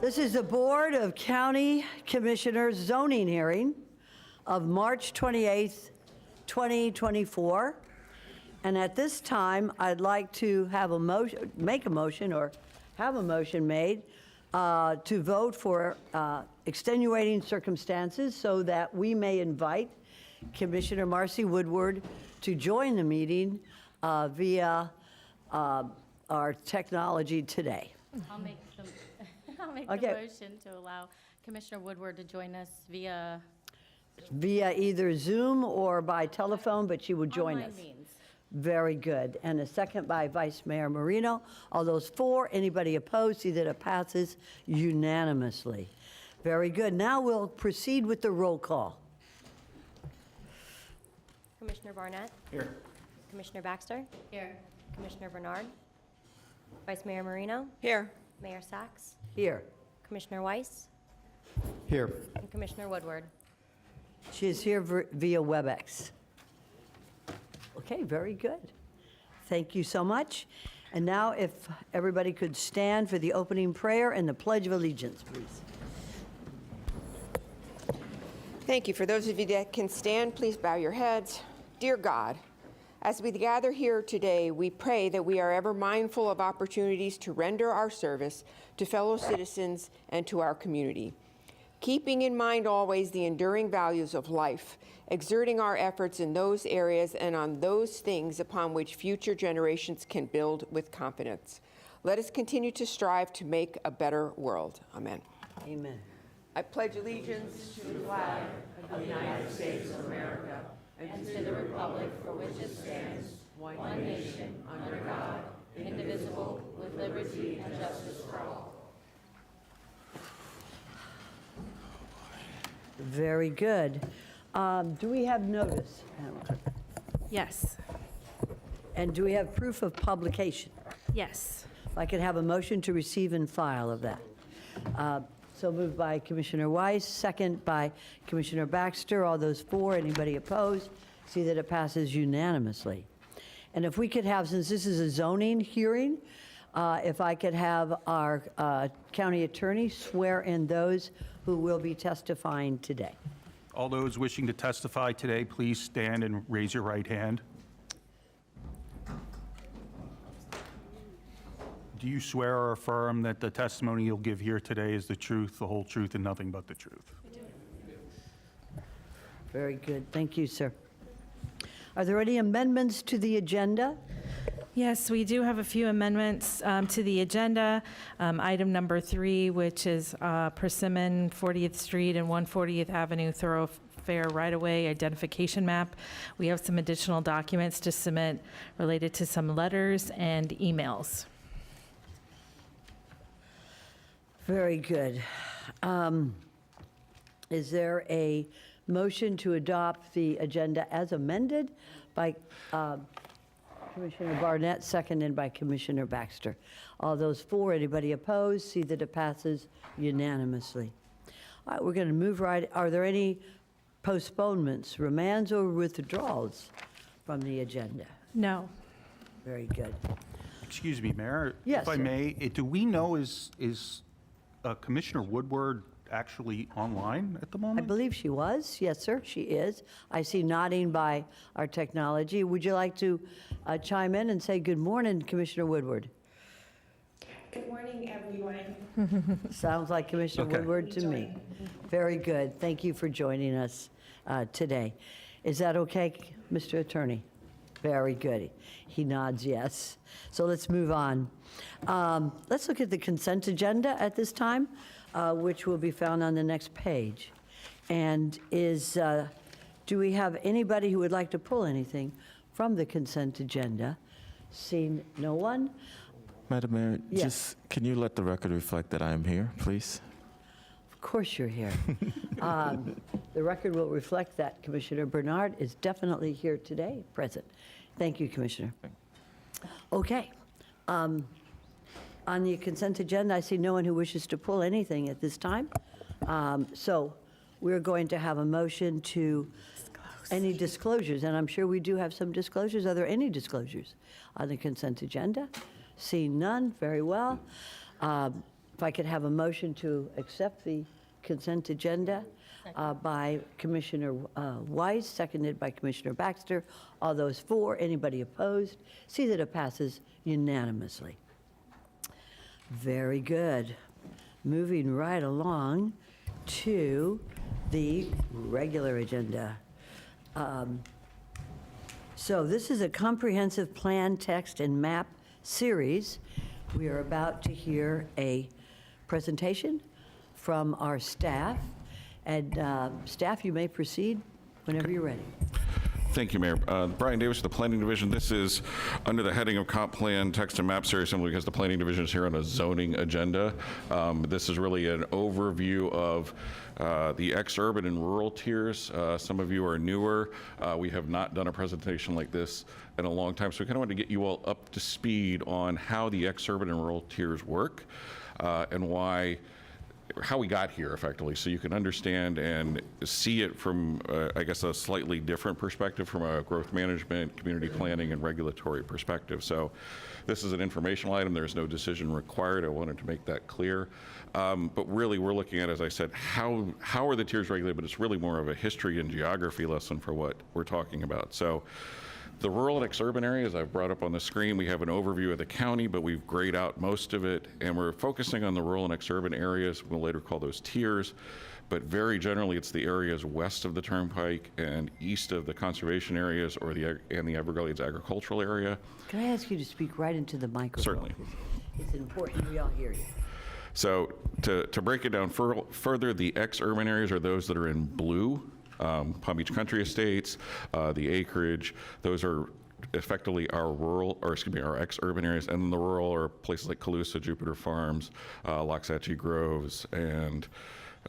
This is the Board of County Commissioners zoning hearing of March 28th, 2024. And at this time, I'd like to have a motion, make a motion or have a motion made to vote for extenuating circumstances so that we may invite Commissioner Marcy Woodward to join the meeting via our technology today. I'll make the motion to allow Commissioner Woodward to join us via either Zoom or by telephone, but she will join us. online means. Very good. And a second by Vice Mayor Marino. All those for, anybody opposed, see that it passes unanimously. Very good. Now we'll proceed with the roll call. Commissioner Barnett? Here. Commissioner Baxter? Here. Commissioner Bernard? Vice Mayor Marino? Here. Mayor Sachs? Here. Commissioner Weiss? Here. And Commissioner Woodward. She is here via WebEx. Okay, very good. Thank you so much. And now if everybody could stand for the opening prayer and the Pledge of Allegiance, please. Thank you. For those of you that can stand, please bow your heads. Dear God, as we gather here today, we pray that we are ever mindful of opportunities to render our service to fellow citizens and to our community, keeping in mind always the enduring values of life, exerting our efforts in those areas and on those things upon which future generations can build with confidence. Let us continue to strive to make a better world. Amen. Amen. I pledge allegiance to the flag of the United States of America and to the republic for which it stands, one nation, under God, indivisible, with liberty and justice for all. Very good. Do we have notice? Yes. And do we have proof of publication? Yes. If I could have a motion to receive and file of that. So moved by Commissioner Weiss, second by Commissioner Baxter. All those for, anybody opposed? See that it passes unanimously. And if we could have, since this is a zoning hearing, if I could have our county attorney swear in those who will be testifying today. All those wishing to testify today, please stand and raise your right hand. Do you swear or affirm that the testimony you'll give here today is the truth, the whole truth, and nothing but the truth? Very good. Thank you, sir. Are there any amendments to the agenda? Yes, we do have a few amendments to the agenda. Item number 3, which is Persimmon 40th Street and 140th Avenue thoroughfare right-of-way identification map. We have some additional documents to submit related to some letters and emails. Very good. Is there a motion to adopt the agenda as amended by Commissioner Barnett, seconded by Commissioner Baxter? All those for, anybody opposed? See that it passes unanimously. All right, we're going to move right. Are there any postponements, remands, or withdrawals from the agenda? No. Very good. Excuse me, Mayor? Yes, If I sir. may, do we know, is Commissioner Woodward actually online at the I moment? believe she was. Yes, sir, she is. I see nodding by our technology. Would you like to chime in and say good morning, Commissioner Woodward? Good morning, everyone. Sounds like Commissioner Okay. Woodward to me. Very good. Thank you for joining us today. Is that okay, Mr. Attorney? Very good. He nods yes. So let's move on. Let's look at the consent agenda at this time, which will be found on the next page. And do we have anybody who would like to pull anything from the consent agenda? Seeing no one? Madam Mayor, Yes. just can you let the record reflect that I am here, please? Of course you're here. The record will reflect that Commissioner Bernard is definitely here today, present. Thank you, Commissioner. Okay. On the consent agenda, I see no one who wishes to pull anything at this time. So we're going to have a motion to any disclosures, and I'm sure we do have some disclosures. Are there any disclosures on the consent agenda? Seeing none, very well. If I could have a motion to accept the consent agenda by Commissioner Weiss, seconded by Commissioner Baxter. All those for, anybody opposed? See that it passes unanimously. Very good. Moving right along to the regular agenda. So this is a comprehensive plan, text, and map series. We are about to hear a presentation from our staff. And staff, you may proceed whenever you're ready. Thank you, Mayor. Brian Davis, the Planning Division. This is under the heading of Comp Plan, Text and Map Series, simply because the Planning Division is here on a zoning agenda. This is really an overview of the ex-urban and rural tiers. Some of you are newer. We have not done a presentation like this in a long time, so we kind of want to get you all up to speed on how the ex-urban and rural tiers work and how we got here effectively, so you can understand and see it from, I guess, a slightly different perspective from a growth management, community planning, and regulatory perspective. So this is an informational item. There's no decision required. I wanted to make that clear. But really, we're looking at, as I said, how are the tiers regulated, but it's really more of a history and geography lesson for what we're talking about. So the rural and ex-urban areas I've brought up on the screen, we have an overview of the county, but we've grayed out most of it, and we're focusing on the rural and ex-urban areas. We'll later call those tiers, but very generally it's the areas west of the Turnpike and east of the conservation areas or the Everglades agricultural area. Can I ask you to speak right into the microphone? Certainly. It's important we all hear you. So to break it down further, the ex-urban areas are those that are in blue. Palm Beach Country Estates, the acreage, those are effectively our our ex-urban areas, and then the rural are places like Colusa, Jupiter Farms, Loxahatchee Groves, and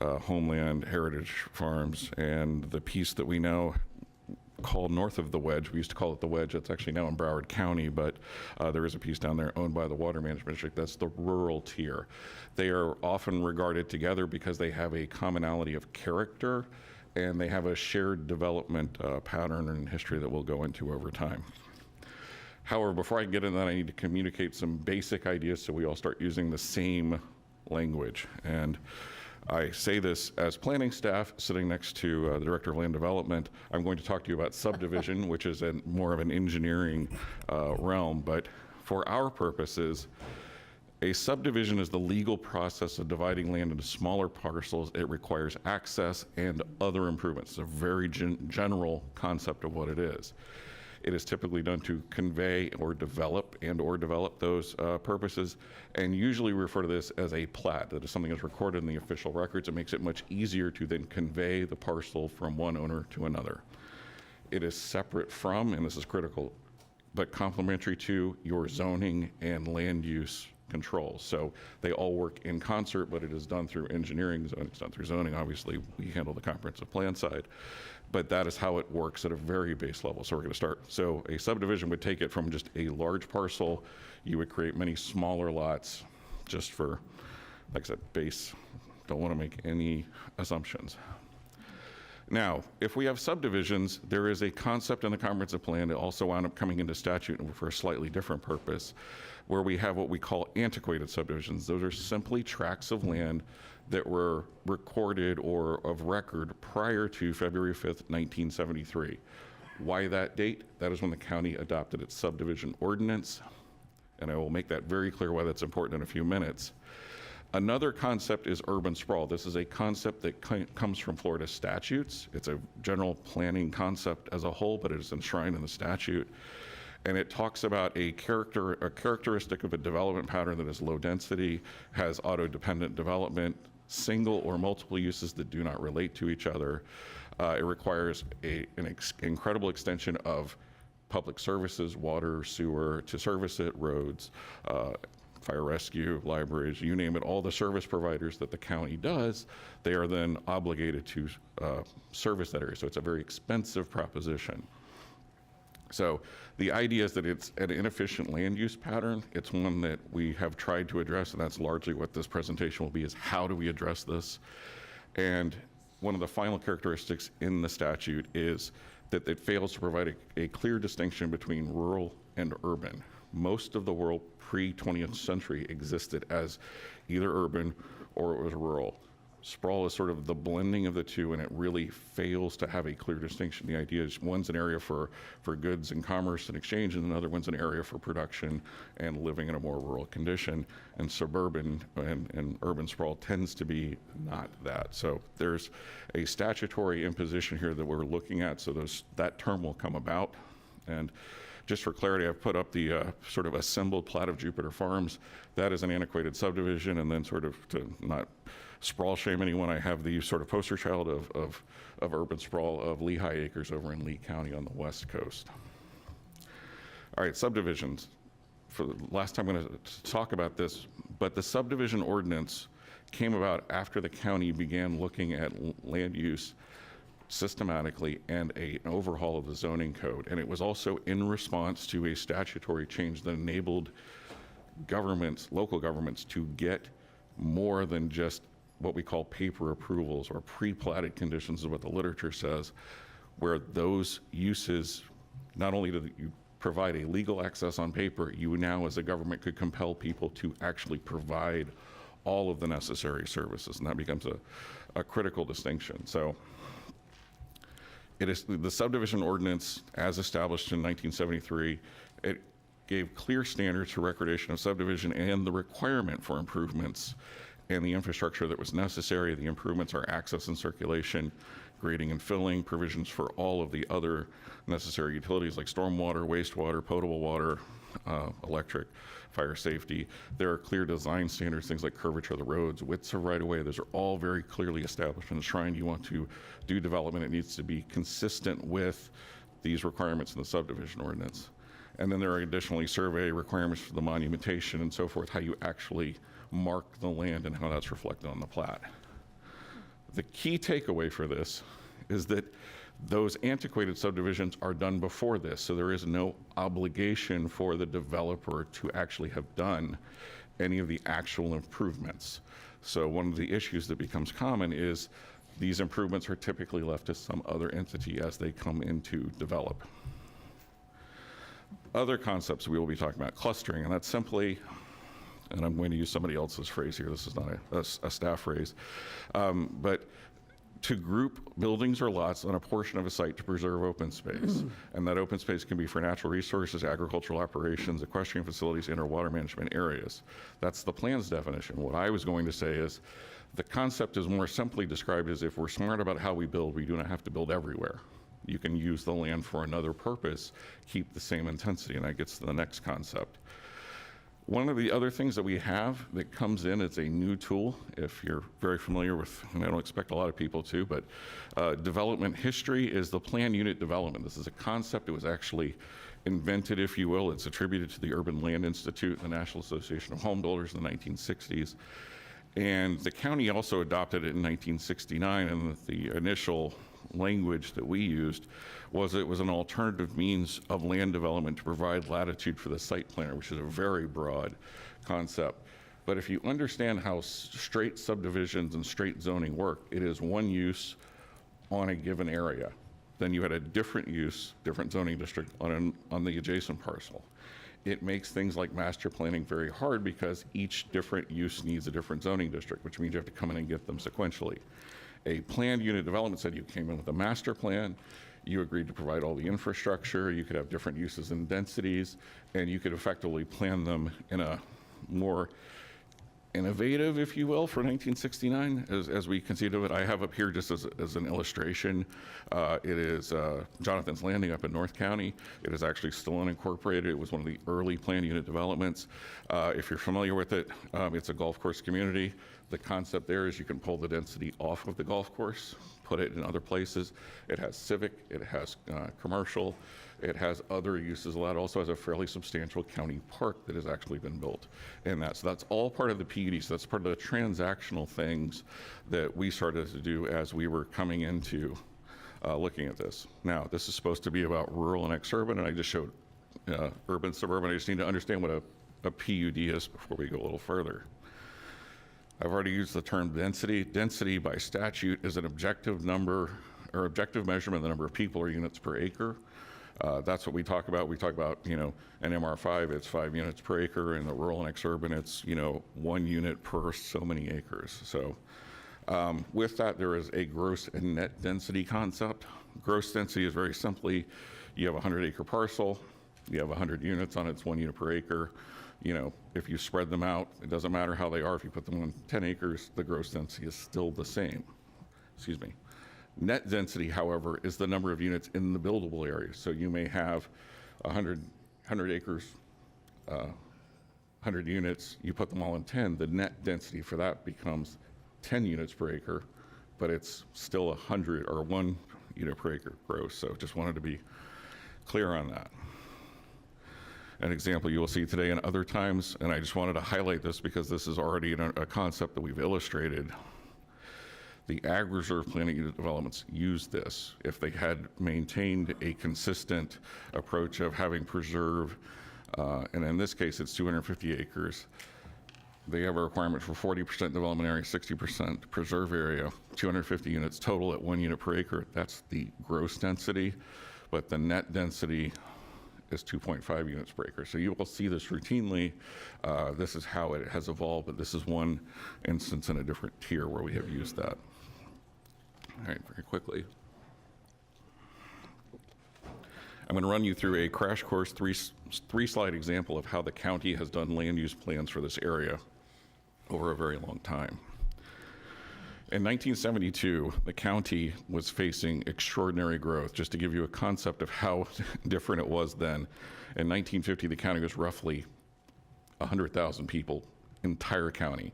Homeland Heritage Farms, and the piece that we now call north of the Wedge. We used to call it the Wedge. That's actually now in Broward County, but there is a piece down there owned by the Water Management District. That's the rural tier. They are often regarded together because they have a commonality of character, and they have a shared development pattern and history that we'll go into over time. However, before I get into that, I need to communicate some basic ideas so we all start using the same language. And I say this as planning staff sitting next to the Director of Land Development. I'm going to talk to you about subdivision, which is more of an engineering realm, but for our purposes, a subdivision is the legal process of dividing land into smaller parcels. It requires access and other improvements. It's a very general concept of what it is. It is typically done to convey or develop those purposes, and usually refer to this as a plat. That is something that's recorded in the official records. It makes it much easier to then convey the parcel from one owner to another. It is separate from, and this is critical, but complementary to your zoning and land use controls. So they all work in concert, but it is done through engineering. It's done through zoning. Obviously, we handle the comprehensive plan side, but that is how it works at a very base level. So we're going to start. So a subdivision would take it from just a large parcel. You would create many smaller lots just for, like I said, base. Don't want to make any assumptions. Now, if we have subdivisions, there is a concept in the comprehensive plan that also wound up coming into statute for a slightly different purpose, where we have what we call antiquated subdivisions. Those are simply tracts of land that were recorded or of record prior to February 5th, 1973. Why that date? That is when the county adopted its subdivision ordinance, and I will make that very clear why that's important in a few minutes. Another concept is urban sprawl. This is a concept that comes from Florida statutes. It's a general planning concept as a whole, but it is enshrined in the statute. And it talks about a characteristic of a development pattern that is low density, has auto-dependent development, single or multiple uses that do not relate to each other. It requires an incredible extension of public services, water, sewer, to service it, roads, fire rescue, libraries, you name it, all the service providers that the county does, they are then obligated to service that area. So it's a very expensive proposition. So the idea is that it's an inefficient land use pattern. It's one that we have tried to address, and that's largely what this presentation will be, is how do we address this? And one of the final characteristics in the statute is that it fails to provide a clear distinction between rural and urban. most of the world pre-20th century existed as either urban or it was rural. Sprawl is sort of the blending of the two, and it really fails to have a clear distinction. The idea is one's an area for goods and commerce and exchange, and another one's an area for production and living in a more rural condition. And suburban and urban sprawl tends to be not that. So there's a statutory imposition here that we're looking at, so that term will come about. And just for clarity, I've put up the sort of assembled plat of Jupiter Farms. That is an antiquated subdivision, and then sort of to not sprawl shame anyone, I have the sort of poster child of urban sprawl of Lehigh Acres over in Lee County on the west coast. All right, subdivisions. For the last time I'm going to talk about this, but the subdivision ordinance came about after the county began looking at land use systematically and an overhaul of the zoning code. And it was also in response to a statutory change that enabled governments, local governments, to get more than just what we call paper approvals or pre-platted conditions is what the literature says, where those uses, not only do you provide a legal access on paper, you now as a government could compel people to actually provide all of the necessary services, and that becomes a critical distinction. So it is the subdivision ordinance as established in 1973, it gave clear standards for recordation of subdivision and the requirement for improvements and the infrastructure that was necessary. The improvements are access and circulation, grading and filling, provisions for all of the other necessary utilities like stormwater, wastewater, potable water, electric, fire safety. There are clear design standards, things like curvature of the roads, widths of right-of-way. Those are all very clearly established and enshrined. You want to do development, it needs to be consistent with these requirements in the subdivision ordinance. And then there are additionally survey requirements for the monumentation and so forth, how you actually mark the land and how that's reflected on the plat. The key takeaway for this is that those antiquated subdivisions are done before this, so there is no obligation for the developer to actually have done any of the actual improvements. So one of the issues that becomes common is these improvements are typically left to some other entity as they come in to develop. Other concepts we will be talking about, clustering, and that's simply, and I'm going to use somebody else's phrase here, this is not a staff phrase, but to group buildings or lots on a portion of a site to preserve open space. And that open space can be for natural resources, agricultural operations, equestrian facilities, and or water management areas. That's the plan's definition. What I was going to say is the concept is more simply described as if we're smart about how we build, we do not have to build everywhere. You can use the land for another purpose, keep the same intensity, and that gets to the next concept. One of the other things that we have that comes in as a new tool, if you're very familiar with, and I don't expect a lot of people to, but development history is the plan unit development. This is a concept that was actually invented, if you will. It's attributed to the Urban Land Institute and the National Association of Home Builders in the 1960s. And the county also adopted it in 1969, and the initial language that we used was it was an alternative means of land development to provide latitude for the site planner, which is a very broad concept. But if you understand how straight subdivisions and straight zoning work, it is one use on a given area. Then you had a different use, different zoning district on the adjacent parcel. It makes things like master planning very hard because each different use needs a different zoning district, which means you have to come in and get them sequentially. A planned unit development said you came in with a master plan, you agreed to provide all the infrastructure, you could have different uses and densities, and you could effectively plan them in a more innovative, if you will, for 1969, as we conceived of it. I have up here just as an illustration. It is Jonathan's Landing up in North County. It is actually still unincorporated. It was one of the early planned unit developments. If you're familiar with it, it's a golf course community. The concept there is you can pull the density off of the golf course, put it in other places. It has civic, it has commercial, it has other uses. It also has a fairly substantial county park that has actually been built. And so that's all part of the PUD. So that's part of the transactional things that we started to do as we were coming into looking at this. Now, this is supposed to be about rural and exurban, and I just showed urban, suburban. I just need to understand what a PUD is before we go a little further. I've already used the term density. Density by statute is an objective number or objective measurement of the number of people or units per acre. That's what we talk about. We talk about, an MR5, it's 5 units per acre. In the rural and exurban, it's, 1 unit per so many acres. So with that, there is a gross and net density concept. Gross density is very simply, you have a 100-acre parcel, you have 100 units on it, it's 1 unit per acre. If you spread them out, it doesn't matter how they are. If you put them on 10 acres, the gross density is still the same. Excuse me. Net density, however, is the number of units in the buildable area. So you may have 100 acres, 100 units, you put them all in 10, the net density for that becomes 10 units per acre, but it's still 100 or 1 unit per acre gross. So just wanted to be clear on that. An example you will see today and other times, and I just wanted to highlight this because this is already a concept that we've illustrated. The ag-reserve planning unit developments use this. If they had maintained a consistent approach of having preserve, and in this case it's 250 acres, they have a requirement for 40% development area, 60% preserve area, 250 units total at 1 unit per acre. That's the gross density, but the net density is 2.5 units per acre. So you will see this routinely. This is how it has evolved, but this is one instance in a different tier where we have used that. All right, very quickly. I'm going to run you through a crash course, three-slide example of how the county has done land use plans for this area over a very long time. In 1972, the county was facing extraordinary growth. Just to give you a concept of how different it was then, in 1950, the county was roughly 100,000 people, entire county.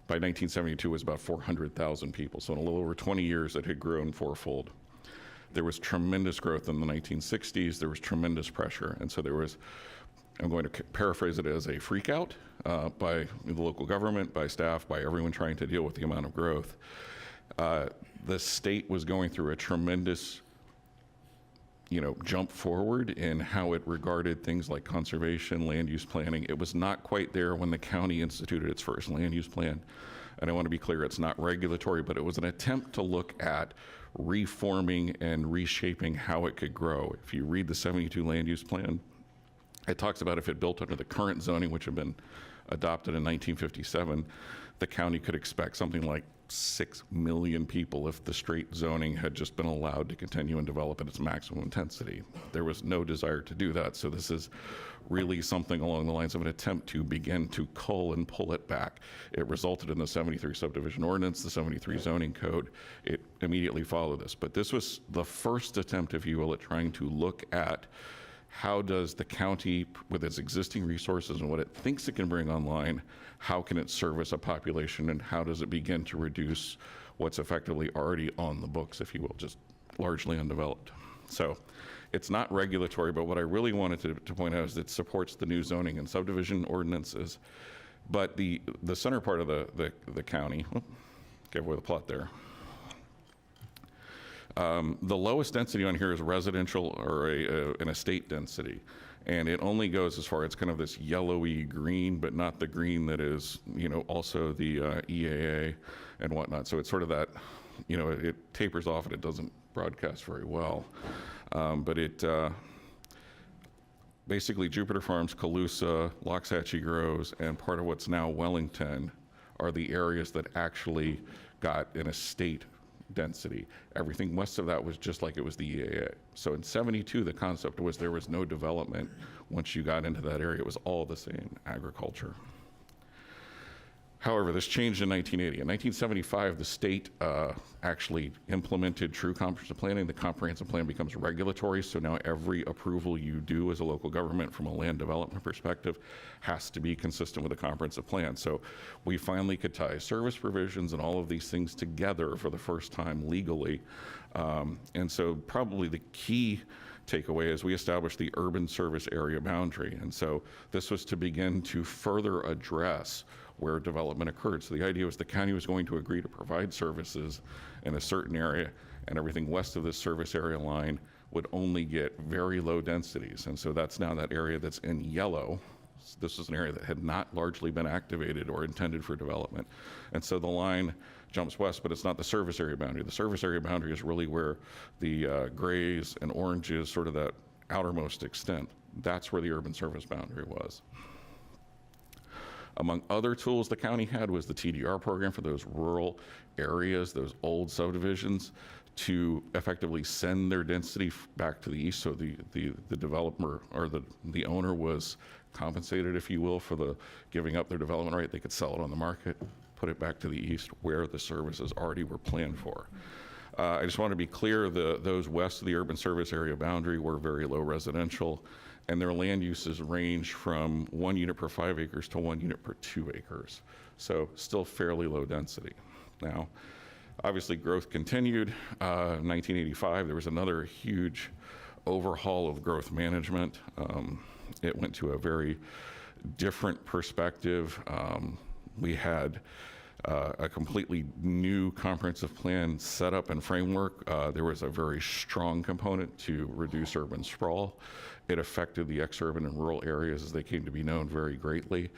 By 1972, it was about 400,000 people. So in a little over 20 years, it had grown fourfold. There was tremendous growth in the 1960s. There was tremendous pressure. And so there was, I'm going to paraphrase it as a freak out by the local government, by staff, by everyone trying to deal with the amount of growth. The state was going through a tremendous jump forward in how it regarded things like conservation, land use planning. It was not quite there when the county instituted its first land use plan. And I want to be clear, it's not regulatory, but it was an attempt to look at reforming and reshaping how it could grow. If you read the 72 land use plan, it talks about if it built under the current zoning, which had been adopted in 1957, the county could expect something like 6 million people if the straight zoning had just been allowed to continue and develop at its maximum intensity. There was no desire to do that, so this is really something along the lines of an attempt to begin to cull and pull it back. It resulted in the 73 subdivision ordinance, the 73 zoning code. It immediately followed this, but this was the first attempt, if you will, at trying to look at how does the county, with its existing resources and what it thinks it can bring online, how can it service a population, and how does it begin to reduce what's effectively already on the books, if you will, just largely undeveloped. So it's not regulatory, but what I really wanted to point out is it supports the new zoning and subdivision ordinances. But the center part of the county, gave away the plot there. The lowest density on here is residential or an estate density. And it only goes as far, it's kind of this yellowy green, but not the green that is, also the EAA and whatnot. So it's sort of that, it tapers off and it doesn't broadcast very well. But it, basically Jupiter Farms, Colusa, Loxahatchee Groves, and part of what's now Wellington are the areas that actually got an estate density. Everything west of that was just like it was the EAA. So in 72, the concept was there was no development once you got into that area. It was all the same agriculture. However, this changed in 1980. In 1975, the state actually implemented true comprehensive planning. The comprehensive plan becomes regulatory, so now every approval you do as a local government from a land development perspective has to be consistent with a comprehensive plan. So we finally could tie service provisions and all of these things together for the first time legally. And so probably the key takeaway is we established the urban service area boundary. And so this was to begin to further address where development occurred. So the idea was the county was going to agree to provide services in a certain area, and everything west of this service area line would only get very low densities. And so that's now that area that's in yellow. This is an area that had not largely been activated or intended for development. And so the line jumps west, but it's not the service area boundary. The service area boundary is really where the grays and oranges, sort of that outermost extent. That's where the urban service boundary was. Among other tools the county had was the TDR program for those rural areas, those old subdivisions, to effectively send their density back to the east, so the developer or the owner was compensated, if you will, for the giving up their development right. They could sell it on the market, put it back to the east where the services already were planned for. I just want to be clear, those west of the urban service area boundary were very low residential, and their land uses range from 1 unit per 5 acres to 1 unit per 2 acres. So still fairly low density. Now, obviously growth continued. 1985, there was another huge overhaul of growth management. It went to a very different perspective. We had a completely new comprehensive plan set up and framework. There was a very strong component to reduce urban sprawl. It affected the ex-urban and rural areas as they came to be known very greatly.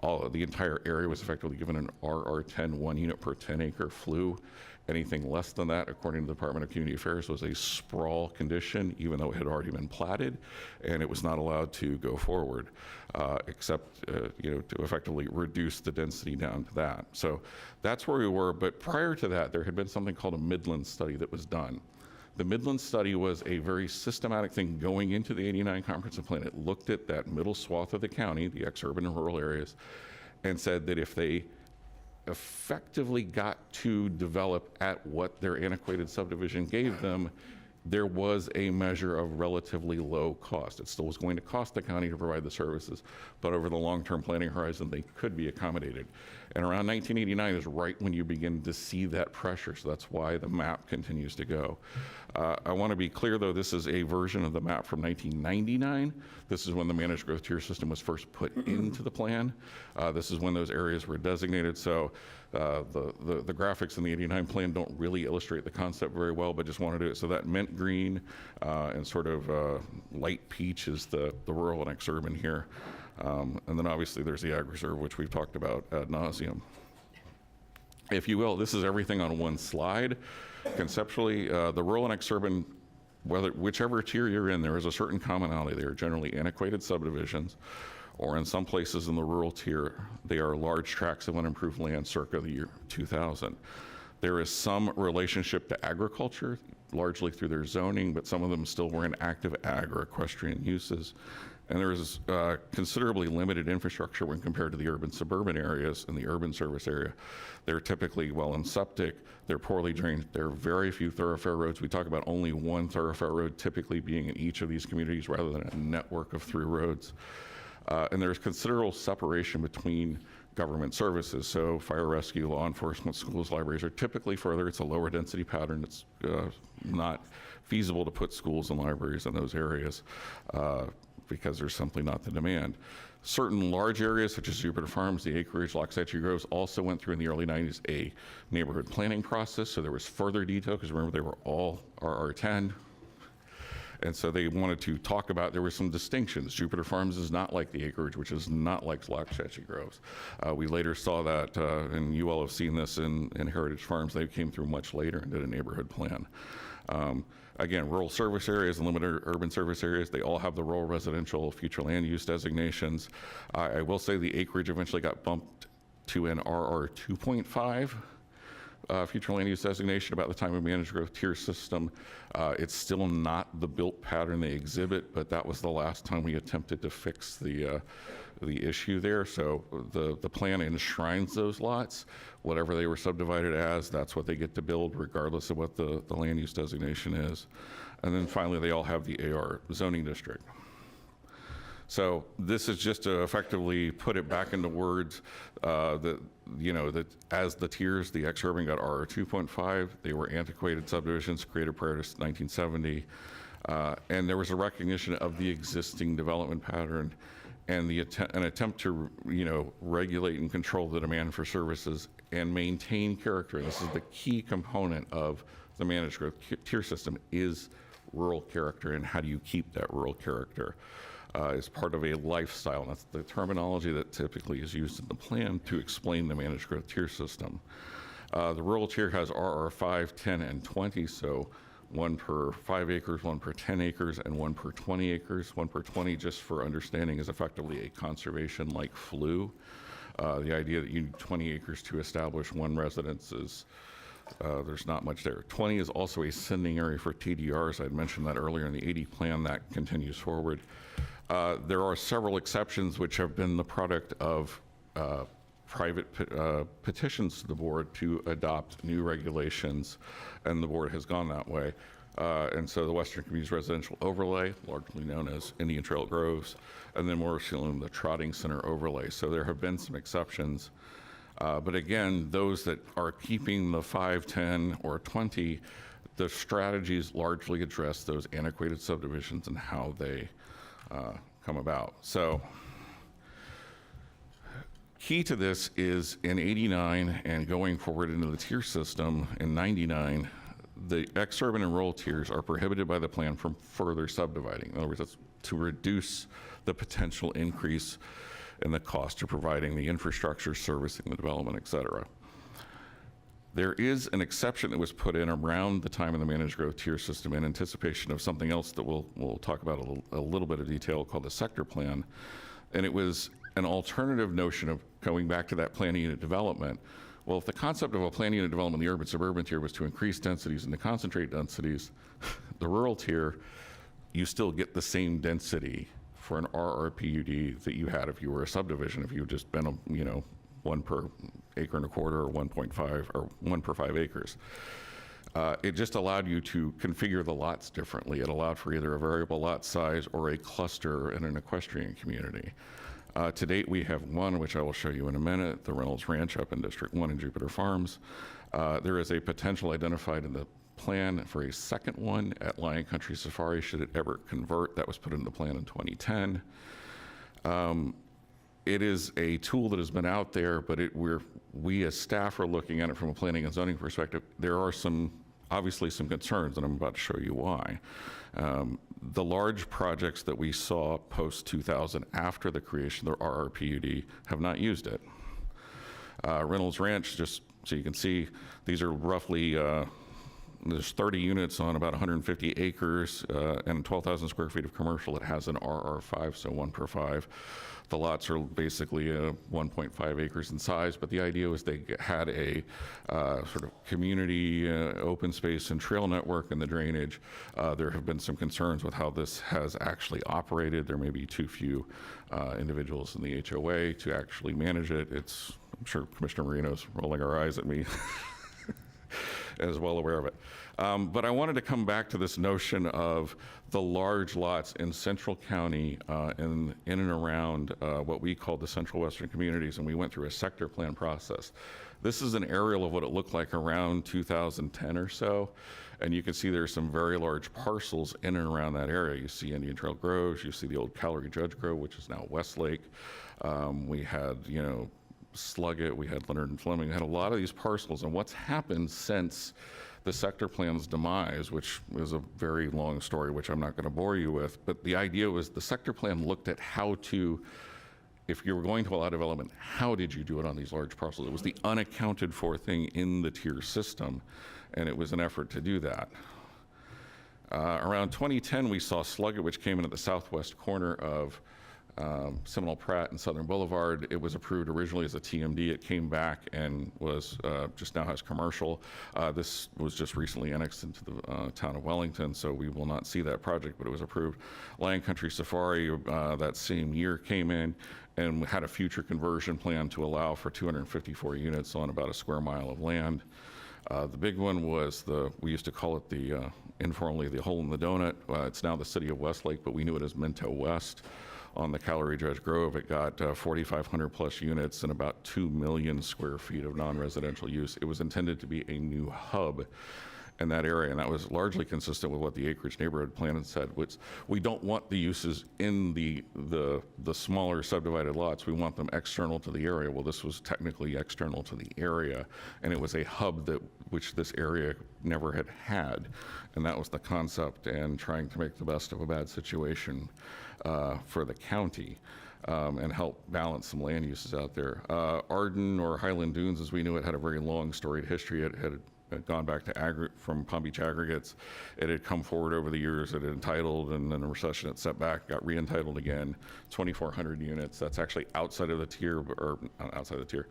The entire area was effectively given an RR10, 1 unit per 10 acre flu. Anything less than that, according to the Department of Community Affairs, was a sprawl condition, even though it had already been platted, and it was not allowed to go forward, except to effectively reduce the density down to that. So that's where we were, but prior to that, there had been something called a Midland study that was done. The Midland study was a very systematic thing going into the 89 comprehensive plan. It looked at that middle swath of the county, the ex-urban and rural areas, and said that if they effectively got to develop at what their antiquated subdivision gave them, there was a measure of relatively low cost. It still was going to cost the county to provide the services, but over the long-term planning horizon, they could be accommodated. And around 1989 is right when you begin to see that pressure, so that's why the map continues to go. I want to be clear, though, this is a version of the map from 1999. This is when the managed growth tier system was first put into the plan. This is when those areas were designated, so the graphics in the 89 plan don't really illustrate the concept very well, but just want to do it. So that mint green and sort of light peach is the rural and ex-urban here. And then obviously there's the ag reserve, which we've talked about ad nauseum. If you will, this is everything on one slide. Conceptually, the rural and ex-urban, whichever tier you're in, there is a certain commonality. They are generally antiquated subdivisions, or in some places in the rural tier, they are large tracts of unimproved land circa the year 2000. There is some relationship to agriculture, largely through their zoning, but some of them still were in active ag or equestrian uses. And there is considerably limited infrastructure when compared to the urban suburban areas and the urban service area. They're typically well and septic, they're poorly drained, there are very few thoroughfare roads. We talk about only one thoroughfare road typically being in each of these communities rather than a network of 3 roads. And there's considerable separation between government services. So fire rescue, law enforcement, schools, libraries are typically further. It's a lower density pattern. It's not feasible to put schools and libraries in those areas because there's simply not the demand. Certain large areas such as Jupiter Farms, the acreage, Loxahatchee Groves also went through in the early 90s a neighborhood planning process. So there was further detail because remember they were all RR10. And so they wanted to talk about, there were some distinctions. Jupiter Farms is not like the acreage, which is not like Loxahatchee Groves. We later saw that, and you all have seen this in Heritage Farms. They came through much later and did a neighborhood plan. Again, rural service areas and limited urban service areas, they all have the rural residential future land use designations. I will say the acreage eventually got bumped to an RR 2.5 future land use designation about the time of managed growth tier system. It's still not the built pattern they exhibit, but that was the last time we attempted to fix the issue there. So the plan enshrines those lots. Whatever they were subdivided as, that's what they get to build regardless of what the land use designation is. And then finally, they all have the AR zoning district. So this is just to effectively put it back into words that as the tiers, the ex-urban got RR 2.5, they were antiquated subdivisions created prior to 1970. And there was a recognition of the existing development pattern and an attempt to regulate and control the demand for services and maintain character. And this is the key component of the managed growth tier system is rural character, and how do you keep that rural character as part of a lifestyle. And that's the terminology that typically is used in the plan to explain the managed growth tier system. The rural tier has RR 5, 10, and 20, so one per 5 acres, one per 10 acres, and one per 20 acres. One per 20, just for understanding, is effectively a conservation-like flu. The idea that you need 20 acres to establish one residence is, there's not much there. 20 is also a sending area for TDRs. I'd mentioned that earlier in the 80 plan. That continues forward. There are several exceptions which have been the product of private petitions to the board to adopt new regulations, and the board has gone that way. And so the Western Communities Residential Overlay, largely known as Indian Trail Groves, and then more recently the Trotting Center Overlay. So there have been some exceptions. But again, those that are keeping the 5, 10, or 20, the strategies largely address those antiquated subdivisions and how they come about. So key to this is in 89 and going forward into the tier system in 99, the exurban and rural tiers are prohibited by the plan from further subdividing. In other words, that's to reduce the potential increase in the cost of providing the infrastructure, servicing the development, et cetera. There is an exception that was put in around the time of the managed growth tier system in anticipation of something else that we'll talk about a little bit of detail called the sector plan. And it was an alternative notion of going back to that planning unit development. Well, if the concept of a planning unit development in the urban-suburban tier was to increase densities and to concentrate densities, the rural tier, you still get the same density for an RRPUD that you had if you were a subdivision, if you had just been a, 1 per acre and a quarter or 1.5 or 1 per 5 acres. It just allowed you to configure the lots differently. It allowed for either a variable lot size or a cluster in an equestrian community. To date, we have one, which I will show you in a minute, the Reynolds Ranch up in District 1 in Jupiter Farms. There is a potential identified in the plan for a second one at Lion Country Safari, should it ever convert. That was put in the plan in 2010. It is a tool that has been out there, but we as staff are looking at it from a planning and zoning perspective. There are obviously some concerns, and I'm about to show you why. The large projects that we saw post-2000 after the creation of the RRPUD have not used it. Reynolds Ranch, just so you can see, these are roughly, there's 30 units on about 150 acres and 12,000 square feet of commercial. It has an RR5, so 1 per 5. The lots are basically 1.5 acres in size, but the idea was they had a sort of community open space and trail network and the drainage. There have been some concerns with how this has actually operated. There may be too few individuals in the HOA to actually manage it. I'm sure Commissioner Marino's rolling her eyes at me. Is well aware of it. But I wanted to come back to this notion of the large lots in Central County in and around what we call the Central Western communities, and we went through a sector plan process. This is an aerial of what it looked like around 2010 or so, and you can see there's some very large parcels in and around that area. You see Indian Trail Groves, you see the old Callery Judge Grove, which is now Westlake. We had, Sluggett, we had Leonard and Fleming, we had a lot of these parcels, and what's happened since the sector plan's demise, which is a very long story, which I'm not going to bore you with, but the idea was the sector plan looked at how to, if you were going to allow development, how did you do it on these large parcels? It was the unaccounted for thing in the tier system, and it was an effort to do that. Around 2010, we saw Sluggett, which came in at the southwest corner of Seminole Pratt and Southern Boulevard. It was approved originally as a TMD. It came back and was just now has commercial. This was just recently annexed into the town of Wellington, so we will not see that project, but it was approved. Lion Country Safari that same year came in and had a future conversion plan to allow for 254 units on about a square mile of land. The big one was we used to call it informally the hole in the donut. It's now the city of Westlake, but we knew it as Minto West. On the Callery Judge Grove, it got 4,500 plus units and about 2 million square feet of non-residential use. It was intended to be a new hub in that area, and that was largely consistent with what the acreage neighborhood plan had said, which we don't want the uses in the smaller subdivided lots. We want them external to the area. Well, this was technically external to the area, and it was a hub which this area never had, and that was the concept, and trying to make the best of a bad situation for the county and help balance some land uses out there. Arden, or Highland Dunes as we knew it, had a very long storied history. It had gone back to from Palm Beach Aggregates. It had come forward over the years. It had entitled, and then the recession it set back, got re-entitled again. 2,400 units. That's actually outside of the tier, or not outside of the tier,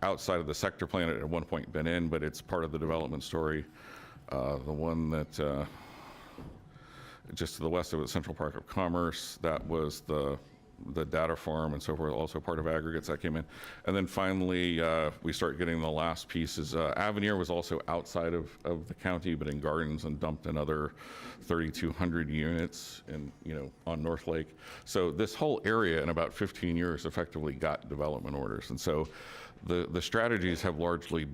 outside of the sector plan. It had at one point been in, but it's part of the development story. The one that just to the west of it, Central Park of Commerce, that was the data farm and so forth, also part of aggregates that came in. And then finally, we start getting the last pieces. Avenir was also outside of the county, but in Gardens, and dumped another 3,200 units in, on North Lake. So this whole area in about 15 years effectively got development orders. And so the strategies have largely,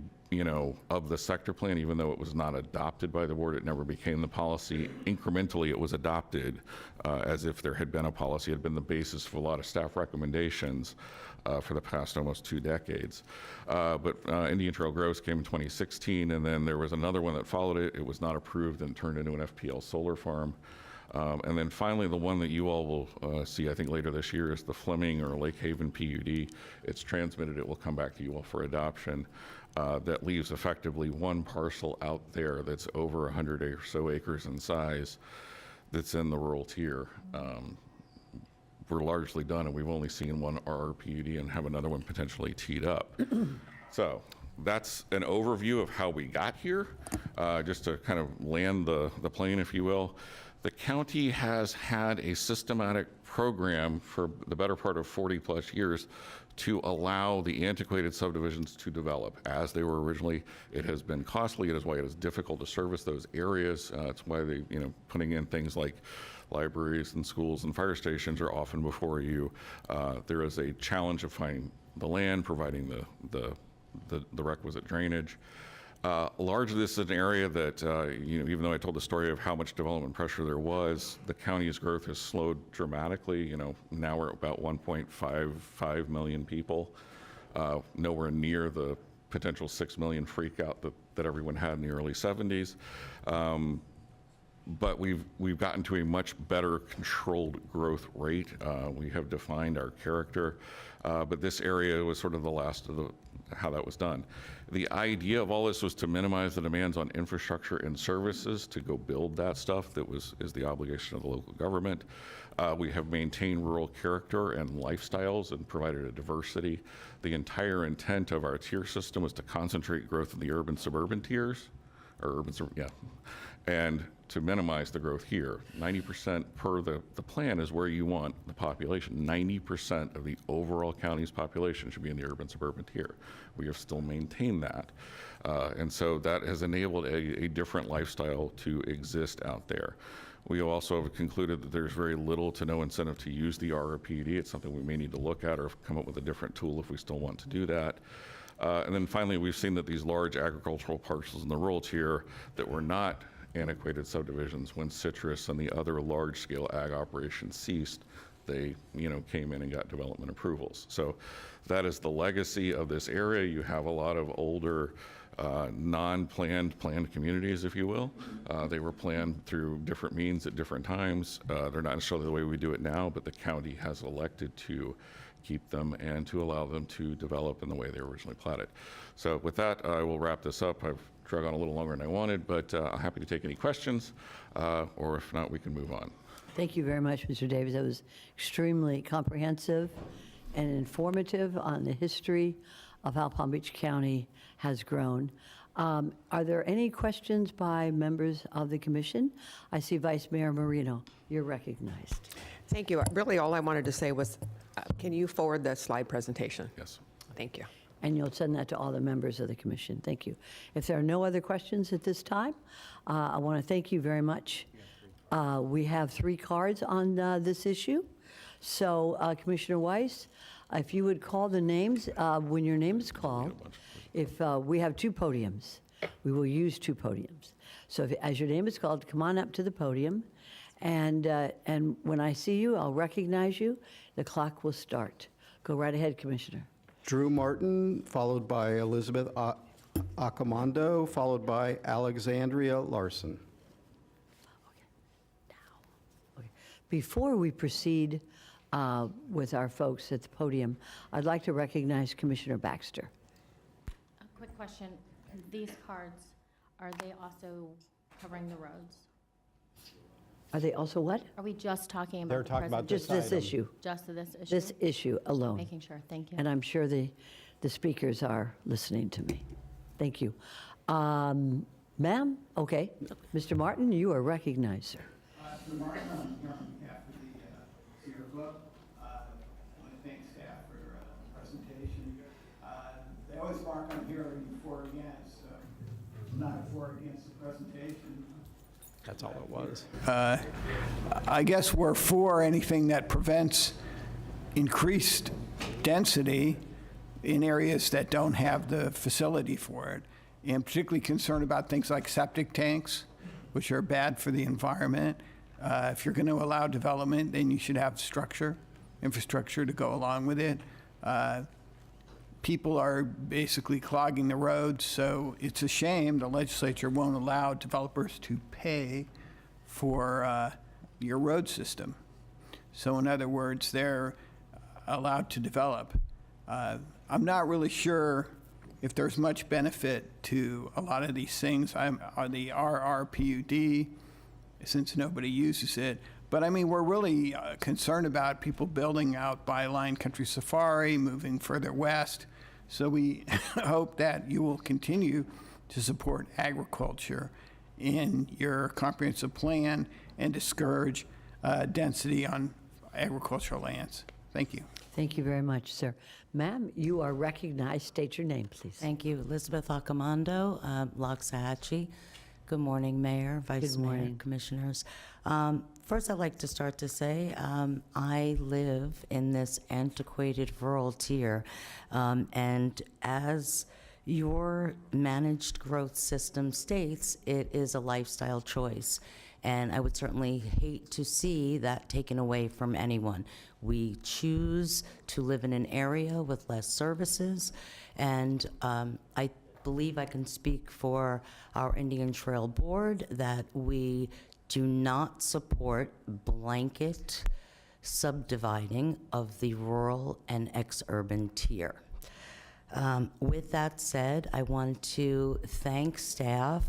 of the sector plan, even though it was not adopted by the board, it never became the policy. Incrementally, it was adopted as if there had been a policy. It had been the basis for a lot of staff recommendations for the past almost 2 decades. But Indian Trail Groves came in 2016, and then there was another one that followed it. It was not approved and turned into an FPL solar farm. And then finally, the one that you all will see, I think, later this year is the Fleming or Lake Haven PUD. It's transmitted. It will come back to you all for adoption. That leaves effectively one parcel out there that's over 100 or so acres in size that's in the rural tier. We're largely done, and we've only seen one RRPUD and have another one potentially teed up. So that's an overview of how we got here, just to kind of land the plane, if you will. The county has had a systematic program for the better part of 40 plus years to allow the antiquated subdivisions to develop as they were originally. It has been costly. It is why it is difficult to service those areas. It's why they, putting in things like libraries and schools and fire stations are often before you. There is a challenge of finding the land, providing the requisite drainage. Largely, this is an area that, even though I told the story of how much development pressure there was, the county's growth has slowed dramatically. Now we're at about 1.55 million people, nowhere near the potential 6 million freak out that everyone had in the early 70s. But we've gotten to a much better controlled growth rate. We have defined our character, but this area was sort of the last of how that was done. The idea of all this was to minimize the demands on infrastructure and services, to go build that stuff that is the obligation of the local government. We have maintained rural character and lifestyles and provided a diversity. The entire intent of our tier system was to concentrate growth in the urban-suburban tiers, and to minimize the growth here. 90% per the plan is where you want the population. 90% of the overall county's population should be in the urban-suburban tier. We have still maintained that. And so that has enabled a different lifestyle to exist out there. We also have concluded that there's very little to no incentive to use the RRPD. It's something we may need to look at or come up with a different tool if we still want to do that. And then finally, we've seen that these large agricultural parcels in the rural tier that were not antiquated subdivisions, when citrus and the other large-scale ag operations ceased, they came in and got development approvals. So that is the legacy of this area. You have a lot of older non-planned, planned communities, if you will. They were planned through different means at different times. They're not necessarily the way we do it now, but the county has elected to keep them and to allow them to develop in the way they were originally platted. So with that, I will wrap this up. I've drug on a little longer than I wanted, but I'm happy to take any questions, or if not, we can move on. Thank you very much, Mr. Davis. That was extremely comprehensive and informative on the history of how Palm Beach County has grown. Are there any questions by members of the commission? I see Vice Mayor Marino. You're recognized. Thank you. Really, all I wanted to say was, can you forward the slide presentation? Yes. Thank you. And you'll send that to all the members of the commission. Thank you. If there are no other questions at this time, I want to thank you very much. We have 3 cards on this issue. So Commissioner Weiss, if you would call the names, when your name is called, if we have 2 podiums, we will use 2 podiums. So as your name is called, come on up to the podium. And when I see you, I'll recognize you. The clock will start. Go right ahead, Commissioner. Drew Martin, followed by Elizabeth Accomando, followed by Alexandria Larson. Okay. Before we proceed with our folks at the podium, I'd like to recognize Commissioner Baxter. A quick question. These cards, Are they also covering the roads? Are they also what? Are we just talking about They're the talking about present? Just this issue, Just this issue? this issue alone. Making sure, thank you. And I'm sure the speakers are listening to me. Thank you. Ma'am, okay. Mr. Martin, you are recognized, sir. Mr. Martin, I'm here on behalf of the Sierra Club. I want to thank staff for the presentation. They always mark on here for or against, not for or against the presentation. That's all it was. I guess we're for anything that prevents increased density in areas that don't have the facility for it, and particularly concerned about things like septic tanks, which are bad for the environment. If you're going to allow development, then you should have infrastructure to go along with it. People are basically clogging the roads, so it's a shame the legislature won't allow developers to pay for your road system. So in other words, they're allowed to develop. I'm not really sure if there's much benefit to a lot of these things. The RRPUD, since nobody uses it. But I mean, we're really concerned about people building out Byline Country Safari, moving further west. So we hope that you will continue to support agriculture in your comprehensive plan and discourage density on agricultural lands. Thank you. Thank you very much, sir. Ma'am, you are recognized. State your name, please. Thank you. Elizabeth Accomando, Loxahatchee. Good morning, Mayor, Vice Mayor, morning. Commissioners. First, I'd like to start to say I live in this antiquated rural tier, and as your managed growth system states, it is a lifestyle choice. And I would certainly hate to see that taken away from anyone. We choose to live in an area with less services, and I believe I can speak for our Indian Trail Board that we do not support blanket subdividing of the rural and ex-urban tier. With that said, I want to thank staff.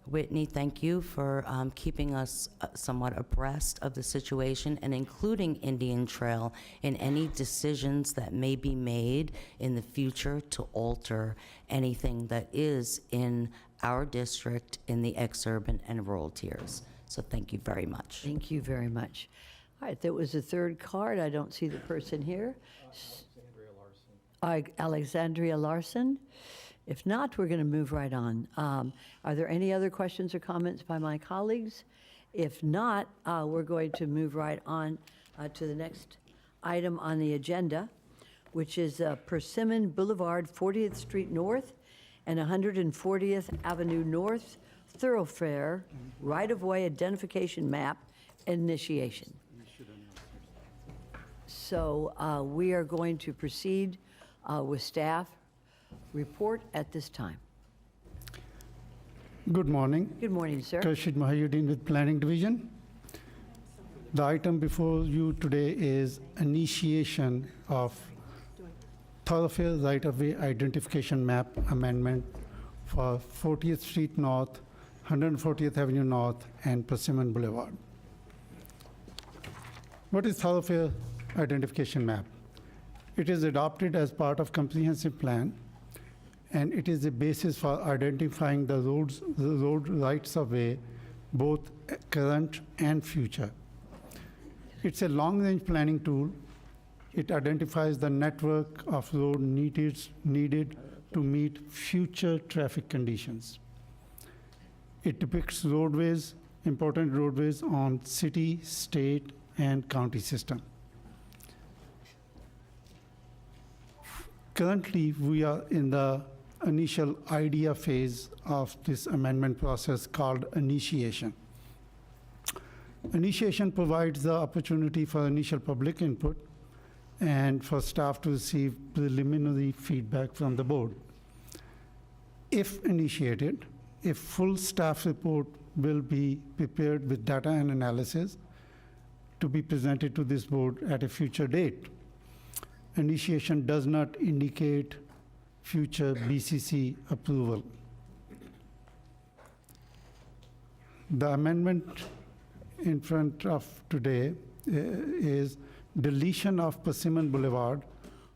Whitney, thank you for keeping us somewhat abreast of the situation and including Indian Trail in any decisions that may be made in the future to alter anything that is in our district in the ex-urban and rural tiers. So thank you very much. Thank you very much. All right, there was a third card. I don't see the person here. Alexandria Larson. If not, we're going to move right on. Are there any other questions or comments by my colleagues? If not, we're going to move right on to the next item on the agenda, which is Persimmon Boulevard, 40th Street North and 140th Avenue North thoroughfare right-of-way identification map initiation. So we are going to proceed with staff report at this time. Good morning. Good morning, sir. Rashid Mahayuddin with Planning Division. The item before you today is initiation of thoroughfare right-of-way identification map amendment for 40th Street North, 140th Avenue North, and Persimmon Boulevard. What is thoroughfare identification map? It is adopted as part of comprehensive plan, and it is the basis for identifying the road rights of way, both current and future. It's a long-range planning tool. It identifies the network of road needed to meet future traffic conditions. It depicts roadways, important roadways on city, state, and county system. Currently, we are in the initial idea phase of this amendment process called initiation. Initiation provides the opportunity for initial public input and for staff to receive preliminary feedback from the board. If initiated, a full staff report will be prepared with data and analysis to be presented to this board at a future date. Initiation does not indicate future BCC approval. The amendment in front of today is deletion of Persimmon Boulevard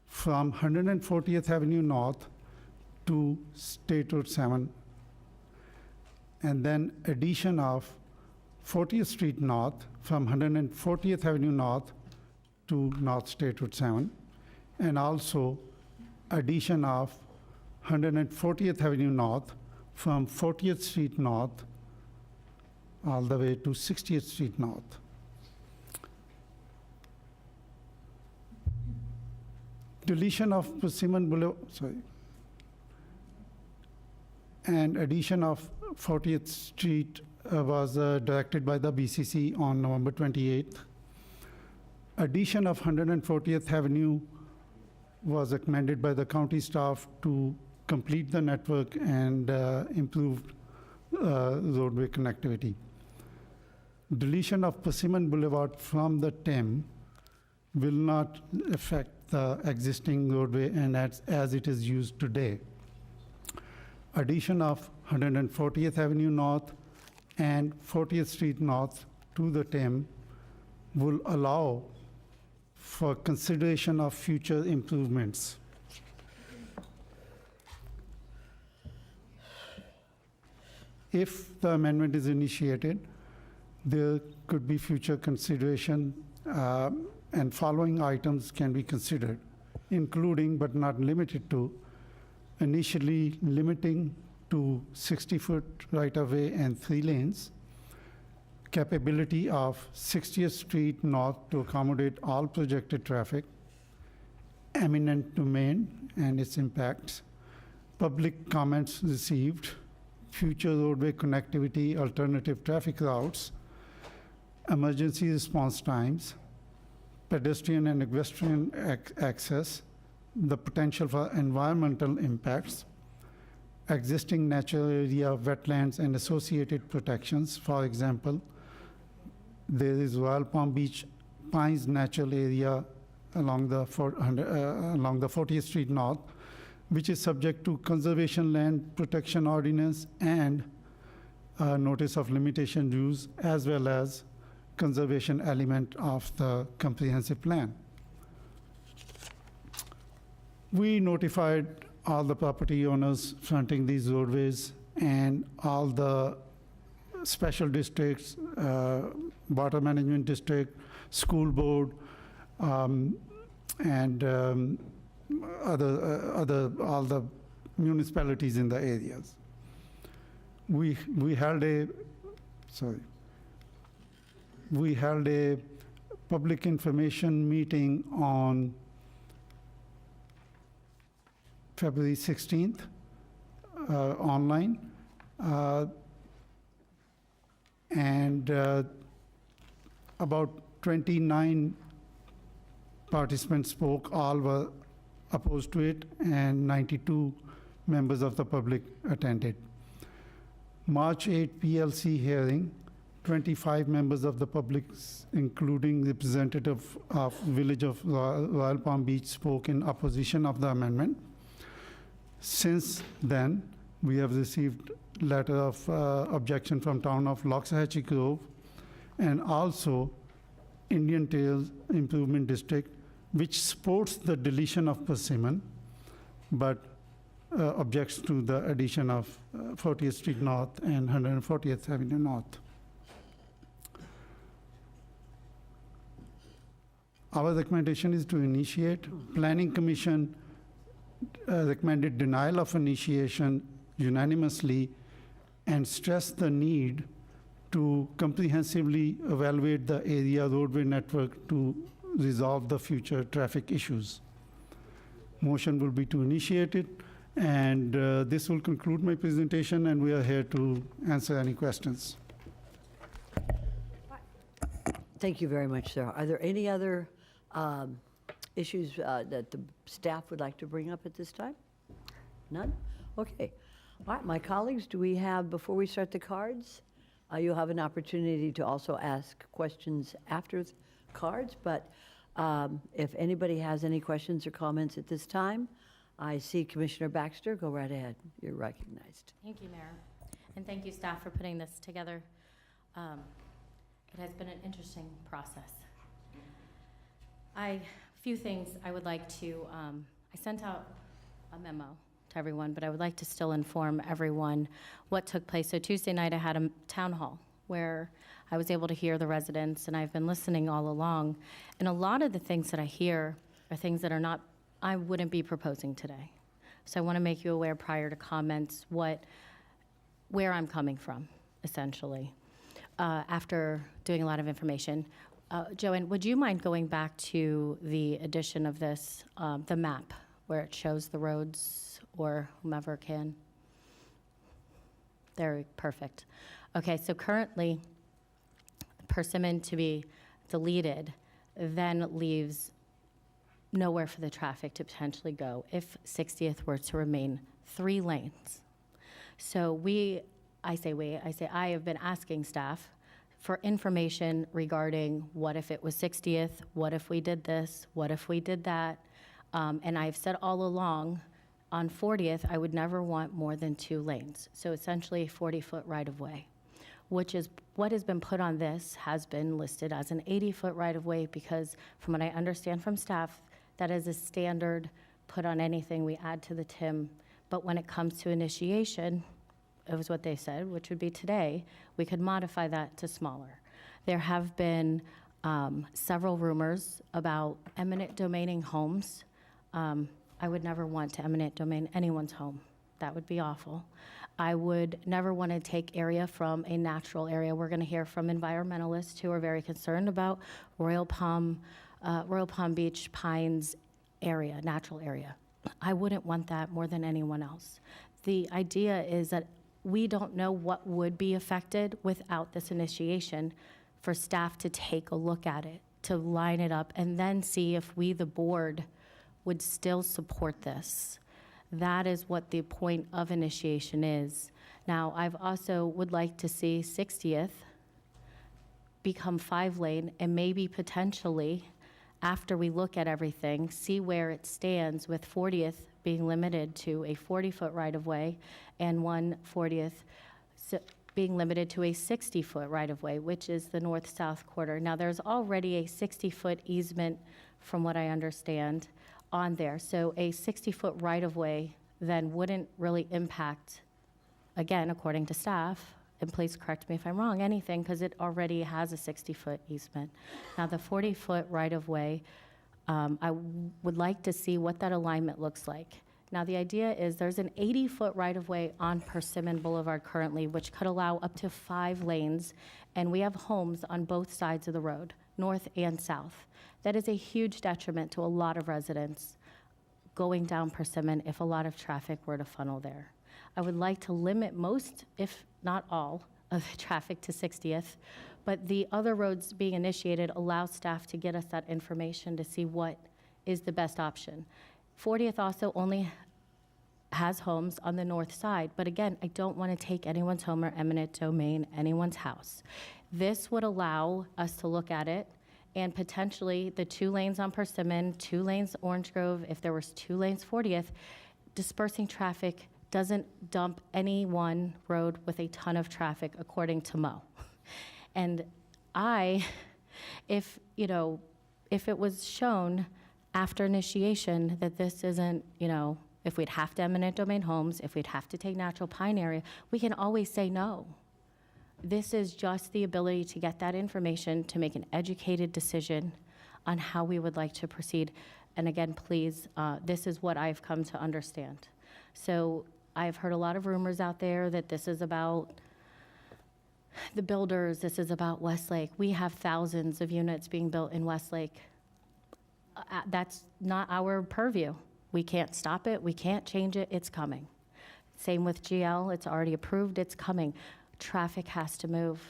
from 140th Avenue North to State Road 7, and then addition of 40th Street North from 140th Avenue North to North State Road 7, and also addition of 140th Avenue North from 40th Street North all the way to 60th Street North. Deletion of Persimmon Boulevard, and addition of 40th Street was directed by the BCC on November 28th. Addition of 140th Avenue was recommended by the county staff to complete the network and improve roadway connectivity. Deletion of Persimmon Boulevard from the TIM will not affect the existing roadway and as it is used today. Addition of 140th Avenue North and 40th Street North to the TIM will allow for consideration of future improvements. If the amendment is initiated, there could be future consideration and following items can be considered, including but not limited to initially limiting to 60-foot right-of-way and 3 lanes, capability of 60th Street North to accommodate all projected traffic, eminent domain and its impacts, public comments received, future roadway connectivity, alternative traffic routes, emergency response times, pedestrian and equestrian access, the potential for environmental impacts, existing natural area, wetlands, and associated protections. For example, there is Royal Palm Beach Pines Natural Area along the 40th Street North, which is subject to Conservation Land Protection Ordinance and Notice of Limitation Use, as well as conservation element of the comprehensive plan. We notified all the property owners fronting these roadways and all the special districts, water management district, school board, and all the municipalities in the areas. We held a public information meeting on February 16th online, and about 29 participants spoke. All were opposed to it, and 92 members of the public attended. March 8 PLC hearing, 25 members of the public, including representative of Village of Royal Palm Beach, spoke in opposition of the amendment. Since then, we have received letter of objection from town of Loxahatchee Grove and also Indian Trails Improvement District, which supports the deletion of Persimmon, but objects to the addition of 40th Street North and 140th Avenue North. Our recommendation is to initiate. Planning Commission recommended denial of initiation unanimously and stressed the need to comprehensively evaluate the area roadway network to resolve the future traffic issues. Motion will be to initiate it, and this will conclude my presentation, and we are here to answer any questions. Thank you very much, sir. Are there any other issues that the staff would like to bring up at this time? None? Okay. All right, my colleagues, do we have, before we start the cards, you'll have an opportunity to also ask questions after the cards, but if anybody has any questions or comments at this time, I see Commissioner Baxter. Go right ahead. You're recognized. Thank you, Mayor. And thank you, staff, for putting this together. It has been an interesting process. Few things I would like to, I sent out a memo to everyone, but I would like to still inform everyone what took place. So Tuesday night, I had a town hall where I was able to hear the residents, and I've been listening all along. And a lot of the things that I hear are things that are not, I wouldn't be proposing today. So I want to make you aware prior to comments where I'm coming from, essentially, after doing a lot of information. Joanne, would you mind going back to the addition of this, the map, where it shows the roads, or whomever can? There, perfect. Okay, so currently, Persimmon to be deleted then leaves nowhere for the traffic to potentially go if 60th were to remain 3 lanes. So I have been asking staff for information regarding what if it was 60th, what if we did this, what if we did that. And I've said all along, on 40th, I would never want more than 2 lanes. So essentially a 40-foot right-of-way, which is what has been put on this has been listed as an 80-foot right-of-way because from what I understand from staff, that is a standard put on anything we add to the TIM. But when it comes to initiation, it was what they said, which would be today, we could modify that to smaller. There have been several rumors about eminent domaining homes. I would never want to eminent domain anyone's home. That would be awful. I would never want to take area from a natural area. We're going to hear from environmentalists who are very concerned about Royal Palm Beach Pines area, natural area. I wouldn't want that more than anyone else. The idea is that we don't know what would be affected without this initiation for staff to take a look at it, to line it up, and then see if we, the board, would still support this. That is what the point of initiation is. Now, I've also would like to see 60th become 5-lane and maybe potentially, after we look at everything, see where it stands with 40th being limited to a 40-foot right-of-way and 1/40th being limited to a 60-foot right-of-way, which is the north-south quarter. Now, there's already a 60-foot easement, from what I understand, on there. So a 60-foot right-of-way then wouldn't really impact, again, according to staff, and please correct me if I'm wrong, anything, because it already has a 60-foot easement. Now, the 40-foot right-of-way, I would like to see what that alignment looks like. Now, the idea is there's an 80-foot right-of-way on Persimmon Boulevard currently, which could allow up to 5 lanes, and we have homes on both sides of the road, north and south. That is a huge detriment to a lot of residents going down Persimmon if a lot of traffic were to funnel there. I would like to limit most, if not all, of the traffic to 60th, but the other roads being initiated allow staff to get us that information to see what is the best option. 40th also only has homes on the north side, but again, I don't want to take anyone's home or eminent domain, anyone's house. This would allow us to look at it and potentially the 2 lanes on Persimmon, 2 lanes Orange Grove, if there was 2 lanes 40th, dispersing traffic doesn't dump any one road with a ton of traffic, according to Mo. And if it was shown after initiation that this isn't, if we'd have to eminent domain homes, if we'd have to take natural pine area, we can always say no. This is just the ability to get that information to make an educated decision on how we would like to proceed. And again, please, this is what I've come to understand. So I've heard a lot of rumors out there that this is about the builders, this is about Westlake. We have thousands of units being built in Westlake. That's not our purview. We can't stop it, we can't change it, it's coming. Same with GL, it's already approved, it's coming. Traffic has to move.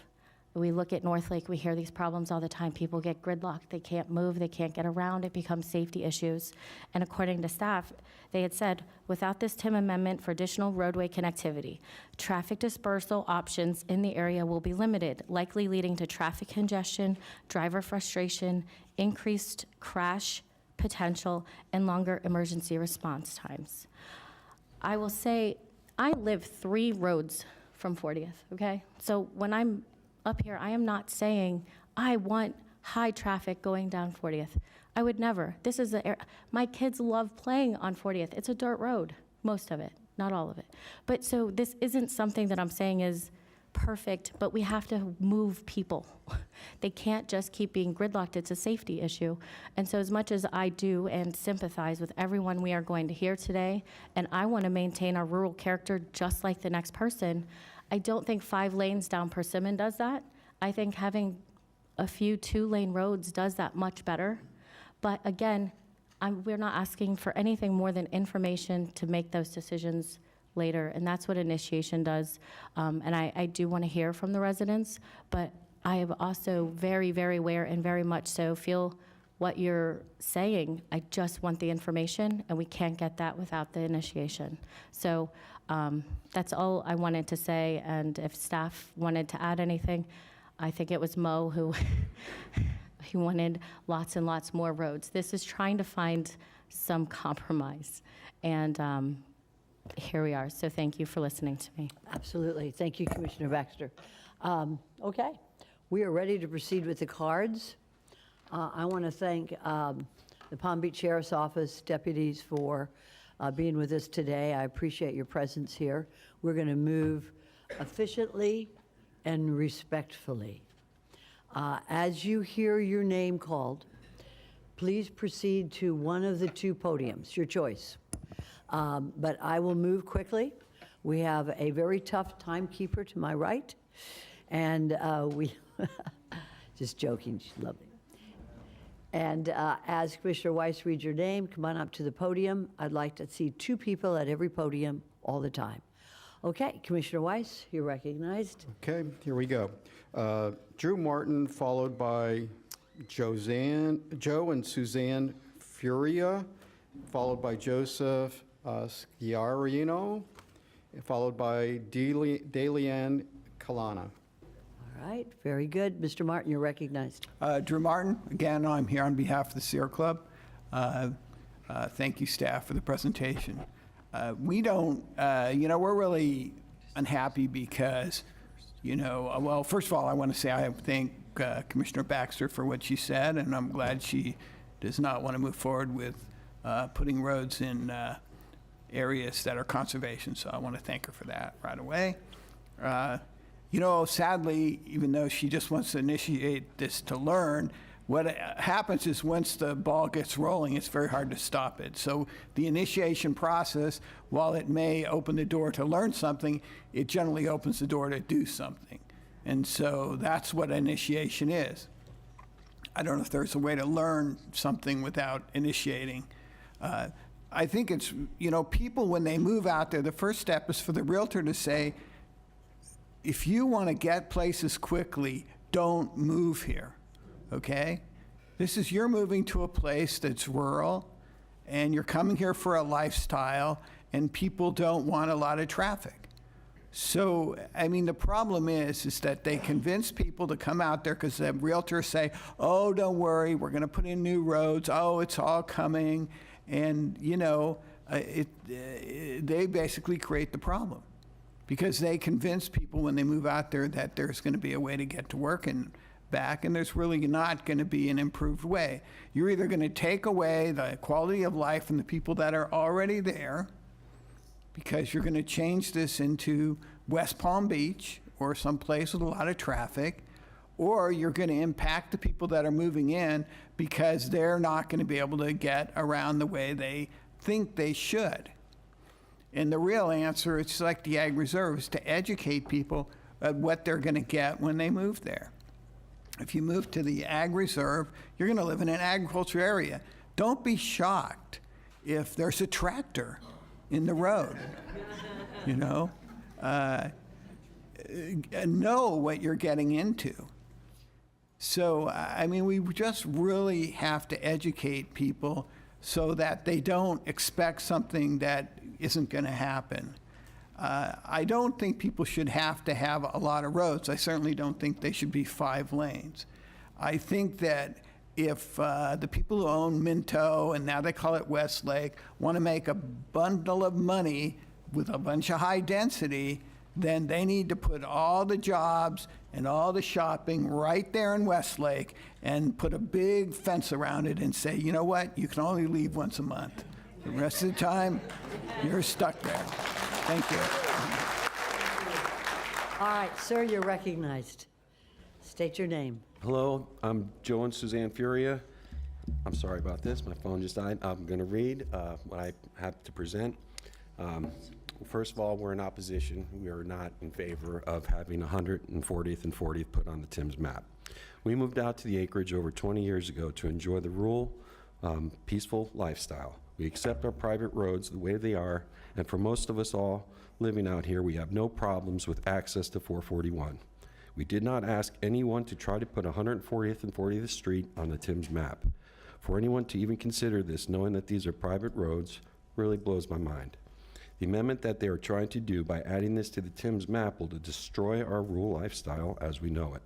We look at North Lake, we hear these problems all the time. People get gridlocked, they can't move, they can't get around, it becomes safety issues. And according to staff, they had said, without this TIM amendment for additional roadway connectivity, traffic dispersal options in the area will be limited, likely leading to traffic congestion, driver frustration, increased crash potential, and longer emergency response times. I will say, I live 3 roads from 40th, okay? So when I'm up here, I am not saying I want high traffic going down 40th. I would never. This is my kids love playing on 40th. It's a dirt road, most of it, not all of it. But so this isn't something that I'm saying is perfect, but we have to move people. They can't just keep being gridlocked. It's a safety issue. And so as much as I do and sympathize with everyone we are going to hear today, and I want to maintain our rural character just like the next person, I don't think 5 lanes down Persimmon does that. I think having a few 2-lane roads does that much better. But again, we're not asking for anything more than information to make those decisions later, and that's what initiation does. And I do want to hear from the residents, but I am also very, very aware and very much so feel what you're saying. I just want the information, and we can't get that without the initiation. So that's all I wanted to say, and if staff wanted to add anything, I think it was Mo who he wanted lots and lots more roads. This is trying to find some compromise, and here we are. So thank you for listening to me. Absolutely. Thank you, Commissioner Baxter. Okay, we are ready to proceed with the cards. I want to thank the Palm Beach Sheriff's Office deputies for being with us today. I appreciate your presence here. We're going to move efficiently and respectfully. As you hear your name called, please proceed to one of the 2 podiums, your choice. But I will move quickly. We have a very tough timekeeper to my right, and we, just joking, she's lovely. And as Commissioner Weiss reads your name, come on up to the podium. I'd like to see 2 people at every podium all the time. Okay, Commissioner Weiss, you're recognized. Okay, here we go. Drew Martin, followed by Joe and Suzanne Furia, followed by Joseph Sciarino, followed by Dalian Kalana. All right, very good. Mr. Martin, you're recognized. Drew Martin, again, I'm here on behalf of the Sierra Club. Thank you, staff, for the presentation. We don't, we're really unhappy because, well, first of all, I want to say I thank Commissioner Baxter for what she said, and I'm glad she does not want to move forward with putting roads in areas that are conservation, so I want to thank her for that right away. Sadly, even though she just wants to initiate this to learn, what happens is once the ball gets rolling, it's very hard to stop it. So the initiation process, while it may open the door to learn something, it generally opens the door to do something. And so that's what initiation is. I don't know if there's a way to learn something without initiating. I think it's, people, when they move out there, the first step is for the realtor to say, if you want to get places quickly, don't move here, okay? You're moving to a place that's rural, and you're coming here for a lifestyle, and people don't want a lot of traffic. So, the problem is that they convince people to come out there because the realtors say, oh, don't worry, we're going to put in new roads. Oh, it's all coming. And, they basically create the problem because they convince people when they move out there that there's going to be a way to get to work and back, and there's really not going to be an improved way. You're either going to take away the quality of life from the people that are already there because you're going to change this into West Palm Beach or someplace with a lot of traffic, or you're going to impact the people that are moving in because they're not going to be able to get around the way they think they should. And the real answer, it's like the Ag Reserve, is to educate people at what they're going to get when they move there. If you move to the Ag Reserve, you're going to live in an agriculture area. Don't be shocked if there's a tractor in the road, know what you're getting into. So, we just really have to educate people so that they don't expect something that isn't going to happen. I don't think people should have to have a lot of roads. I certainly don't think they should be 5 lanes. I think that if the people who own Minto, and now they call it Westlake, want to make a bundle of money with a bunch of high density, then they need to put all the jobs and all the shopping right there in Westlake and put a big fence around it and say, you know what, you can only leave once a month. The rest of the time, you're stuck there. Thank you. All right, sir, you're recognized. State your name. Hello, I'm Joe and Suzanne Furia. I'm sorry about this, my phone just died. I'm going to read what I have to present. First of all, we're in opposition. We are not in favor of having 140th and 40th put on the Timms map. We moved out to the acreage over 20 years ago to enjoy the rural, peaceful lifestyle. We accept our private roads the way they are, and for most of us all living out here, we have no problems with access to 441. We did not ask anyone to try to put 140th and 40th Street on the Timms map. For anyone to even consider this, knowing that these are private roads, really blows my mind. The amendment that they are trying to do by adding this to the Timms map will destroy our rural lifestyle as we know it.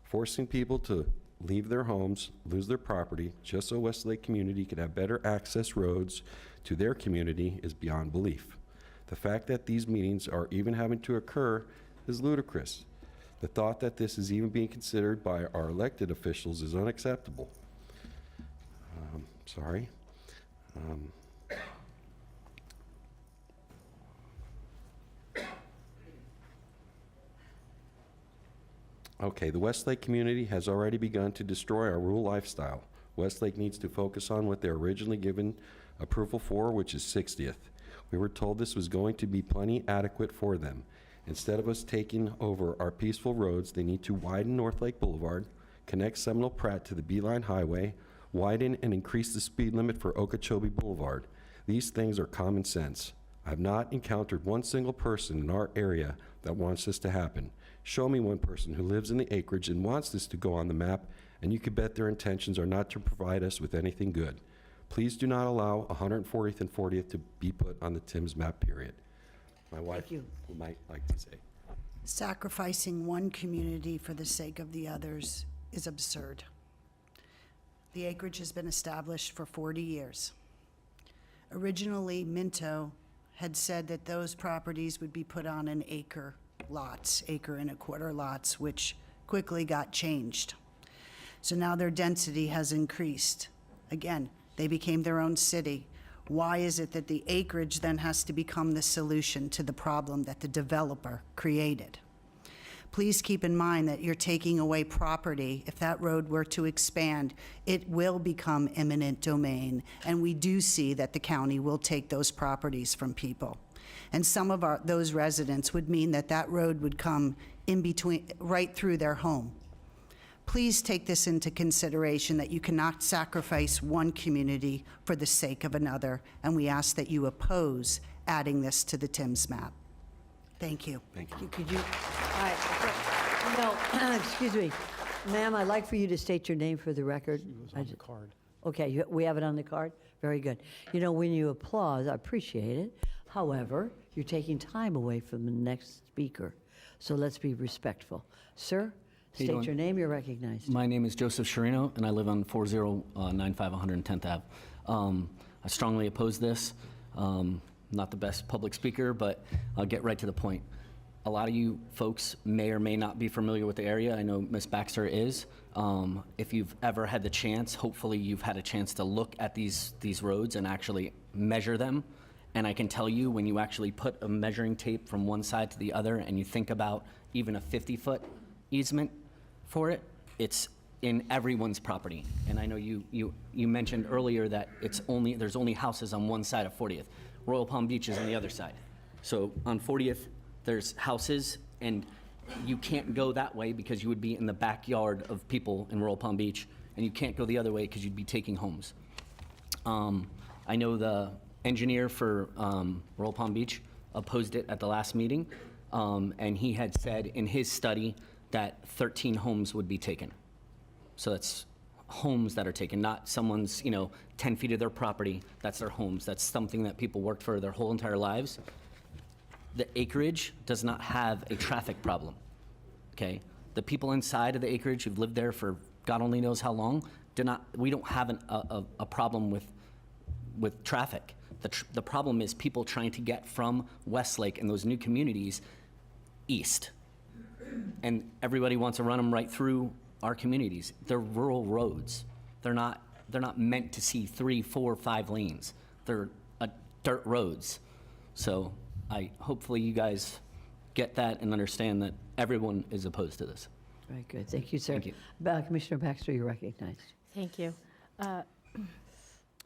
Forcing people to leave their homes, lose their property, just so Westlake community could have better access roads to their community is beyond belief. The fact that these meetings are even having to occur is ludicrous. The thought that this is even being considered by our elected officials is unacceptable. Sorry. Okay, the Westlake community has already begun to destroy our rural lifestyle. Westlake needs to focus on what they were originally given approval for, which is 60th. We were told this was going to be plenty adequate for them. Instead of us taking over our peaceful roads, they need to widen North Lake Boulevard, connect Seminole Pratt to the Beeline Highway, widen and increase the speed limit for Okeechobee Boulevard. These things are common sense. I have not encountered one single person in our area that wants this to happen. Show me one person who lives in the acreage and wants this to go on the map, and you can bet their intentions are not to provide us with anything good. Please do not allow 140th and 40th to be put on the Timms map, period. My wife might like to say. Sacrificing one community for the sake of the others is absurd. The acreage has been established for 40 years. Originally, Minto had said that those properties would be put on an acre lots, acre and a quarter lots, which quickly got changed. So now their density has increased. Again, they became their own city. Why is it that the acreage then has to become the solution to the problem that the developer created? Please keep in mind that you're taking away property. If that road were to expand, it will become eminent domain, and we do see that the county will take those properties from people. And some of those residents would mean that that road would come in between, right through their home. Please take this into consideration, that you cannot sacrifice one community for the sake of another, and we ask that you oppose adding this to the Timms map. Thank you. Thank you. Could you, all right, no, excuse me. Ma'am, I'd like for you to state your name for the record. It was on the card. Okay, we have it on the card? Very good. You know, when you applause, I appreciate it. However, you're taking time away from the next speaker, so let's be respectful. Sir, state your name, you're recognized. My name is Joseph Sherino, and I live on 4095 110th Ave. I strongly oppose this. Not the best public speaker, but I'll get right to the point. A lot of you folks may or may not be familiar with the area. I know Ms. Baxter is. If you've ever had the chance, hopefully you've had a chance to look at these roads and actually measure them. And I can tell you, when you actually put a measuring tape from one side to the other and you think about even a 50-foot easement for it, it's in everyone's property. And I know you mentioned earlier that there's only houses on one side of 40th. Royal Palm Beach is on the other side. So on 40th, there's houses, and you can't go that way because you would be in the backyard of people in Royal Palm Beach, and you can't go the other way because you'd be taking homes. I know the engineer for Royal Palm Beach opposed it at the last meeting, and he had said in his study that 13 homes would be taken. So that's homes that are taken, not someone's 10 feet of their property. That's their homes. That's something that people worked for their whole entire lives. The acreage does not have a traffic problem, okay? The people inside of the acreage who've lived there for God only knows how long, we don't have a problem with traffic. The problem is people trying to get from Westlake and those new communities east. And everybody wants to run them right through our communities. They're rural roads. They're not meant to see 3, 4, 5 lanes. They're dirt roads. So hopefully you guys get that and understand that everyone is opposed to this. Very good. Thank you, sir. Thank you. Commissioner Baxter, you're recognized. Thank you.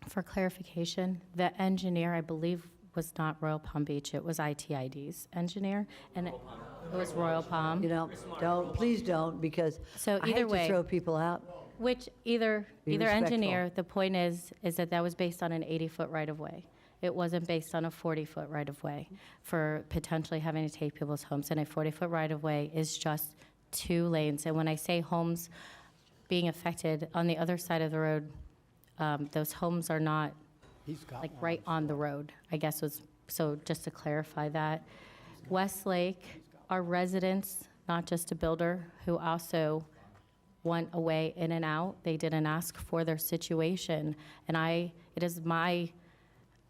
For clarification, the engineer, I believe, was not Royal Palm Beach, it was ITID's engineer, and it was Royal Palm. You know, please don't, because So I either hate way, to throw people out. which either Be engineer, the point is that was based on an 80-foot right-of-way. It wasn't based on a 40-foot right-of-way for potentially having to take people's homes. And a 40-foot right-of-way is just 2 lanes. And when I say homes being affected, on the other side of the road, those homes are not like right on the road, I guess was, so just to clarify that. Westlake are residents, not just a builder, who also want a way in and out. They didn't ask for their situation. And it is my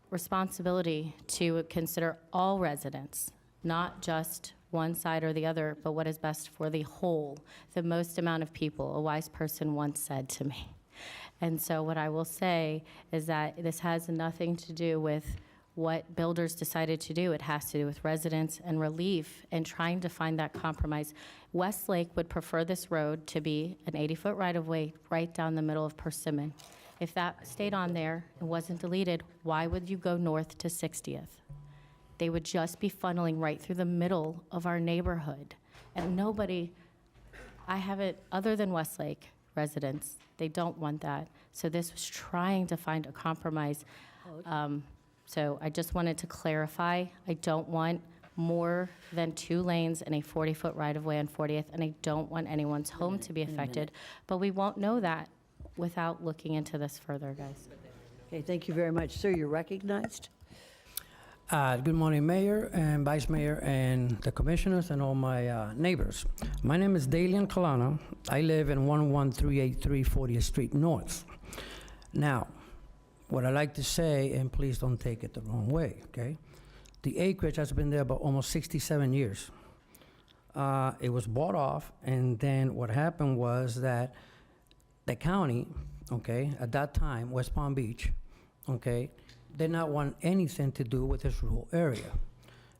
responsibility to consider all residents, not just one side or the other, but what is best for the whole, the most amount of people, a wise person once said to me. And so what I will say is that this has nothing to do with what builders decided to do. It has to do with residents and relief and trying to find that compromise. Westlake would prefer this road to be an 80-foot right-of-way right down the middle of Persimmon. If that stayed on there and wasn't deleted, why would you go north to 60th? They would just be funneling right through the middle of our neighborhood. And nobody, I haven't, other than Westlake residents, they don't want that. So this was trying to find a compromise. So I just wanted to clarify, I don't want more than 2 lanes and a 40-foot right-of-way on 40th, and I don't want anyone's home to be affected. But we won't know that without looking into this further, guys. Okay, thank you very much. Sir, you're recognized. Good morning, Mayor and Vice Mayor and the commissioners and all my neighbors. My name is Dalian Kalana. I live in 11383 40th Street North. Now, what I like to say, and please don't take it the wrong way, okay? The acreage has been there about almost 67 years. It was bought off, and then what happened was that the county, okay, at that time, West Palm Beach, okay, did not want anything to do with this rural area.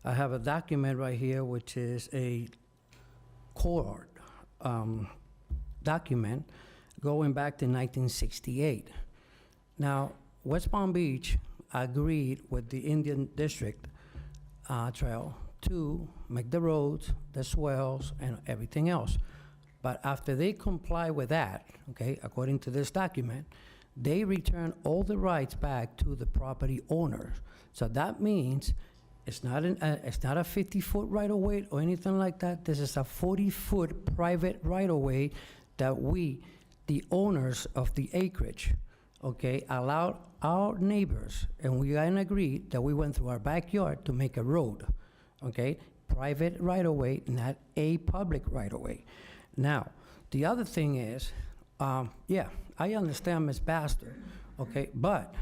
I have a document right here, which is a court document going back to 1968. Now, West Palm Beach agreed with the Indian District Trail to make the roads, the swells, and everything else. But after they comply with that, okay, according to this document, they return all the rights back to the property owner. So that means it's not a 50-foot right-of-way or anything like that. This is a 40-foot private right-of-way that we, the owners of the acreage, okay, allowed our neighbors, and we agreed that we went through our backyard to make a road, okay? Private right-of-way, not a public right-of-way. Now, the other thing is, yeah, I understand Ms. Baxter, okay, but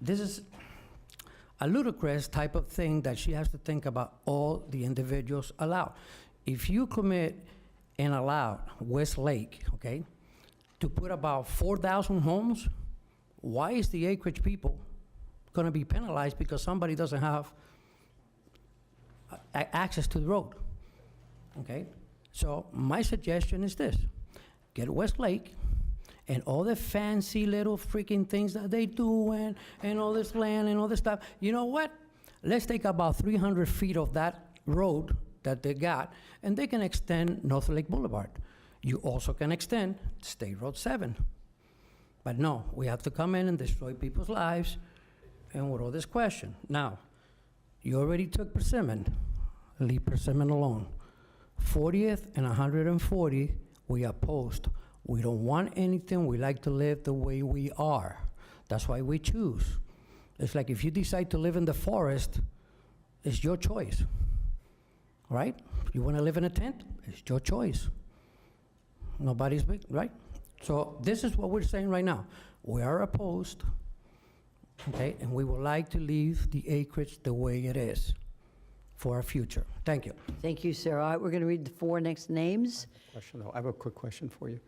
this is a ludicrous type of thing that she has to think about all the individuals allowed. If you commit and allow Westlake, okay, to put about 4,000 homes, why is the acreage people gonna be penalized because somebody doesn't have access to the road, okay? So my suggestion is this: get Westlake and all the fancy little freaking things that they do and all this land and all this stuff. You know what? Let's take about 300 feet of that road that they got, and they can extend North Lake Boulevard. You also can extend State Road 7. But no, we have to come in and destroy people's lives, and with all this question. Now, you already took Persimmon. Leave Persimmon alone. 40th and 140, we opposed. We don't want anything. We like to live the way we are. That's why we choose. It's like if you decide to live in the forest, it's your choice, right? You want to live in a tent? It's your choice. Nobody's big, right? So this is what we're saying right now. We are opposed, okay, and we would like to leave the acreage the way it is. for our future. Thank you. Thank you, sir. All right, we're going to read the 4 next names. Question, though. I have a quick question for you.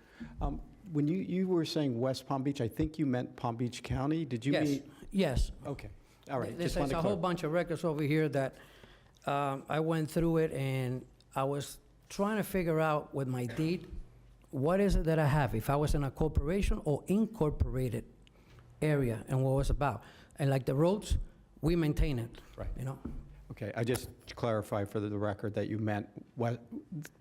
When you were saying West Palm Beach, I think you meant Palm Beach County. Did you Yes, mean? yes. Okay, all right. There's Just wanted to a whole clarify. bunch of records over here that I went through it, and I was trying to figure out with my deed, what is it that I have, if I was in a corporation or incorporated area, and what it was about. And like the roads, we maintain it, Right. you know? Okay, I just to clarify for the record that you meant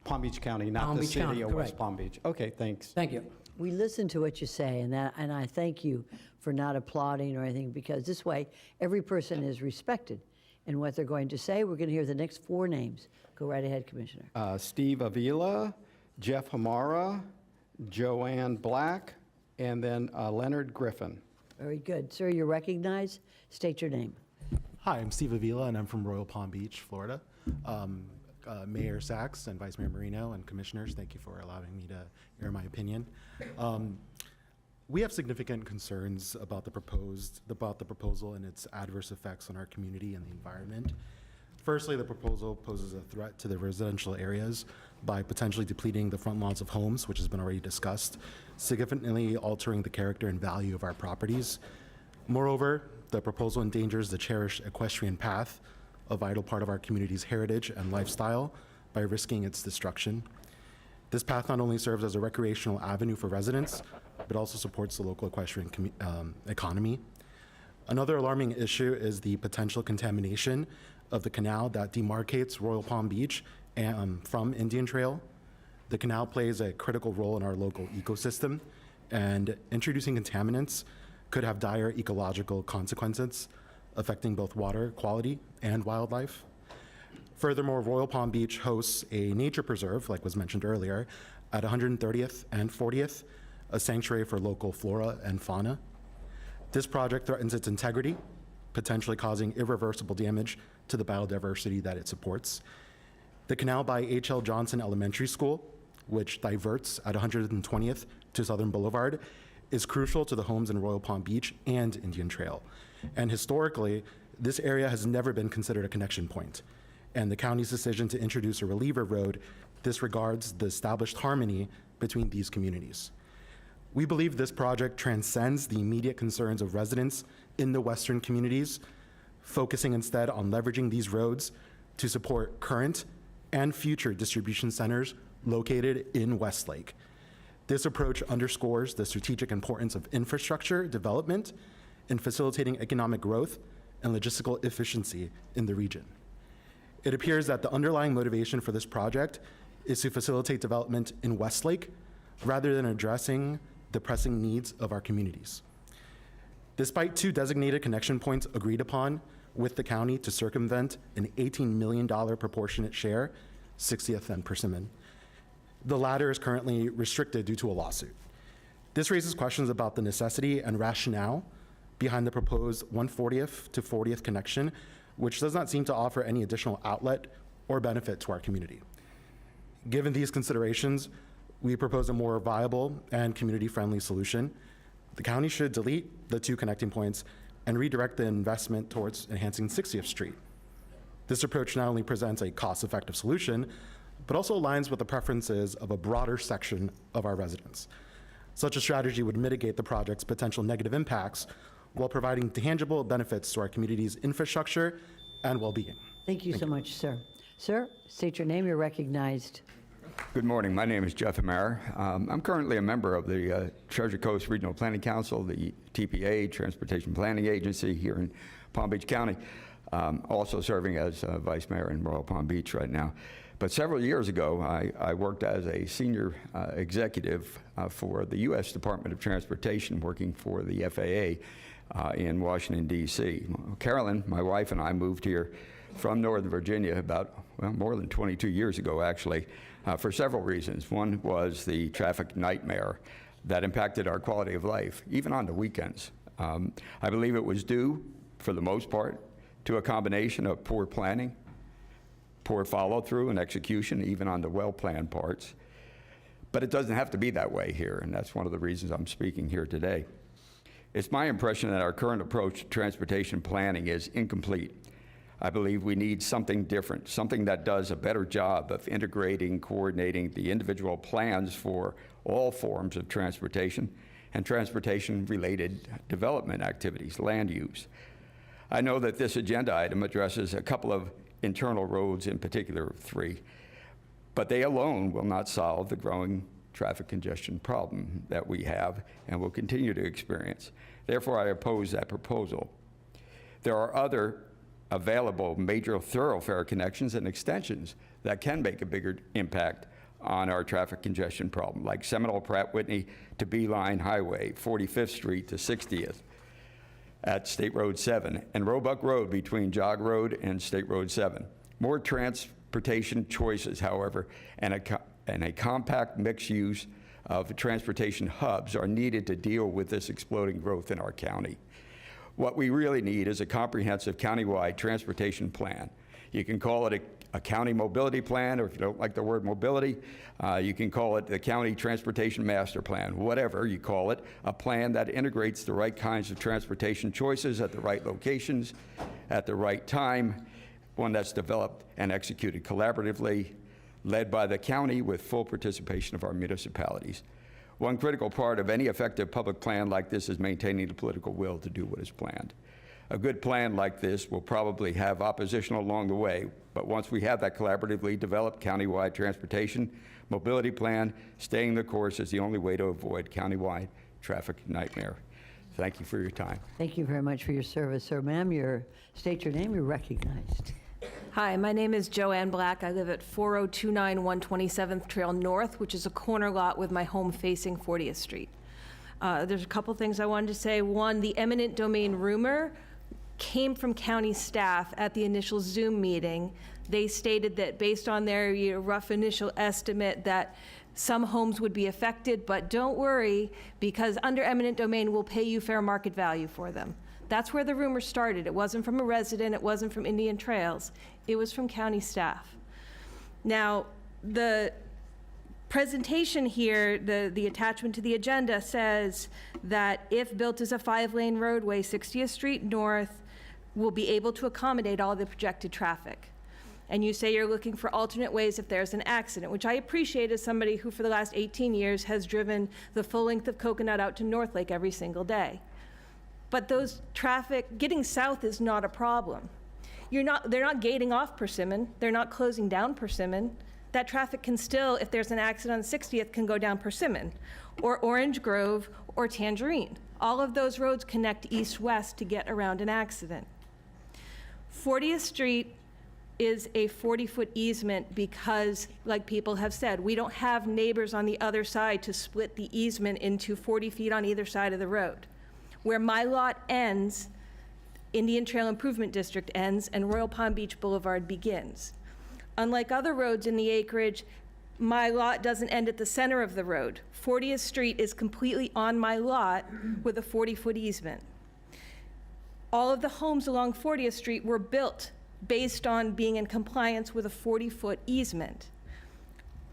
Palm Beach County, not Palm the Beach city County, of West correct. Palm Beach. Okay, thanks. Thank you. We listen to what you say, and I thank you for not applauding or anything, because this way, every person is respected in what they're going to say. We're going to hear the next 4 names. Go right ahead, Commissioner. Steve Avila, Jeff Hamara, Joanne Black, and then Leonard Griffin. Very good. Sir, you're recognized. State your name. Hi, I'm Steve Avila, and I'm from Royal Palm Beach, Florida. Mayor Sachs and Vice Mayor Marino and commissioners, thank you for allowing me to air my opinion. We have significant concerns about the proposal and its adverse effects on our community and the environment. Firstly, the proposal poses a threat to the residential areas by potentially depleting the front lawns of homes, which has been already discussed, significantly altering the character and value of our properties. Moreover, the proposal endangers the cherished equestrian path, a vital part of our community's heritage and lifestyle, by risking its destruction. This path not only serves as a recreational avenue for residents, but also supports the local equestrian economy. Another alarming issue is the potential contamination of the canal that demarcates Royal Palm Beach from Indian Trail. The canal plays a critical role in our local ecosystem, and introducing contaminants could have dire ecological consequences, affecting both water quality and wildlife. Furthermore, Royal Palm Beach hosts a nature preserve, like was mentioned earlier, at 130th and 40th, a sanctuary for local flora and fauna. This project threatens its integrity, potentially causing irreversible damage to the biodiversity that it supports. The canal by H.L. Johnson Elementary School, which diverts at 120th to Southern Boulevard, is crucial to the homes in Royal Palm Beach and Indian Trail. And historically, this area has never been considered a connection point. And the county's decision to introduce a reliever road disregards the established harmony between these communities. We believe this project transcends the immediate concerns of residents in the western communities, focusing instead on leveraging these roads to support current and future distribution centers located in Westlake. This approach underscores the strategic importance of infrastructure development in facilitating economic growth and logistical efficiency in the region. It appears that the underlying motivation for this project is to facilitate development in Westlake rather than addressing the pressing needs of our communities. Despite 2 designated connection points agreed upon with the county to circumvent an $18 million proportionate share, 60th and Persimmon, the latter is currently restricted due to a lawsuit. This raises questions about the necessity and rationale behind the proposed 140th to 40th connection, which does not seem to offer any additional outlet or benefit to our community. Given these considerations, we propose a more viable and community-friendly solution. The county should delete the 2 connecting points and redirect the investment towards enhancing 60th Street. This approach not only presents a cost-effective solution, but also aligns with the preferences of a broader section of our residents. Such a strategy would mitigate the project's potential negative impacts while providing tangible benefits to our community's infrastructure and well-being. Thank you so much, sir. Sir, state your name. You're recognized. Good morning. My name is Jeff Hamar. I'm currently a member of the Treasure Coast Regional Planning Council, the TPA, Transportation Planning Agency here in Palm Beach County, also serving as Vice Mayor in Royal Palm Beach right now. But several years ago, I worked as a senior executive for the U.S. Department of Transportation, working for the FAA in Washington, D.C. Carolyn, my wife, and I moved here from Northern Virginia about, well, more than 22 years ago, actually, for several reasons. One was the traffic nightmare that impacted our quality of life, even on the weekends. I believe it was due, for the most part, to a combination of poor planning, poor follow-through and execution, even on the well-planned parts. But it doesn't have to be that way here, and that's one of the reasons I'm speaking here today. It's my impression that our current approach to transportation planning is incomplete. I believe we need something different, something that does a better job of integrating, coordinating the individual plans for all forms of transportation and transportation-related development activities, land use. I know that this agenda item addresses a couple of internal roads, in particular 3, but they alone will not solve the growing traffic congestion problem that we have and will continue to experience. Therefore, I oppose that proposal. There are other available major thoroughfare connections and extensions that can make a bigger impact on our traffic congestion problem, like Seminole Pratt Whitney to Beeline Highway, 45th Street to 60th at State Road 7, and Roebuck Road between Jog Road and State Road 7. More transportation choices, however, and a compact mixed use of transportation hubs are needed to deal with this exploding growth in our county. What we really need is a comprehensive countywide transportation plan. You can call it a county mobility plan, or if you don't like the word mobility, you can call it the county transportation master plan. Whatever you call it, a plan that integrates the right kinds of transportation choices at the right locations, at the right time, one that's developed and executed collaboratively, led by the county with full participation of our municipalities. One critical part of any effective public plan like this is maintaining the political will to do what is planned. A good plan like this will probably have opposition along the way, but once we have that collaboratively developed countywide transportation mobility plan, staying the course is the only way to avoid countywide traffic nightmare. Thank you for your time. Thank you very much for your service, sir. Ma'am, state your name, you're recognized. Hi, my name is Joanne Black. I live at 4029 127th Trail North, which is a corner lot with my home facing 40th Street. There's a couple things I wanted to say. One, the eminent domain rumor came from county staff at the initial Zoom meeting. They stated that based on their rough initial estimate that some homes would be affected, but don't worry, because under eminent domain, we'll pay you fair market value for them. That's where the rumor started. It wasn't from a resident, it wasn't from Indian Trails, it was from county staff. Now, the presentation here, the attachment to the agenda says that if built as a 5-lane roadway, 60th Street North will be able to accommodate all the projected traffic. And you say you're looking for alternate ways if there's an accident, which I appreciate as somebody who for the last 18 years has driven the full length of Coconut out to North Lake every single day. But those traffic, getting south is not a problem. They're not gating off Persimmon, they're not closing down Persimmon. That traffic can still, if there's an accident on 60th, can go down Persimmon, or Orange Grove, or Tangerine. All of those roads connect east-west to get around an accident. 40th Street is a 40-foot easement because, like people have said, we don't have neighbors on the other side to split the easement into 40 feet on either side of the road. Where my lot ends, Indian Trail Improvement District ends, and Royal Palm Beach Boulevard begins. Unlike other roads in the acreage, my lot doesn't end at the center of the road. 40th Street is completely on my lot with a 40-foot easement. All of the homes along 40th Street were built based on being in compliance with a 40-foot easement.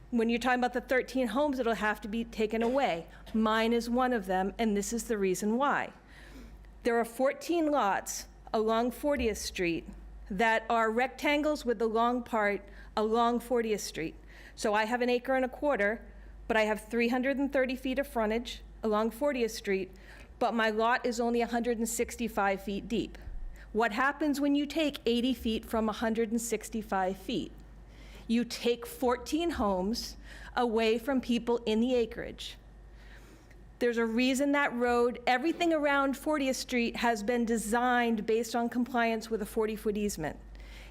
When you're talking about the 13 homes that'll have to be taken away, mine is one of them, and this is the reason why. There are 14 lots along 40th Street that are rectangles with the long part along 40th Street. So I have 1.25 acres, but I have 330 feet of frontage along 40th Street, but my lot is only 165 feet deep. What happens when you take 80 feet from 165 feet? You take 14 homes away from people in the acreage. There's a reason that road, everything around 40th Street has been designed based on compliance with a 40-foot easement.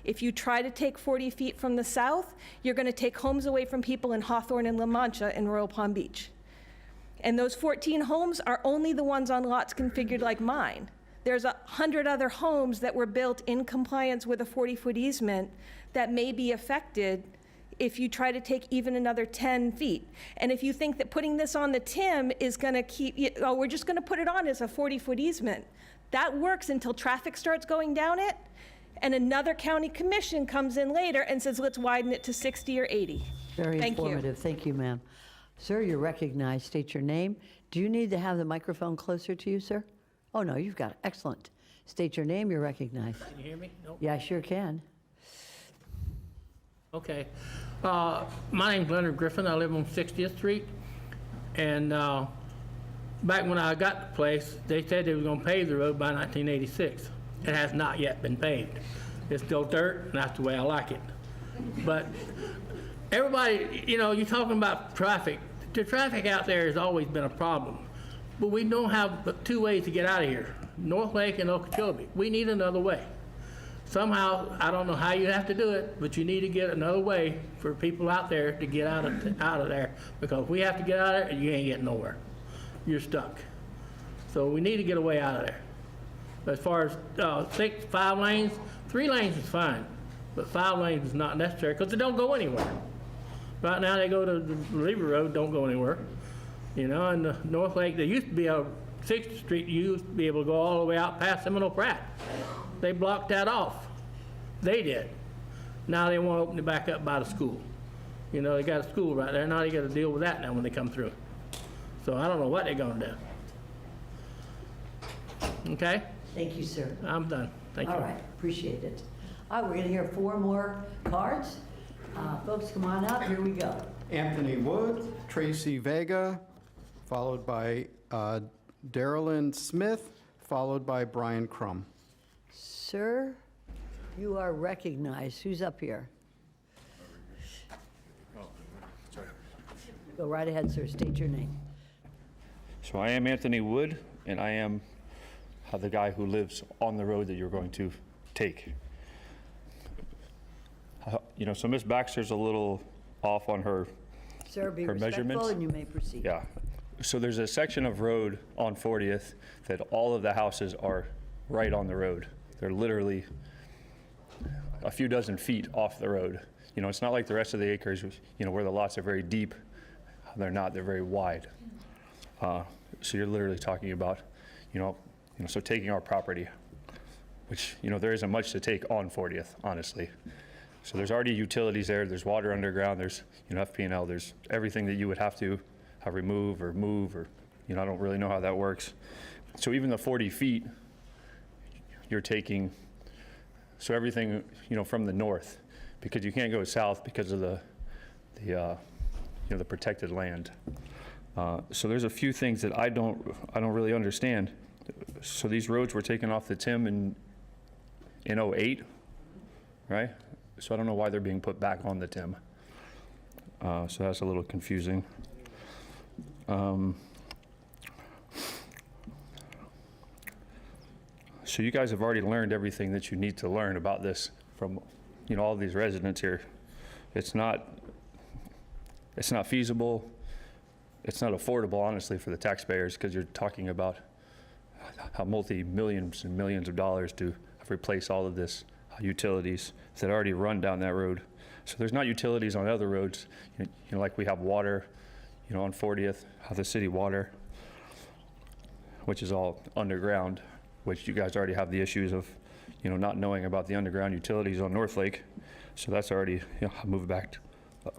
If you try to take 40 feet from the south, you're going to take homes away from people in Hawthorne and La Mancha in Royal Palm Beach. And those 14 homes are only the ones on lots configured like mine. There's 100 other homes that were built in compliance with a 40-foot easement that may be affected if you try to take even another 10 feet. And if you think that putting this on the TIM is going to keep, we're just going to put it on as a 40-foot easement, that works until traffic starts going down it, and another county commission comes in later and says, let's widen it to 60 or 80. Very informative. Thank you, ma'am. Sir, you're recognized. State your name. Do you need to have the microphone closer to you, sir? Oh, no, you've got it. Excellent. State your name, you're recognized. Can you hear me? Nope. Yeah, I sure can. Okay. My name's Leonard Griffin. I live on 60th Street. And back when I got the place, they said they were going to pave the road by 1986. It has not yet been paved. It's still dirt, and that's the way I like it. But everybody, you know, you're talking about traffic. The traffic out there has always been a problem. But we don't have but two ways to get out of here, North Lake and Okeechobee. We need another way. Somehow, I don't know how you have to do it, but you need to get another way for people out there to get out of there. Because if we have to get out of there, you ain't getting nowhere. You're stuck. So we need to get a way out of there. As far as 6, 5 lanes, 3 lanes is fine, but 5 lanes is not necessary because they don't go anywhere. Right now, they go to the River Road, don't go anywhere. You know, and the North Lake, there used to be a 6th Street, you used to be able to go all the way out past Seminole Pratt. They blocked that off. They did. Now they want to open it back up by the school. You know, they got a school right there. Now they got to deal with that now when they come through. So I don't know what they're going to do. Okay? Thank you, sir. I'm done. Thank you. All right, appreciate it. All right, we're going to hear 4 more cards. Folks, come on up. Here we go. Anthony Wood, Tracy Vega, followed by Darylyn Smith, followed by Brian Crum. Sir, you are recognized. Who's up here? Go right ahead, sir. State your name. So I am Anthony Wood, and I am the guy who lives on the road that you're going to take. You know, so Ms. Baxter's a little off on her Sir, be her respectful measurements. and you may proceed. Yeah. So there's a section of road on 40th that all of the houses are right on the road. They're literally a few dozen feet off the road. You know, it's not like the rest of the acres, you know, where the lots are very deep. They're not, they're very wide. So you're literally talking about, so taking our property, which, there isn't much to take on 40th, honestly. So there's already utilities there, there's water underground, there's, FP&L, there's everything that you would have to remove or move or, I don't really know how that works. So even the 40 feet, you're taking, so everything, from the north, because you can't go south because of the protected land. So there's a few things that I don't really understand. So these roads were taken off the TIM in 08, right? So I don't know why they're being put back on the TIM. So that's a little confusing. So you guys have already learned everything that you need to learn about this from, all these residents here. It's not feasible. It's not affordable, honestly, for the taxpayers, because you're talking about how multi-millions and millions of dollars to replace all of this utilities that already run down that road. So there's not utilities on other roads, like we have water, on 40th, have the city water, which is all underground, which you guys already have the issues of, not knowing about the underground utilities on North Lake. So that's already moved back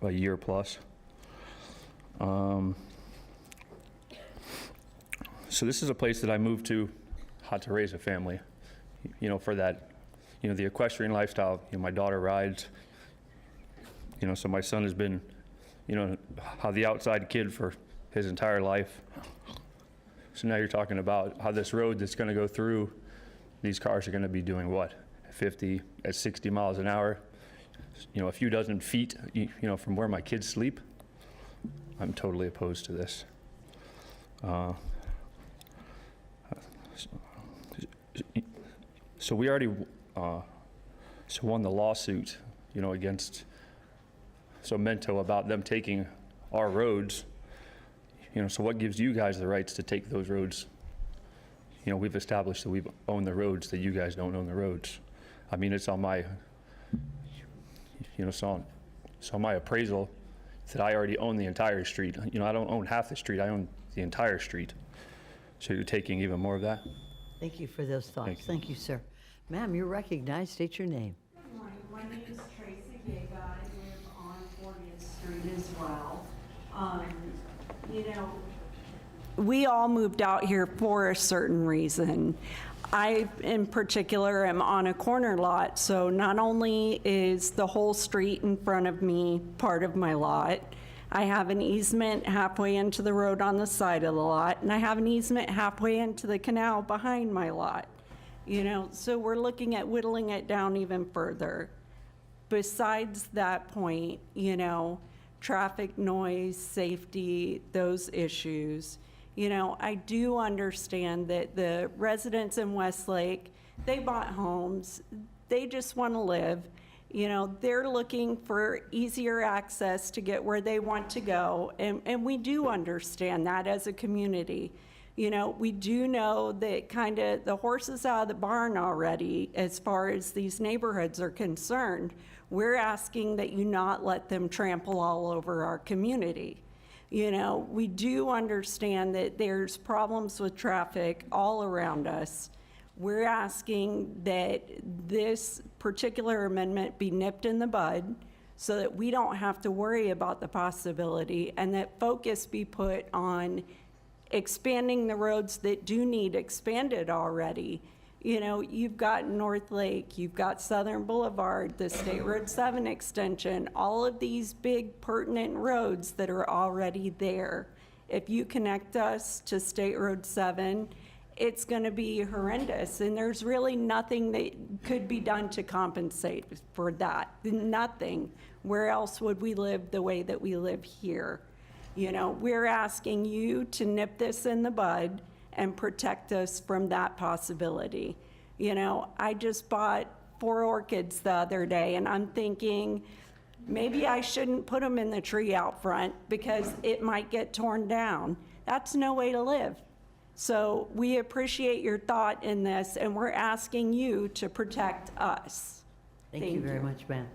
a year plus. So this is a place that I moved to raise a family, for that, the equestrian lifestyle. My daughter rides, so my son has been, the outside kid for his entire life. So now you're talking about how this road that's going to go through, these cars are going to be doing what? At 50, at 60 miles an hour, a few dozen feet, from where my kids sleep. I'm totally opposed to this. So we already won the lawsuit, against Mento about them taking our roads. So what gives you guys the rights to take those roads? We've established that we own the roads, that you guys don't own the roads. I mean, it's on my, so on my appraisal that I already own the entire street. I don't own half the street, I own the entire street. So you're taking even more of that? Thank you for those thoughts. Thank you, sir. Ma'am, you're recognized. State your name. Good morning. My name is Tracy Vega. I live on 40th Street as well. We all moved out here for a certain reason. I, in particular, am on a corner lot, so not only is the whole street in front of me part of my lot, I have an easement halfway into the road on the side of the lot, and I have an easement halfway into the canal behind my lot. You know, so we're looking at whittling it down even further. Besides that point, you know, traffic noise, safety, those issues. You know, I do understand that the residents in Westlake, they bought homes, they just want to live. You know, they're looking for easier access to get where they want to go, and we do understand that as a community. You know, we do know that kind of the horse is out of the barn already as far as these neighborhoods are concerned. We're asking that you not let them trample all over our community. You know, we do understand that there's problems with traffic all around us. We're asking that this particular amendment be nipped in the bud so that we don't have to worry about the possibility, and that focus be put on expanding the roads that do need expanded already. You know, you've got North Lake, you've got Southern Boulevard, the State Road 7 extension, all of these big pertinent roads that are already there. If you connect us to State Road 7, it's going to be horrendous, and there's really nothing that could be done to compensate for that. Nothing. Where else would we live the way that we live here? You know, we're asking you to nip this in the bud and protect us from that possibility. You know, I just bought 4 orchids the other day, and I'm thinking maybe I shouldn't put them in the tree out front because it might get torn down. That's no way to live. So we appreciate your thought in this, and we're asking you to protect us. Thank you very much, ma'am.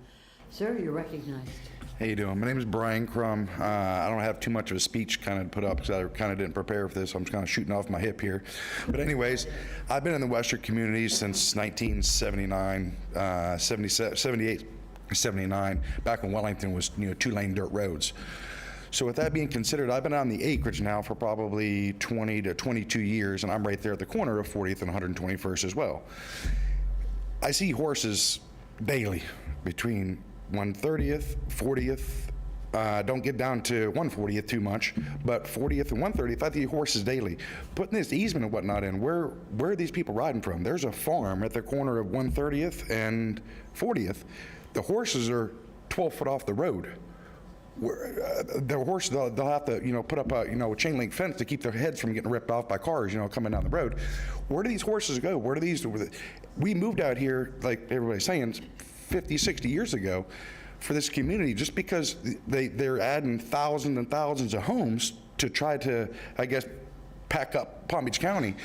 Sir, you're recognized. How you doing? My name is Brian Crum. I don't have too much of a speech kind of put up because I kind of didn't prepare for this. I'm just kind of shooting off my hip here. But anyways, I've been in the Western community since 1979, 78, 79, back when Wellington was, you know, 2-lane dirt roads. So with that being considered, I've been on the acreage now for probably 20 to 22 years, and I'm right there at the corner of 40th and 121st as well. I see horses daily between 130th, 40th, don't get down to 140th too much, but 40th and 130th, I see horses daily. Putting this easement and whatnot in, where are these people riding from? There's a farm at the corner of 130th and 40th. The horses are 12 foot off the road. The horses, they'll have to, you know, put up a, you know, a chain link fence to keep their heads from getting ripped off by cars, you know, coming down the road. Where do these horses go? Where do these, we moved out here, like everybody's saying, 50, 60 years ago for this community just because they're adding thousands and thousands of homes to try to, I guess, pack up Palm Beach County,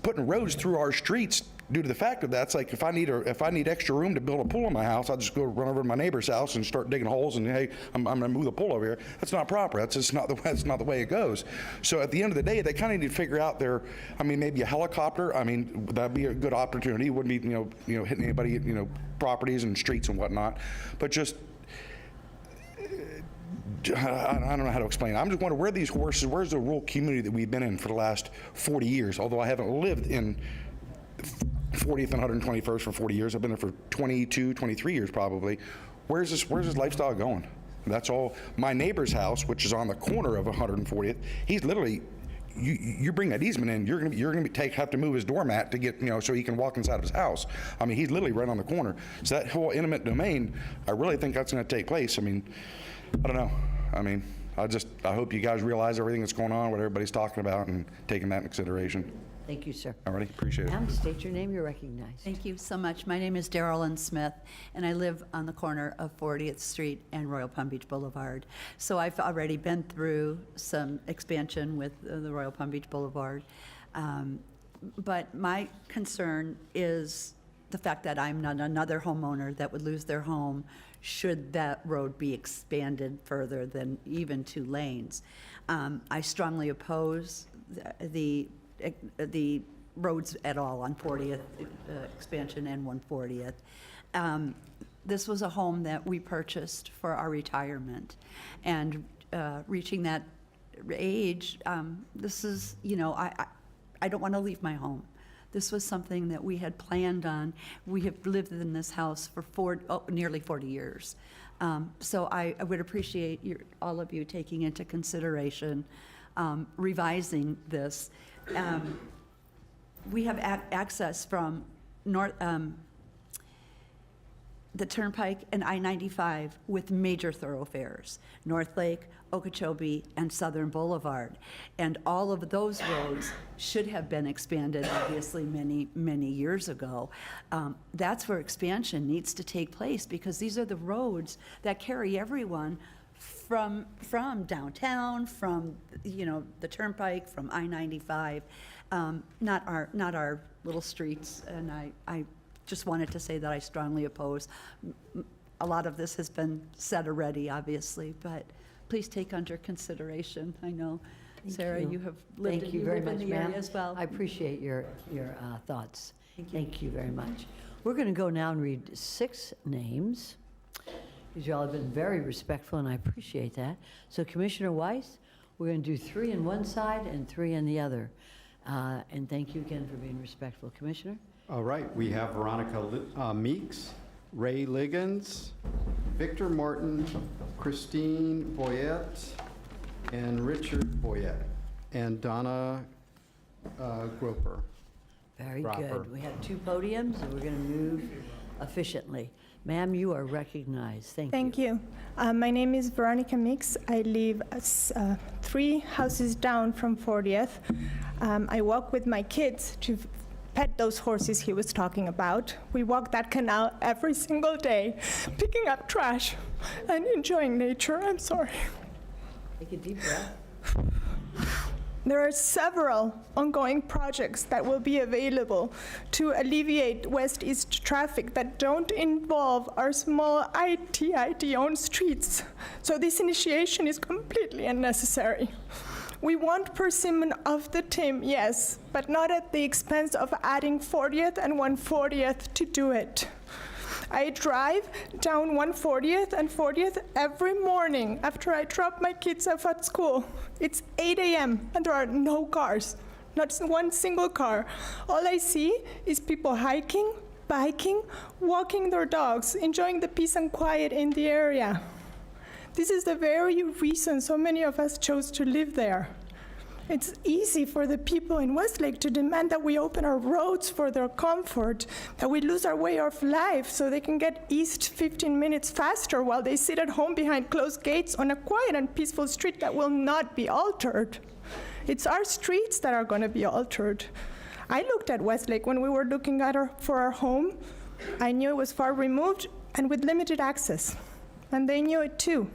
putting roads through our streets due to the fact of that's like if I need extra room to build a pool in my house, I'll just go run over to my neighbor's house and start digging holes and hey, I'm gonna move the pool over here. That's not proper. That's just not the way it goes. So at the end of the day, they kind of need to figure out maybe a helicopter. I mean, that'd be a good opportunity. It wouldn't be you know hitting anybody, you know, properties and streets and whatnot, but just. I don't know how to explain it. I'm just wondering where these horses, where's the rural community that we've been in for the last 40 years, although I haven't lived in 40th and 121st for 40 years. I've been there for 22, 23 years probably. Where's this lifestyle going? That's all. My neighbor's house, which is on the corner of 140th, he's literally, you bring that easement in, you're gonna have to move his doormat to get, you know, so he can walk inside of his house. I mean, he's literally right on the corner. So that whole intimate domain, I really think that's gonna take place. I mean, I don't know. I mean, I hope you guys realize everything that's going on, what everybody's talking about, and taking that into consideration. Thank you, sir. All righty, appreciate it. Ma'am, state your name, you're recognized. Thank you so much. My name is Darylyn Smith, and I live on the corner of 40th Street and Royal Palm Beach Boulevard. So I've already been through some expansion with the Royal Palm Beach Boulevard. But my concern is the fact that I'm not another homeowner that would lose their home should that road be expanded further than even 2 lanes. I strongly oppose the roads at all on 40th expansion and 140th. This was a home that we purchased for our retirement, and reaching that age, this is, you know, I don't want to leave my home. This was something that we had planned on. We have lived in this house for nearly 40 years. So I would appreciate all of you taking into consideration revising this. We have access from the Turnpike and I-95 with major thoroughfares, North Lake, Okeechobee, and Southern Boulevard. And all of those roads should have been expanded, obviously, many, many years ago. That's where expansion needs to take place, because these are the roads that carry everyone from downtown, from, the Turnpike, from I-95, not our little streets. And I just wanted to say that I strongly oppose. A lot of this has been said already, obviously, but please take under consideration. I know, Sarah, you have lived Thank you very much, in the ma'am. area as well. I appreciate your thoughts. Thank you very much. We're going to go now and read 6 names. You all have been very respectful, and I appreciate that. So Commissioner Weiss, we're going to do 3 on one side and 3 on the other. And thank you again for being respectful. Commissioner? All right, we have Veronica Meeks, Ray Liggins, Victor Morton, Christine Boyette, and Richard Boyette, and Donna Groper. Very good. We have 2 podiums, and we're going to move efficiently. Ma'am, you are recognized. Thank you. Thank you. My name is Veronica Mix. I live 3 houses down from 40th. I walk with my kids to pet those horses he was talking about. We walk that canal every single day, picking up trash and enjoying nature. I'm sorry. Take a deep breath. There are several ongoing projects that will be available to alleviate west-east traffic that don't involve our small ITID-owned streets. So this initiation is completely unnecessary. We want persimmon of the Tim, yes, but not at the expense of adding 40th and 140th to do it. I drive down 140th and 40th every morning after I drop my kids off at school. It's 8 a.m. and there are no cars, not one single car. All I see is people hiking, biking, walking their dogs, enjoying the peace and quiet in the area. This is the very reason so many of us chose to live there. It's easy for the people in Westlake to demand that we open our roads for their comfort, that we lose our way of life so they can get east 15 minutes faster while they sit at home behind closed gates on a quiet and peaceful street that will not be altered. It's our streets that are going to be altered. I looked at Westlake when we were looking at for our home. I knew it was far removed and with limited access, and they knew it too.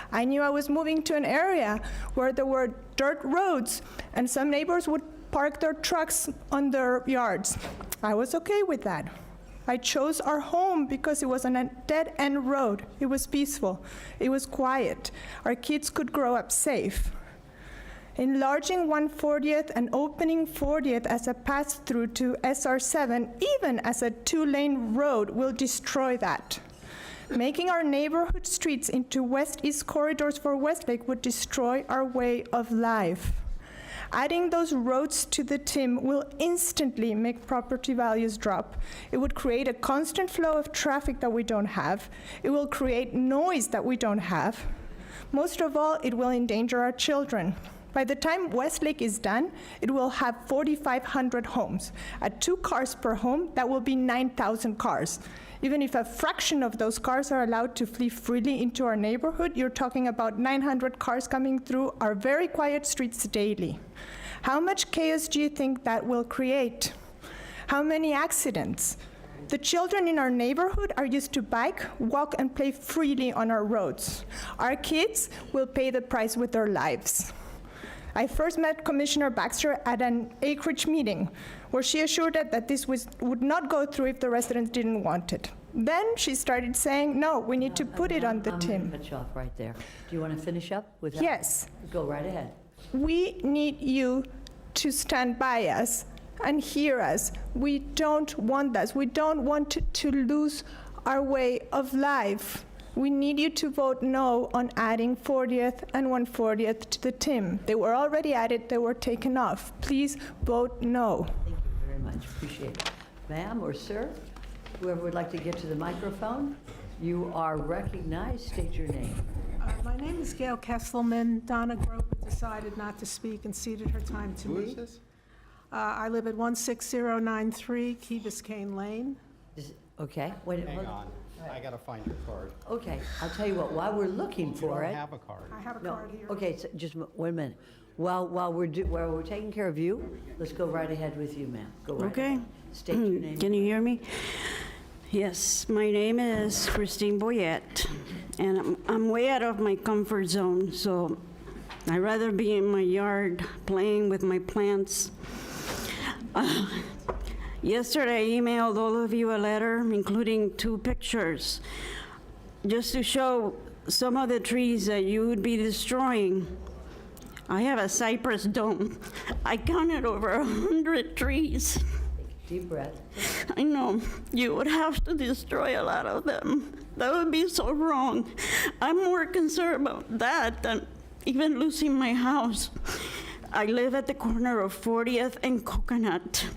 I knew I was moving to an area where there were dirt roads and some neighbors would park their trucks on their yards. I was okay with that. I chose our home because it was on a dead-end road. It was peaceful. It was quiet. Our kids could grow up safe. Enlarging 140th and opening 40th as a pass-through to SR7, even as a 2-lane road, will destroy that. Making our neighborhood streets into west-east corridors for Westlake would destroy our way of life. Adding those roads to the TIM will instantly make property values drop. It would create a constant flow of traffic that we don't have. It will create noise that we don't have. Most of all, it will endanger our children. By the time Westlake is done, it will have 4,500 homes. At 2 cars per home, that will be 9,000 cars. Even if a fraction of those cars are allowed to flee freely into our neighborhood, you're talking about 900 cars coming through our very quiet streets daily. How much chaos do you think that will create? How many accidents? The children in our neighborhood are used to bike, walk, and play freely on our roads. Our kids will pay the price with their lives. I first met Commissioner Baxter at an acreage meeting where she assured us that this would not go through if the residents didn't want it. Then she started saying, no, we need to put it on the I'm TIM. going to cut you off right there. Do you want to finish up with that? Yes. Go right ahead. We need you to stand by us and hear us. We don't want this. We don't want to lose our way of life. We need you to vote no on adding 40th and 140th to the TIM. They were already added, they were taken off. Please vote no. Thank you very much. much, appreciate it. Ma'am or sir, whoever would like to get to the microphone, you are recognized. State your name. My name is Gail Kesselman. Donna Groper decided not to speak and ceded her time to me. Who is this? I live at 16093 Key Biscayne Lane. Okay, wait. Hang on, I gotta find your card. Okay, I'll tell you what, while we're looking for it. You don't have a card. I have a No, card here. okay, so just 1 minute. While we're taking care of you, let's go right ahead with you, ma'am. Go right Okay. ahead. State your name. Can you hear me? Yes, my name is Christine Boyette, and I'm way out of my comfort zone, so I'd rather be in my yard playing with my plants. Yesterday, I emailed all of you a letter, including 2 pictures, just to show some of the trees that you would be destroying. I have a cypress dome. I counted over 100 trees. Deep breath. I know. You would have to destroy a lot of them. That would be so wrong. I'm more concerned about that than even losing my house. I live at the corner of 40th and Coconut.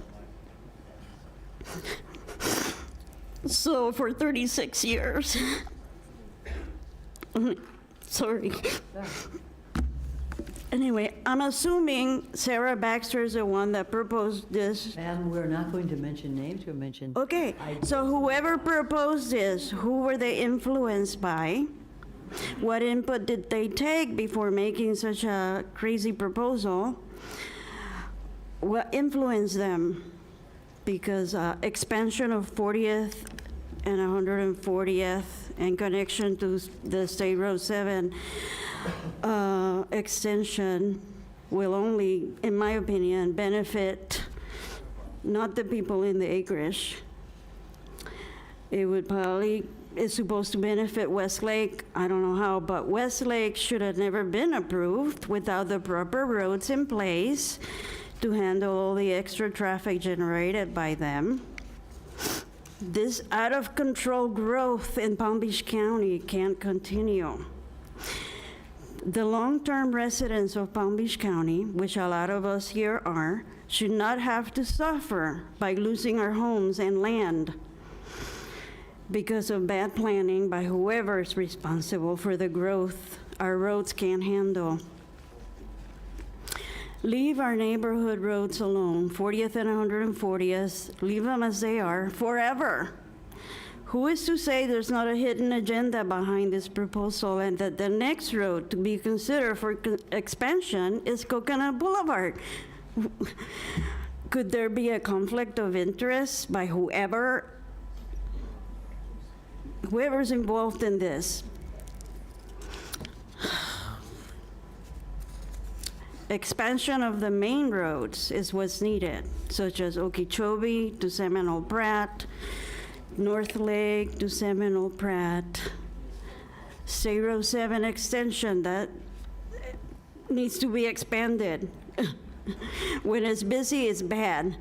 So for 36 years. Sorry. Anyway, I'm assuming Sarah Baxter is the one that proposed this. Ma'am, we're not going to mention names, we'll mention. Okay, so whoever proposed this, who were they influenced by? What input did they take before making such a crazy proposal? What influenced them? Because expansion of 40th and 140th and connection to the State Road 7 extension will only, in my opinion, benefit not the people in the acreage. It would probably, it's supposed to benefit Westlake. I don't know how, but Westlake should have never been approved without the proper roads in place to handle all the extra traffic generated by them. This out-of-control growth in Palm Beach County can't continue. The long-term residents of Palm Beach County, which a lot of us here are, should not have to suffer by losing our homes and land because of bad planning by whoever is responsible for the growth our roads can't handle. Leave our neighborhood roads alone, 40th and 140th, leave them as they are forever. Who is to say there's not a hidden agenda behind this proposal and that the next road to be considered for expansion is Coconut Boulevard? Could there be a conflict of interest by whoever's involved in this? Expansion of the main roads is what's needed, such as Okeechobee to Seminole Pratt, North Lake to Seminole Pratt, State Road 7 extension that needs to be expanded. When it's busy, it's bad.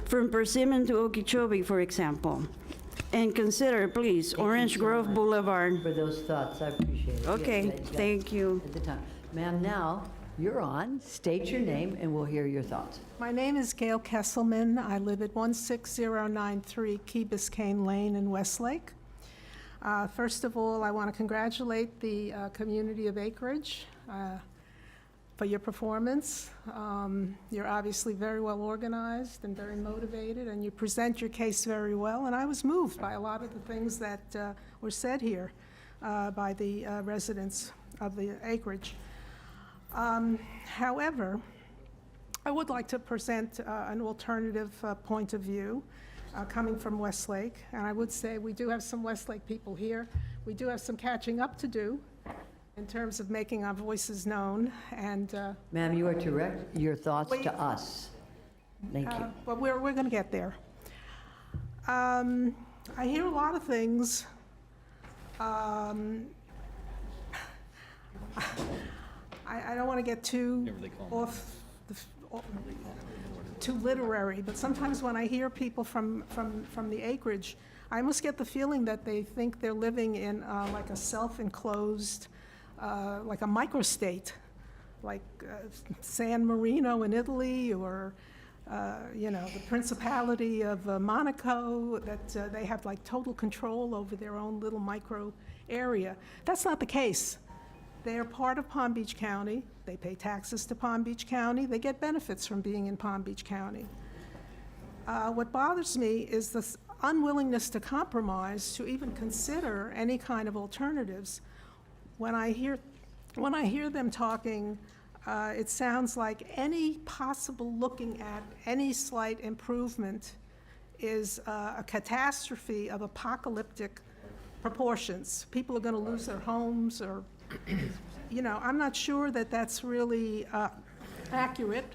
From Persimmon to Okeechobee, for example. And consider, please, Orange Grove Boulevard. For those thoughts, I appreciate it. Okay, Yes, thank you. At the time. Ma'am, now, you're on. State your name, and we'll hear your thoughts. My name is Gail Kesselman. I live at 16093 Key Biscayne Lane in Westlake. First of all, I want to congratulate the community of Acreage for your performance. You're obviously very well organized and very motivated, and you present your case very well. And I was moved by a lot of the things that were said here by the residents of the Acreage. However, I would like to present an alternative point of view coming from Westlake. And I would say we do have some Westlake people here. We do have some catching up to do in terms of making our voices known. And Ma'am, you are to direct your thoughts to us. Thank you. but we're going to get there. I hear a lot of things. I don't want to get too too literary, but sometimes when I hear people from the Acreage, I almost get the feeling that they think they're living in like a self-enclosed, like a microstate, like San Marino in Italy, or the Principality of Monaco, that they have like total control over their own little micro area. That's not the case. They are part of Palm Beach County. They pay taxes to Palm Beach County. They get benefits from being in Palm Beach County. What bothers me is this unwillingness to compromise, to even consider any kind of alternatives. When I hear them talking, it sounds like any possible looking at any slight improvement is a catastrophe of apocalyptic proportions. People are going to lose their homes, or, I'm not sure that that's really accurate.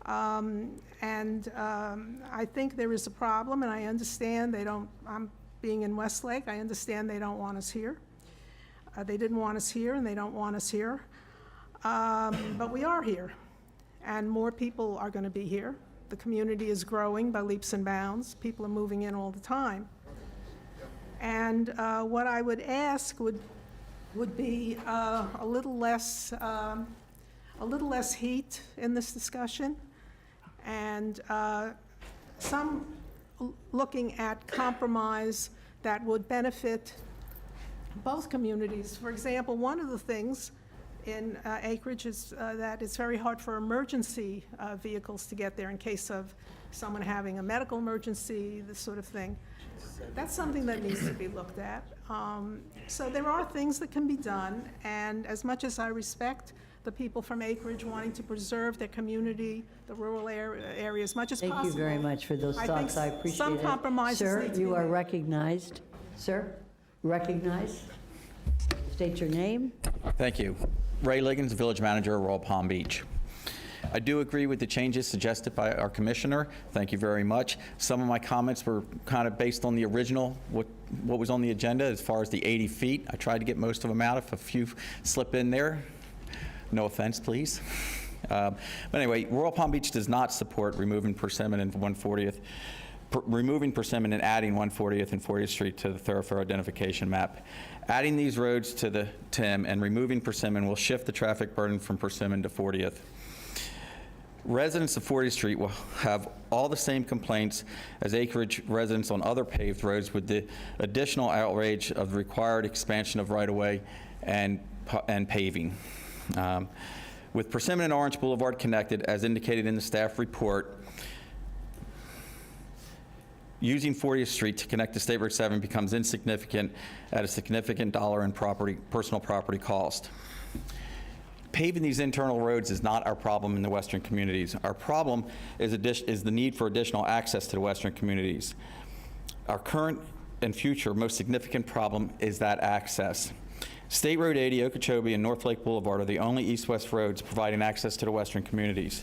I think there is a problem, and I understand I'm being in Westlake, I understand they don't want us here. They didn't want us here, and they don't want us here. But we are here, and more people are going to be here. The community is growing by leaps and bounds. People are moving in all the time. And what I would ask would be a little less heat in this discussion, and some looking at compromise that would benefit both communities. For example, one of the things in acreage is that it's very hard for emergency vehicles to get there in case of someone having a medical emergency, this sort of thing. That's something that needs to be looked at. So there are things that can be done, and as much as I respect the people from acreage wanting to preserve their community, the rural area as much as possible. Thank you very much for those thoughts. I appreciate it. Some compromises Sir, need to be you are made. recognized. Sir, recognized. State your name. Thank you. Ray Liggins, Village Manager of Royal Palm Beach. I do agree with the changes suggested by our commissioner. Thank you very much. Some of my comments were kind of based on the original, what was on the agenda as far as the 80 feet. I tried to get most of them out. If a few slip in there, no offense, please. But anyway, Royal Palm Beach does not support removing Persimmon and 140th, removing Persimmon and adding 140th and 40th Street to the thoroughfare identification map. Adding these roads to the TIM and removing Persimmon will shift the traffic burden from Persimmon to 40th. Residents of 40th Street will have all the same complaints as acreage residents on other paved roads, with the additional outrage of the required expansion of right-of-way and paving. With Persimmon and Orange Boulevard connected, as indicated in the staff report, using 40th Street to connect to State Road 7 becomes insignificant at a significant dollar in personal property cost. Paving these internal roads is not our problem in the western communities. Our problem is the need for additional access to the western communities. Our current and future most significant problem is that access. State Road 80, Okeechobee, and North Lake Boulevard are the only east-west roads providing access to the western communities.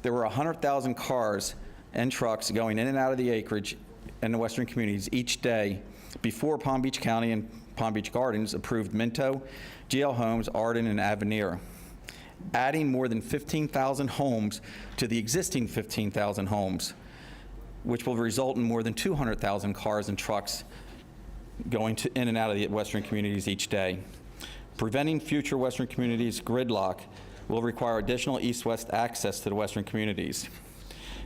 There were 100,000 cars and trucks going in and out of the acreage in the western communities each day before Palm Beach County and Palm Beach Gardens approved Minto, GL Homes, Arden, and Avenir. Adding more than 15,000 homes to the existing 15,000 homes, which will result in more than 200,000 cars and trucks going in and out of the western communities each day. Preventing future western communities gridlock will require additional east-west access to the western communities.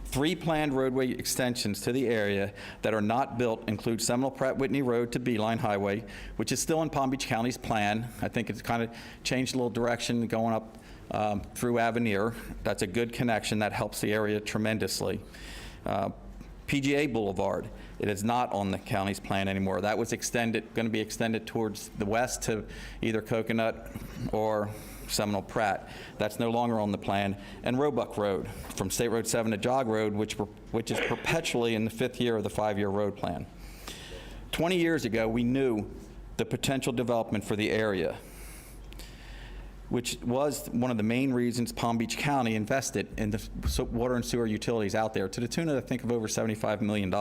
3 planned roadway extensions to the area that are not built include Seminole Pratt Whitney Road to Beeline Highway, which is still in Palm Beach County's plan. I think it's kind of changed a little direction going up through Avenir. That's a good connection that helps the area tremendously. PGA Boulevard, it is not on the county's plan anymore. That was going to be extended towards the west to either Coconut or Seminole Pratt. That's no longer on the plan. And Roebuck Road, from State Road 7 to Jog Road, which is perpetually in the 5th year of the 5-year road plan. 20 years ago, we knew the potential development for the area, which was one of the main reasons Palm Beach County invested in the water and sewer utilities out there, to the tune of, I think, of over $75 million.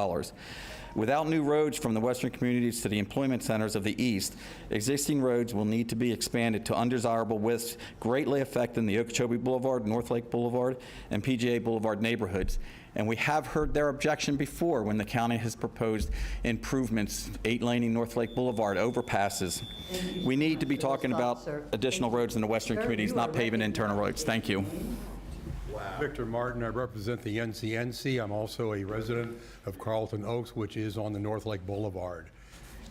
Without new roads from the western communities to the employment centers of the east, existing roads will need to be expanded to undesirable widths, greatly affecting the Okeechobee Boulevard, North Lake Boulevard, and PGA Boulevard neighborhoods. And we have heard their objection before when the county has proposed improvements, 8-laning North Lake Boulevard, overpasses. We need to be talking about additional roads in the western communities, not paving internal roads. Thank you. Victor Martin, I represent the NCNC. I'm also a resident of Carlton Oaks, which is on the North Lake Boulevard.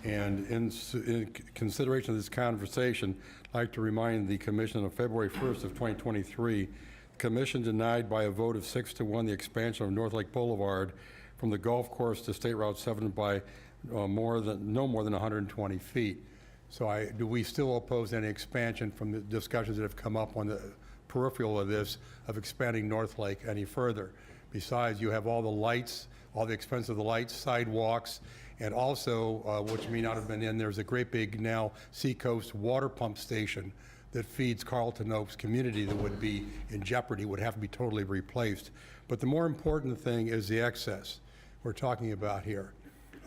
And in consideration of this conversation, I'd like to remind the Commission of February 1st of 2023, the Commission denied by a vote of 6-1 the expansion of North Lake Boulevard from the golf course to State Route 7 by no more than 120 feet. So do we still oppose any expansion from the discussions that have come up on the peripheral of this, of expanding North Lake any further? Besides, you have all the lights, all the expense of the lights, sidewalks, and also, which may not have been in, there's a great big now Seacoast water pump station that feeds Carlton Oaks community that would be in jeopardy, would have to be totally replaced. But the more important thing is the excess we're talking about here.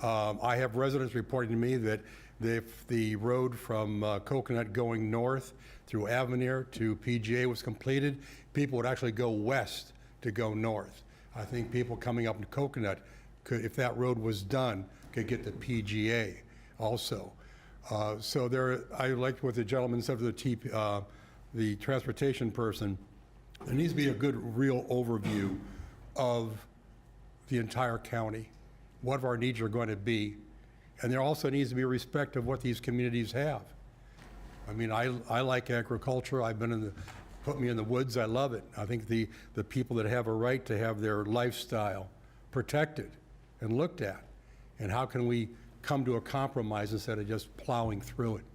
I have residents reporting to me that if the road from Coconut going north through Avenir to PGA was completed, people would actually go west to go north. I think people coming up to Coconut could, if that road was done, could get to PGA also. So there, I liked what the gentleman said to the transportation person. There needs to be a good, real overview of the entire county, what our needs are going to be, and there also needs to be respect of what these communities have. I mean, I like agriculture. I've been put me in the woods. I love it. I think the people that have a right to have their lifestyle protected and looked at. And how can we come to a compromise instead of just plowing through it?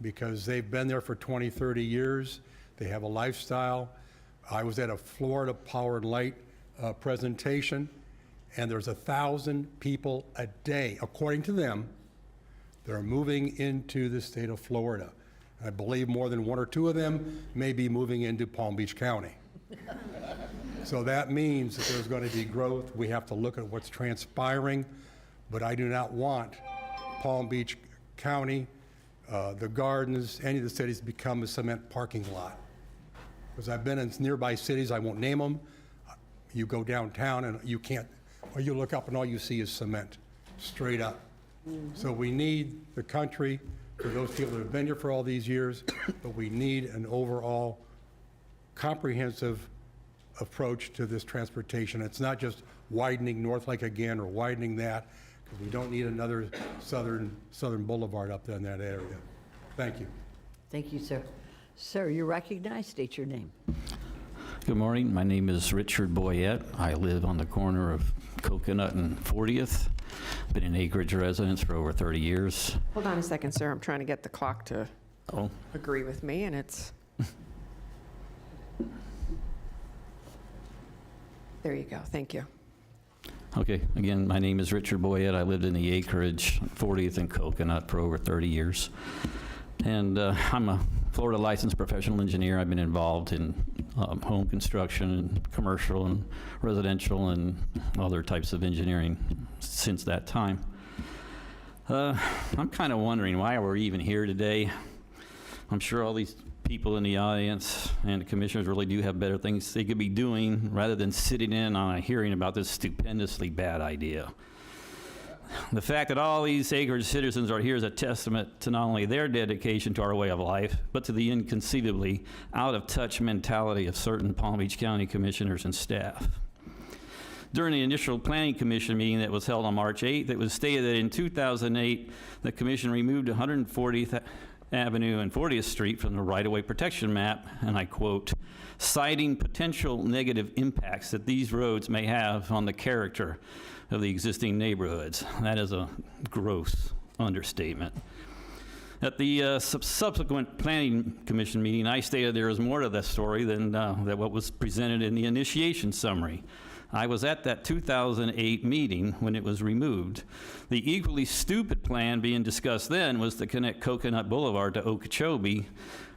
Because they've been there for 20, 30 years. They have a lifestyle. I was at a Florida Power and Light presentation, and there's 1,000 people a day, according to them, that are moving into the state of Florida. I believe more than 1 or 2 of them may be moving into Palm Beach County. So that means that there's going to be growth. We have to look at what's transpiring, but I do not want Palm Beach County, the Gardens, any of the cities to become a cement parking lot. Because I've been in nearby cities, I won't name them. You go downtown and you can't, or you look up and all you see is cement, straight up. So we need the country, for those people that have been here for all these years, but we need an overall comprehensive approach to this transportation. It's not just widening North Lake again or widening that, because we don't need another southern boulevard up there in that area. Thank you. Thank you, sir. Sir, you're recognized. State your name. Good morning. My name is Richard Boyette. I live on the corner of Coconut and 40th. Been an acreage residence for over 30 years. Hold on a second, sir. I'm trying to get the clock to agree with me, and it's... There you go. Thank you. Okay. Again, my name is Richard Boyette. I lived in the acreage, 40th and Coconut, for over 30 years. And I'm a Florida licensed professional engineer. I've been involved in home construction and commercial and residential and other types of engineering since that time. I'm kind of wondering why we're even here today. I'm sure all these people in the audience and the commissioners really do have better things they could be doing rather than sitting in on a hearing about this stupendously bad idea. The fact that all these acreage citizens are here is a testament to not only their dedication to our way of life, but to the inconceivably out-of-touch mentality of certain Palm Beach County commissioners and staff. During the initial Planning Commission meeting that was held on March 8th, it was stated that in 2008, the commission removed 140th Avenue and 40th Street from the right-of-way protection map, and I quote, citing potential negative impacts that these roads may have on the character of the existing neighborhoods. That is a gross understatement. At the subsequent Planning Commission meeting, I stated there was more to that story than what was presented in the initiation summary. I was at that 2008 meeting when it was removed. The equally stupid plan being discussed then was to connect Coconut Boulevard to Okeechobee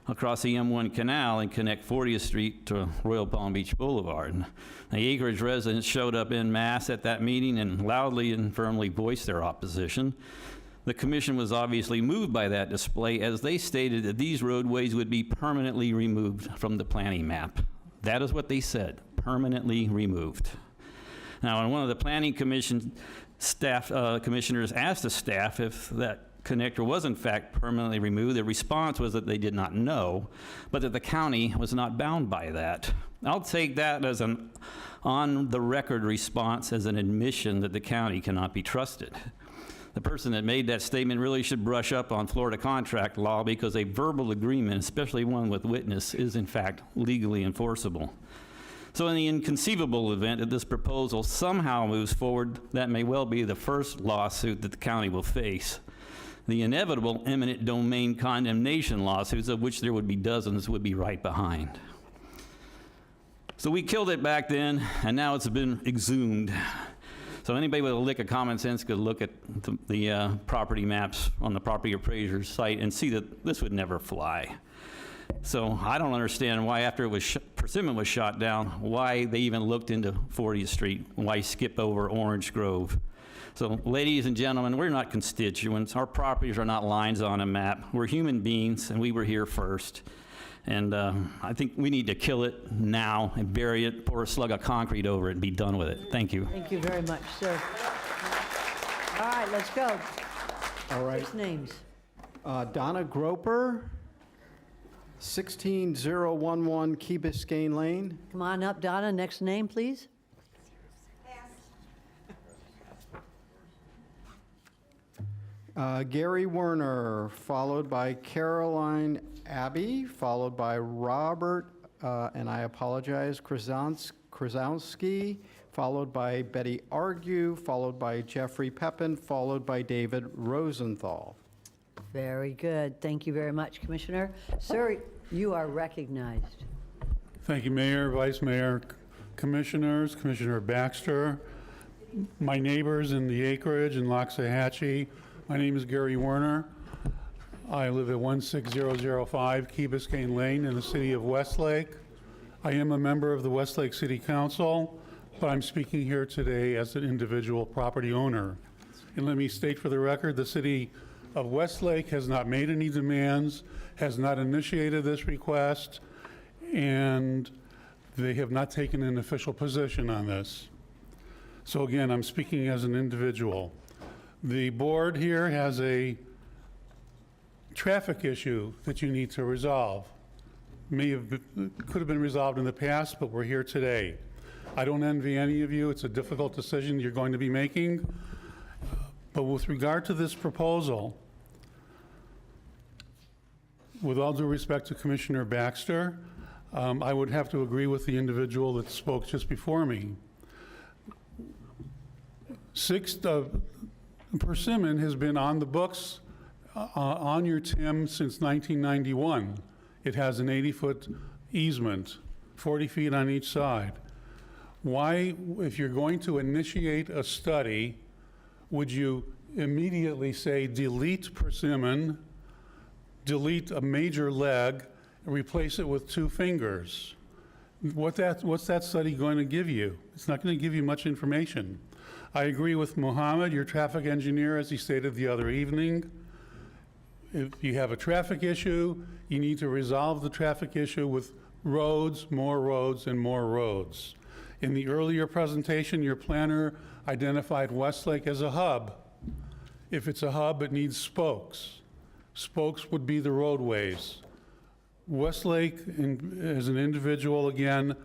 across the M1 Canal and connect 40th Street to Royal Palm Beach Boulevard. The acreage residents showed up en masse at that meeting and loudly and firmly voiced their opposition. The commission was obviously moved by that display, as they stated that these roadways would be permanently removed from the planning map. That is what they said, permanently removed. Now, when one of the Planning Commission staff commissioners asked the staff if that connector was in fact permanently removed. The response was that they did not know, but that the county was not bound by that. I'll take that as an on-the-record response, as an admission that the county cannot be trusted. The person that made that statement really should brush up on Florida contract law, because a verbal agreement, especially one with witness, is in fact legally enforceable. So in the inconceivable event that this proposal somehow moves forward, that may well be the first lawsuit that the county will face. The inevitable eminent domain condemnation lawsuits, of which there would be dozens, would be right behind. So we killed it back then, and now it's been exhumed. So anybody with a lick of common sense could look at the property maps on the property appraiser's site and see that this would never fly. So I don't understand why, after it was Persimmon was shot down, why they even looked into 40th Street, why skip over Orange Grove. So ladies and gentlemen, we're not constituents. Our properties are not lines on a map. We're human beings, and we were here first. And I think we need to kill it now and bury it, pour a slug of concrete over it, and be done with it. Thank you. Thank you very much, sir. All right, let's go. All right. First names. Donna Groper, 16011 Key Biscayne Lane. Come on up, Donna. Next name, please. Gary Werner, followed by Caroline Abbey, followed by Robert, and I apologize, Krasowski, followed by Betty Argue, followed by Jeffrey Pepin, followed by David Rosenthal. Very good. Thank you very much, Commissioner. Sir, you are recognized. Thank you, Mayor, Vice Mayor, Commissioners, Commissioner Baxter, my neighbors in the acreage in Loxahatchee. My name is Gary Werner. I live at 16005 Key Biscayne Lane in the city of Westlake. I am a member of the Westlake City Council, but I'm speaking here today as an individual property owner. And let me state for the record, the city of Westlake has not made any demands, has not initiated this request, and they have not taken an official position on this. So again, I'm speaking as an individual. The board here has a traffic issue that you need to resolve. Could have been resolved in the past, but we're here today. I don't envy any of you. It's a difficult decision you're going to be making. But with regard to this proposal, with all due respect to Commissioner Baxter, I would have to agree with the individual that spoke just before me. Persimmon has been on the books on your TIM since 1991. It has an 80-foot easement, 40 feet on each side. Why, if you're going to initiate a study, would you immediately say delete Persimmon, delete a major leg, and replace it with 2 fingers? What's that study going to give you? It's not going to give you much information. I agree with Mohammed, your traffic engineer, as he stated the other evening. If you have a traffic issue, you need to resolve the traffic issue with roads, and more roads. In the earlier presentation, your planner identified Westlake as a hub. If it's a hub, it needs spokes. Spokes would be the roadways. Westlake, as an individual, again,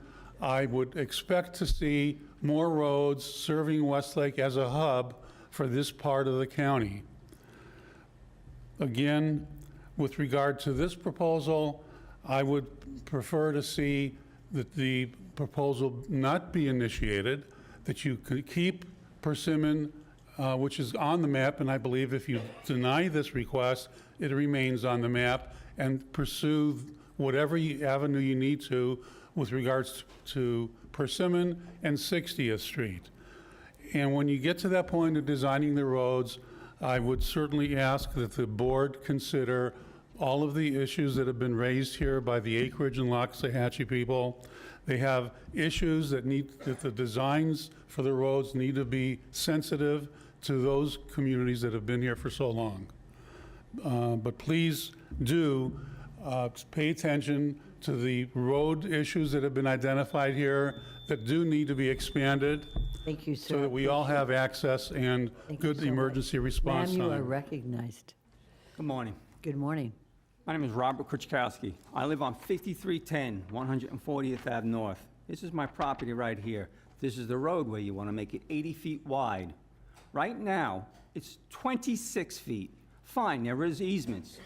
I would expect to see more roads serving Westlake as a hub for this part of the county. Again, with regard to this proposal, I would prefer to see that the proposal not be initiated, that you could keep Persimmon, which is on the map, and I believe if you deny this request, it remains on the map, and pursue whatever avenue you need to with regards to Persimmon and 60th Street. And when you get to that point of designing the roads, I would certainly ask that the board consider all of the issues that have been raised here by the acreage and Loxahatchee people. They have issues that the designs for the roads need to be sensitive to those communities that have been here for so long. But please do pay attention to the road issues that have been identified here that do need to be expanded. Thank you, sir. So that we all have access and good emergency response Ma'am, you are time. recognized. Good morning. Good morning. My name is Robert Kuchkowski. I live on 5310, 140th Ave North. This is my property right here. This is the roadway. You want to make it 80 feet wide. Right now, it's 26 feet. Fine, there is easements.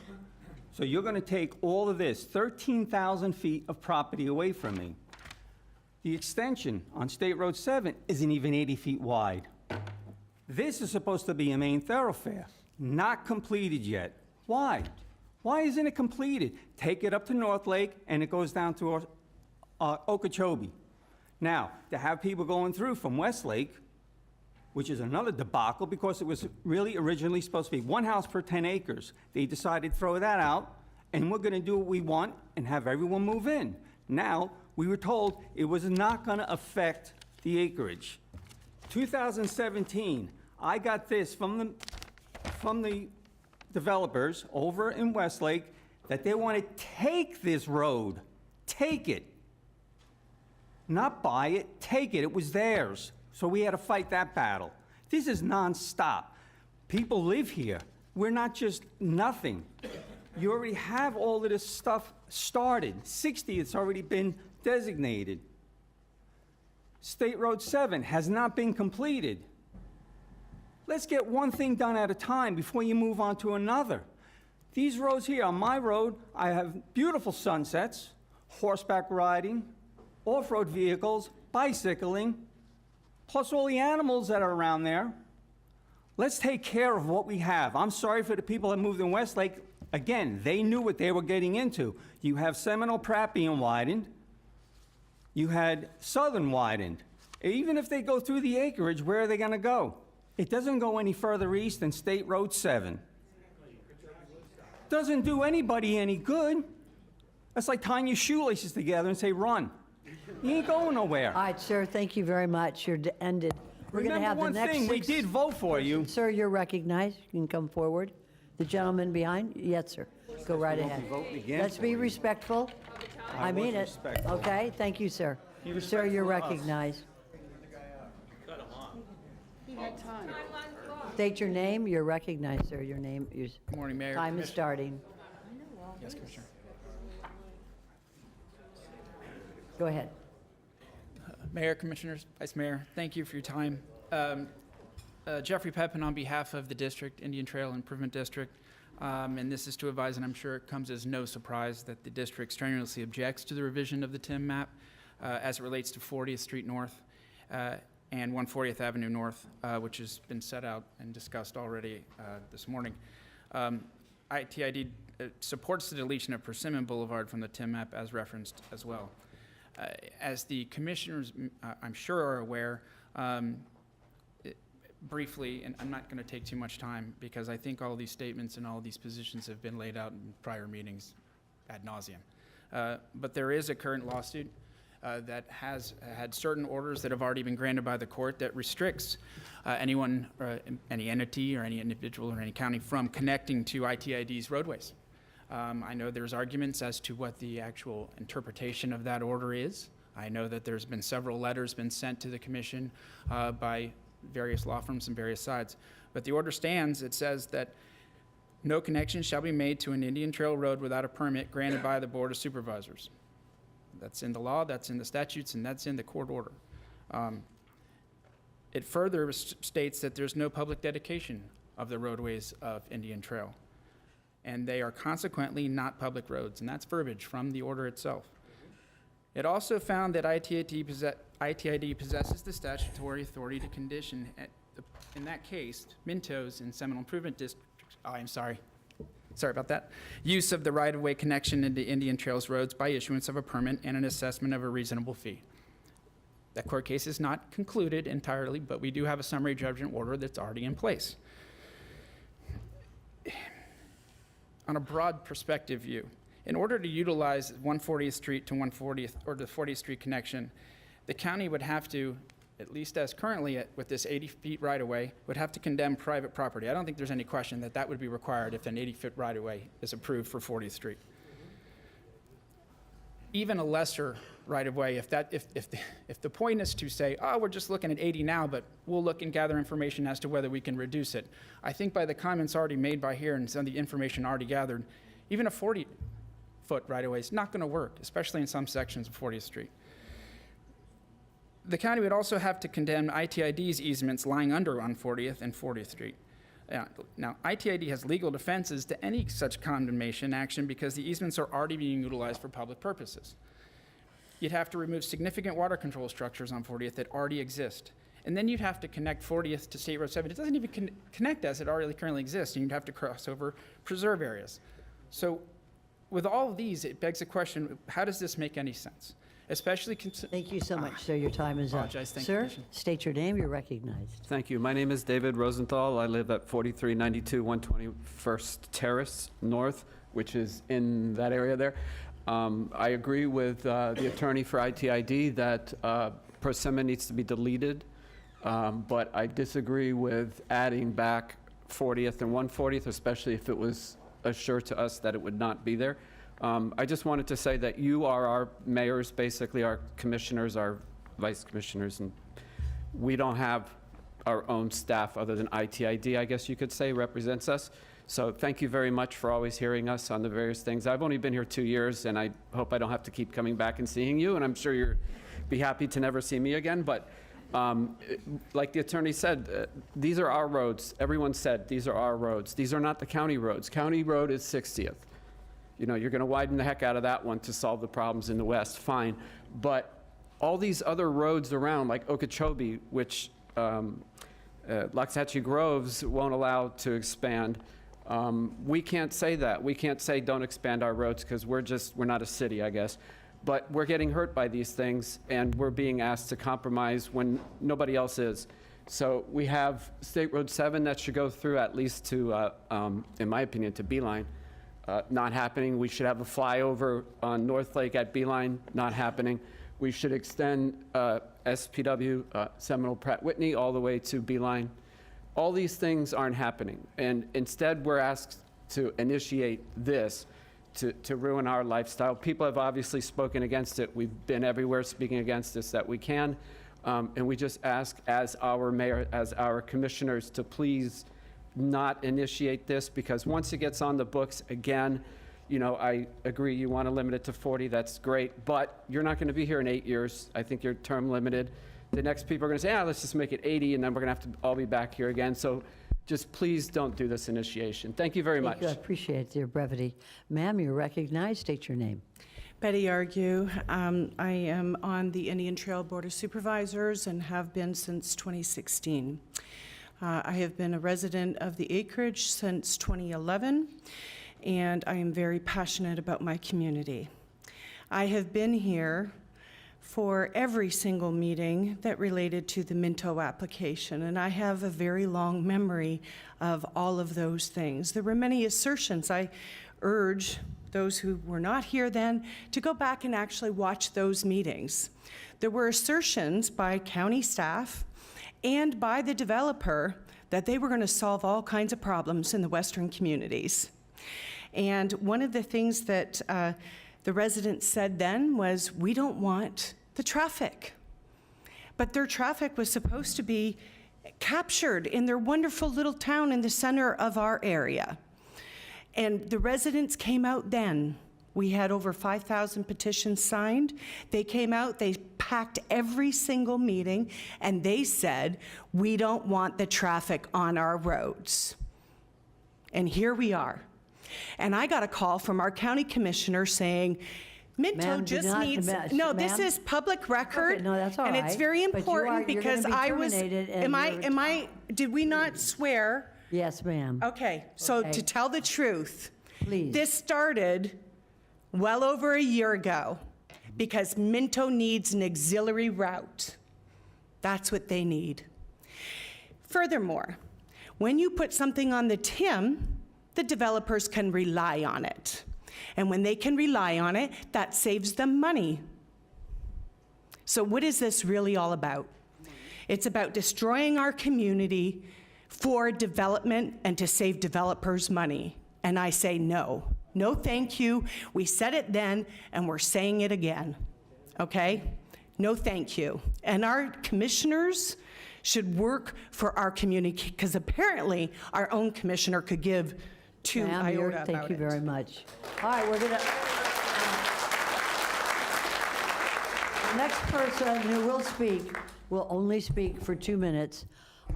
So you're going to take all of this, 13,000 feet of property away from me. The extension on State Road 7 isn't even 80 feet wide. This is supposed to be a main thoroughfare, not completed yet. Why? Why isn't it completed? Take it up to North Lake and it goes down to Okeechobee. Now, to have people going through from Westlake, which is another debacle because it was really originally supposed to be 1 house per 10 acres. They decided to throw that out, and we're gonna do what we want and have everyone move in. Now, we were told it was not gonna affect the acreage. 2017, I got this from the developers over in Westlake that they want to take this road, take it. Not buy it, take it. It was theirs. So we had to fight that battle. This is nonstop. People live here. We're not just nothing. You already have all of this stuff started. 60, it's already been designated. State Road 7 has not been completed. Let's get one thing done at a time before you move on to another. These roads here, on my road, I have beautiful sunsets, horseback riding, off-road vehicles, bicycling, plus all the animals that are around there. Let's take care of what we have. I'm sorry for the people that moved in Westlake. Again, they knew what they were getting into. You have Seminole Pratt being widened. You had Southern widened. Even if they go through the acreage, where are they going to go? It doesn't go any further east than State Road 7. Doesn't do anybody any good. That's like tying your shoelaces together and say, run. You ain't going nowhere. All right, sir, thank you very much. You're ended. We're going to have the next thing, we did vote for you. Sir, you're recognized. You can come forward. The gentleman behind? Yes, sir. Go right ahead. Let's be respectful. I mean it. Respectful. Okay, thank you, sir. Sir, you're recognized. State your name. You're recognized, sir. Your name. Good morning, Mayor. Time is starting. Yes, Commissioner. Go ahead. Mayor, Commissioners, Vice Mayor, thank you for your time. Jeffrey Pepin on behalf of the district, Indian Trail Improvement District, and this is to advise, and I'm sure it comes as no surprise, that the district strenuously objects to the revision of the TIM map as it relates to 40th Street North and 140th Avenue North, which has been set out and discussed already this morning. ITID supports the deletion of Persimmon Boulevard from the TIM map as referenced as well. As the commissioners, I'm sure, are aware, briefly, and I'm not going to take too much time because I think all these statements and all these positions have been laid out in prior meetings ad nauseum. But there is a current lawsuit that has had certain orders that have already been granted by the court that restricts anyone, any entity or any individual or any county from connecting to ITID's roadways. I know there's arguments as to what the actual interpretation of that order is. I know that there's been several letters been sent to the commission by various law firms and various sides. But the order stands. It says that no connection shall be made to an Indian Trail road without a permit granted by the Board of Supervisors. That's in the law, that's in the statutes, and that's in the court order. It further states that there's no public dedication of the roadways of Indian Trail, and they are consequently not public roads, and that's verbiage from the order itself. It also found that ITID possesses the statutory authority to condition, in that case, Mintos and Seminole Improvement District, sorry about that, use of the right-of-way connection into Indian Trails roads by issuance of a permit and an assessment of a reasonable fee. That court case is not concluded entirely, but we do have a summary judgment order that's already in place. On a broad perspective view, in order to utilize 140th Street to 140th, or the 40th Street connection, the county would have to, at least as currently with this 80 feet right-of-way, would have to condemn private property. I don't think there's any question that that would be required if an 80-foot right-of-way is approved for 40th Street. Even a lesser right-of-way, if the point is to say, oh, we're just looking at 80 now, but we'll look and gather information as to whether we can reduce it. I think by the comments already made by here and some of the information already gathered, even a 40-foot right-of-way is not going to work, especially in some sections of 40th Street. The county would also have to condemn ITID's easements lying under on 40th and 40th Street. Now, ITID has legal defenses to any such condemnation action because the easements are already being utilized for public purposes. You'd have to remove significant water control structures on 40th that already exist. And then you'd have to connect 40th to State Road 7. It doesn't even connect as it already currently exists, and you'd have to cross over preserve areas. So with all of these, it begs the question, how does this make any sense? Especially Thank you so much, sir. Your time is up. Apologize. Thank Sir, you. state your name. You're recognized. Thank you. My name is David Rosenthal. I live at 4392 121st Terrace North, which is in that area there. I agree with the attorney for ITID that Persimmon needs to be deleted, but I disagree with adding back 40th and 140th, especially if it was assured to us that it would not be there. I just wanted to say that you are our mayors, basically our commissioners, our vice commissioners, and we don't have our own staff other than ITID, I guess you could say, represents us. So thank you very much for always hearing us on the various things. I've only been here 2 years, and I hope I don't have to keep coming back and seeing you, and I'm sure you'll be happy to never see me again. But like the attorney said, these are our roads. Everyone said these are our roads. These are not the county roads. County road is 60th. You know, you're going to widen the heck out of that one to solve the problems in the west, fine. But all these other roads around, like Okeechobee, which Loxahatchee Groves won't allow to expand, we can't say that. We can't say don't expand our roads because we're not a city, I guess. But we're getting hurt by these things, and we're being asked to compromise when nobody else is. So we have State Road 7 that should go through at least to, in my opinion, to Beeline. Not happening. We should have a flyover on North Lake at Beeline, not happening. We should extend SPW, Seminole Pratt Whitney, all the way to Beeline. All these things aren't happening. And instead, we're asked to initiate this to ruin our lifestyle. People have obviously spoken against it. We've been everywhere speaking against this that we can. And we just ask, as our mayor, as our commissioners, to please not initiate this, because once it gets on the books again, you know, I agree you want to limit it to 40, that's great, but you're not going to be here in 8 years. I think you're term limited. The next people are going to say, let's just make it 80, and then we're going to have to all be back here again. So just please don't do this initiation. Thank you very much. Thank you. I appreciate your brevity. Ma'am, you're recognized. State your name. Betty Argue. I am on the Indian Trail Board of Supervisors and have been since 2016. I have been a resident of the acreage since 2011, and I am very passionate about my community. I have been here for every single meeting that related to the Minto application, and I have a very long memory of all of those things. There were many assertions. I urge those who were not here then to go back and actually watch those meetings. There were assertions by county staff and by the developer that they were going to solve all kinds of problems in the western communities. And one of the things that the residents said then was, we don't want the traffic. But their traffic was supposed to be captured in their wonderful little town in the center of our area. And the residents came out then. We had over 5,000 petitions signed. They came out, they packed every single meeting, and they said, we don't want the traffic on our roads. And here we are. And I got a call from our county commissioner saying, Minto just needs, no, this is public record. Okay, no, that's all and it's right. very But important you're gonna because be I was, terminated and did we not swear? Yes, ma'am. Okay, so Okay. to tell the truth, Please. this started well over a year ago because Minto needs an auxiliary route. That's what they need. Furthermore, when you put something on the TIM, the developers can rely on it. And when they can rely on it, that saves them money. So what is this really all about? It's about destroying our community for development and to save developers money. And I say no. No, thank you. We said it then, and we're saying it again. okay? No, thank you. And our commissioners should work for our community, because apparently our own commissioner could give two Ma'am, iota you're- about thank you it. very much. All right, we're gonna. The next person who will speak will only speak for 2 minutes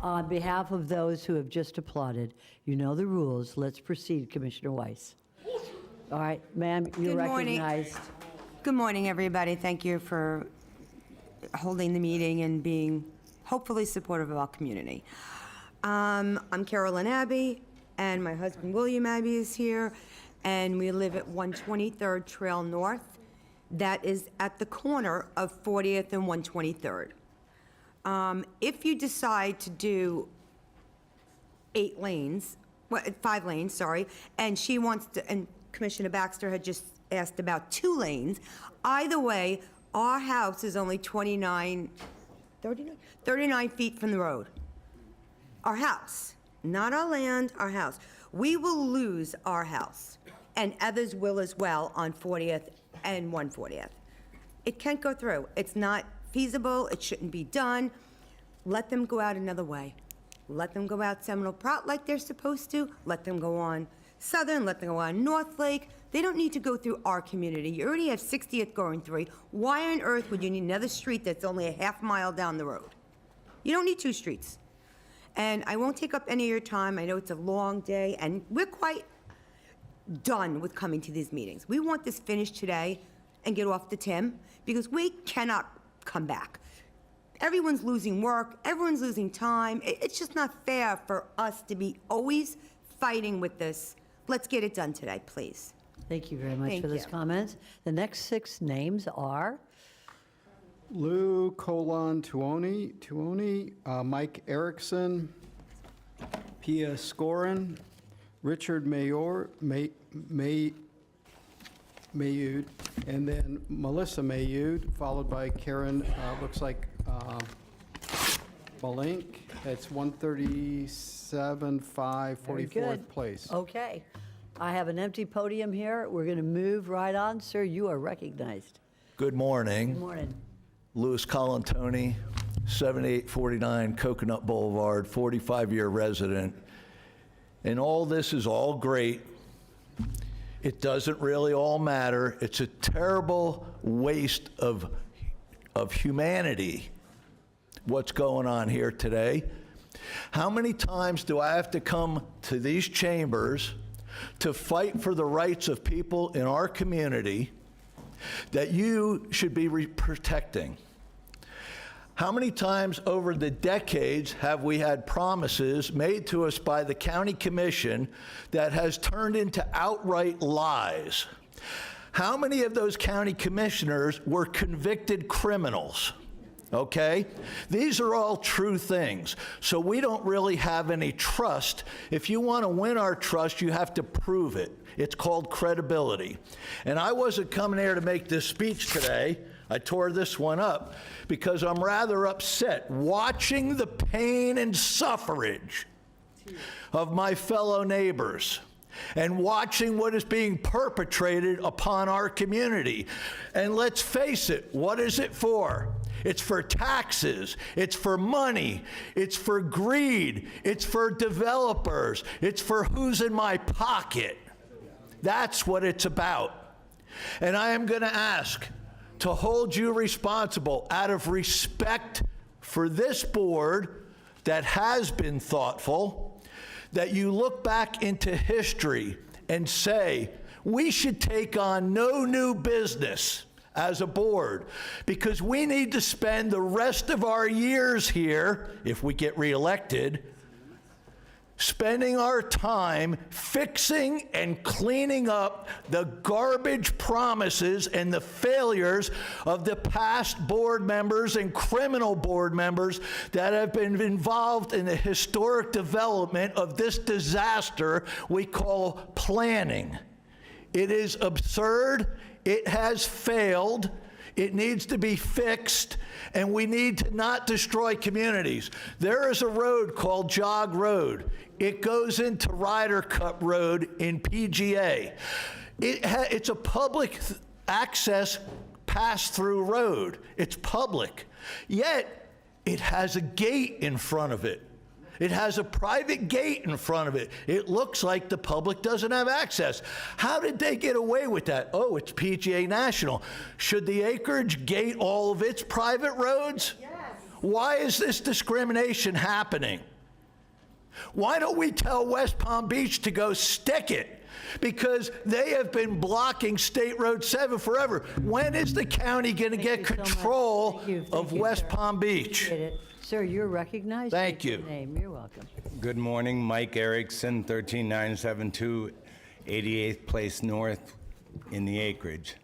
on behalf of those who have just applauded. You know the rules. Let's proceed, Commissioner Weiss. All right, ma'am, you're Good morning. recognized. Good morning, everybody. Thank you for holding the meeting and being hopefully supportive of our community. I'm Carolyn Abbey, and my husband William Abbey is here, and we live at 123rd Trail North. That is at the corner of 40th and 123rd. If you decide to do 5 lanes, sorry, and she wants to, and Commissioner Baxter had just asked about 2 lanes, either way, our house is only 39 feet from the road. Our house, not our land, our house. We will lose our house, and others will as well on 40th and 140th. It can't go through. It's not feasible. It shouldn't be done. Let them go out another way. Let them go out Seminole Prot like they're supposed to. Let them go on Southern. Let them go on North Lake. They don't need to go through our community. You already have 60th going through. Why on earth would you need another street that's only a half mile down the road? You don't need 2 streets. And I won't take up any of your time. I know it's a long day, and we're quite done with coming to these meetings. We want this finished today and get off to Tim, because we cannot come back. Everyone's losing work, everyone's losing time. It's just not fair for us to be always fighting with this. Let's get it done today, please. Thank you very much Thank for those you. comments. The next 6 names are Lou Tuoni, Mike Erickson, Pia Scorin, Richard Mayud, and then Melissa Mayud, followed by Karen, looks like Malink. It's 137, 5, Very 44th good. place. Okay. I have an empty podium here. We're going to move right on. Sir, you are recognized. Good morning. Good morning. Louis Colantoni, 7849 Coconut Boulevard, 45-year resident. And all this is all great. It doesn't really all matter. It's a terrible waste of humanity, what's going on here today. How many times do I have to come to these chambers to fight for the rights of people in our community that you should be protecting? How many times over the decades have we had promises made to us by the county commission that has turned into outright lies? How many of those county commissioners were convicted criminals? Okay? These are all true things. So we don't really have any trust. If you want to win our trust, you have to prove it. It's called credibility. And I wasn't coming here to make this speech today. I tore this one up because I'm rather upset watching the pain and suffrage of my fellow neighbors and watching what is being perpetrated upon our community. And let's face it, what is it for? It's for taxes, it's for money, it's for greed, it's for developers, it's for who's in my pocket. That's what it's about. And I am going to ask to hold you responsible out of respect for this board that has been thoughtful, that you look back into history and say, we should take on no new business as a board, because we need to spend the rest of our years here, if we get reelected, spending our time fixing and cleaning up the garbage promises and the failures of the past board members and criminal board members that have been involved in the historic development of this disaster we call planning. It is absurd. It has failed. It needs to be fixed, and we need to not destroy communities. There is a road called Jog Road. It goes into Ryder Cup Road in PGA. It's a public access pass-through road. It's public. Yet, it has a gate in front of it. It has a private gate in front of it. It looks like the public doesn't have access. How did they get away with that? Oh, it's PGA National. Should the acreage gate all of its private roads? Yes. Why is this discrimination happening? Why don't we tell West Palm Beach to go stick it? Because they have been blocking State Road 7 forever. When is the county going to get control of West Palm Beach? Appreciate it. Sir, you're recognized. Thank State your you. name. You're welcome. Good morning, Mike Erickson, 13972 88th Place North in the acreage.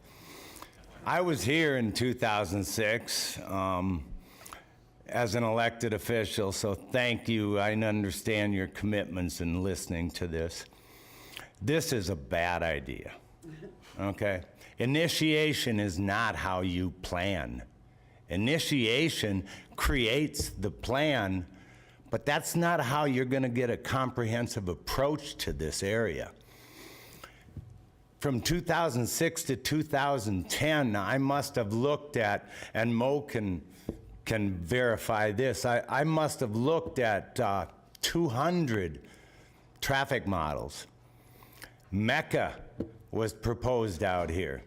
I was here in 2006 as an elected official, so thank you. I understand your commitments in listening to this. This is a bad idea, okay? Initiation is not how you plan. Initiation creates the plan, but that's not how you're going to get a comprehensive approach to this area. From 2006 to 2010, I must have looked at, and Mo can verify this, I must have looked at 200 traffic models. Mecca was proposed out here.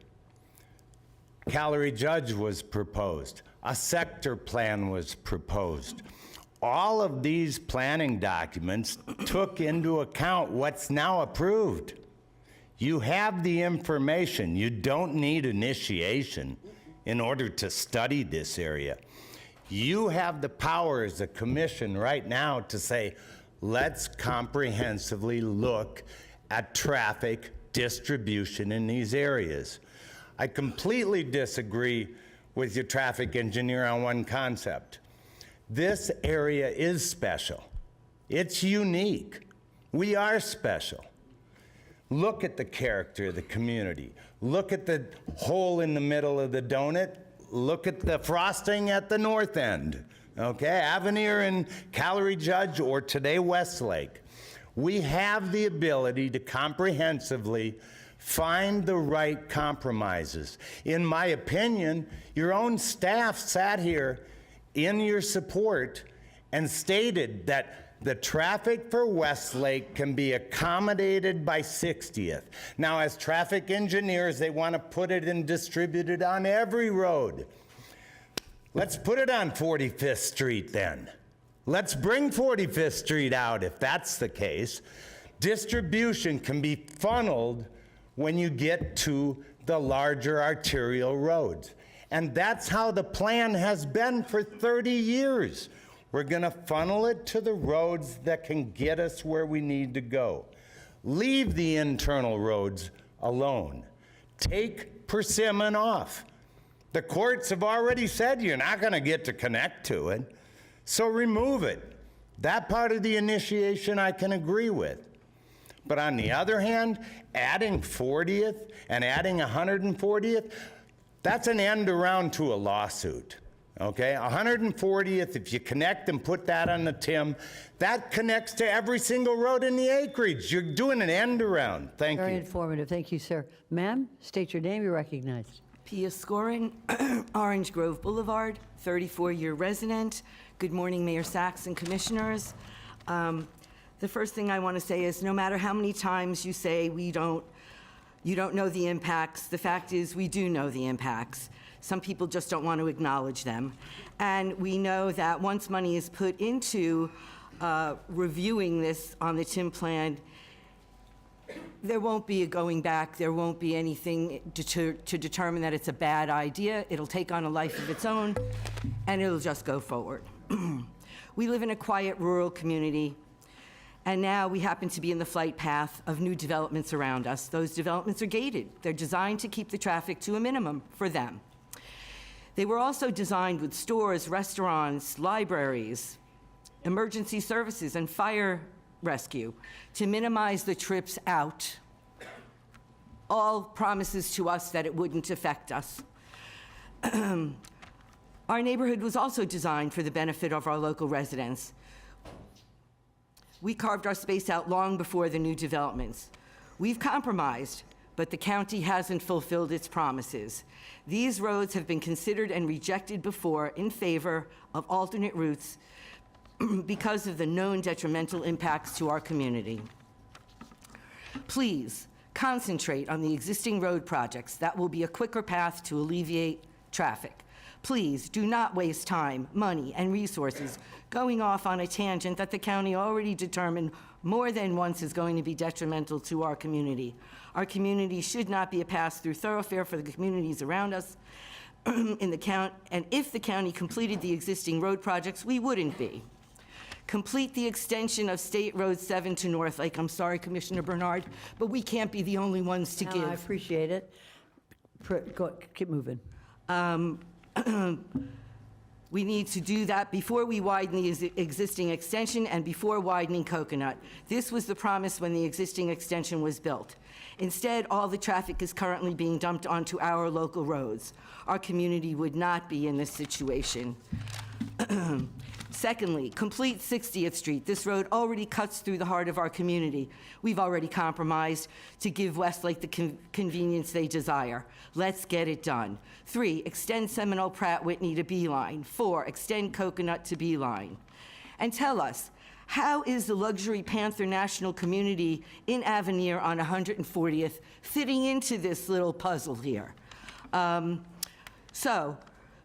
Calorie Judge was proposed. A sector plan was proposed. All of these planning documents took into account what's now approved. You have the information. You don't need initiation in order to study this area. You have the power as a commission right now to say, let's comprehensively look at traffic distribution in these areas. I completely disagree with your traffic engineer on one concept. This area is special. It's unique. We are special. Look at the character of the community. Look at the hole in the middle of the donut. Look at the frosting at the north end. Okay, Avenir and Calorie Judge, or today Westlake. We have the ability to comprehensively find the right compromises. In my opinion, your own staff sat here in your support and stated that the traffic for Westlake can be accommodated by 60th. Now, as traffic engineers, they want to put it and distribute it on every road. Let's put it on 45th Street then. Let's bring 45th Street out if that's the case. Distribution can be funneled when you get to the larger arterial roads. And that's how the plan has been for 30 years. We're going to funnel it to the roads that can get us where we need to go. Leave the internal roads alone. Take Persimmon off. The courts have already said you're not going to get to connect to it, so remove it. That part of the initiation I can agree with. But on the other hand, adding 40th and adding 140th, that's an end around to a lawsuit. Okay, 140th, if you connect and put that on the TIM, that connects to every single road in the acreage. You're doing an end around. Thank you. Very informative. Thank you, sir. Ma'am, state your name. You're recognized. Pia Scoring, Orange Grove Boulevard, 34-year resident. Good morning, Mayor Sachs and commissioners. The first thing I want to say is no matter how many times you say you don't know the impacts, the fact is we do know the impacts. Some people just don't want to acknowledge them. And we know that once money is put into reviewing this on the TIM plan, there won't be a going back. There won't be anything to determine that it's a bad idea. It'll take on a life of its own, and it'll just go forward. We live in a quiet rural community, and now we happen to be in the flight path of new developments around us. Those developments are gated. They're designed to keep the traffic to a minimum for them. They were also designed with stores, restaurants, libraries, emergency services, and fire rescue to minimize the trips out. All promises to us that it wouldn't affect us. Our neighborhood was also designed for the benefit of our local residents. We carved our space out long before the new developments. We've compromised, but the county hasn't fulfilled its promises. These roads have been considered and rejected before in favor of alternate routes because of the known detrimental impacts to our community. Please concentrate on the existing road projects. That will be a quicker path to alleviate traffic. Please do not waste time, money, and resources going off on a tangent that the county already determined more than once is going to be detrimental to our community. Our community should not be a pass-through thoroughfare for the communities around us in the county, and if the county completed the existing road projects, we wouldn't be. Complete the extension of State Road 7 to North Lake. I'm sorry, Commissioner Bernard, but we can't be the only ones to No, give. I appreciate it. Keep moving. We need to do that before we widen the existing extension and before widening Coconut. This was the promise when the existing extension was built. Instead, all the traffic is currently being dumped onto our local roads. Our community would not be in this situation. Secondly, complete 60th Street. This road already cuts through the heart of our community. We've already compromised to give Westlake the convenience they desire. Let's get it done. 3, extend Seminole Pratt Whitney to Beeline. 4, extend Coconut to Beeline. And tell us, how is the luxury Panther National community in Avenir on 140th fitting into this little puzzle here?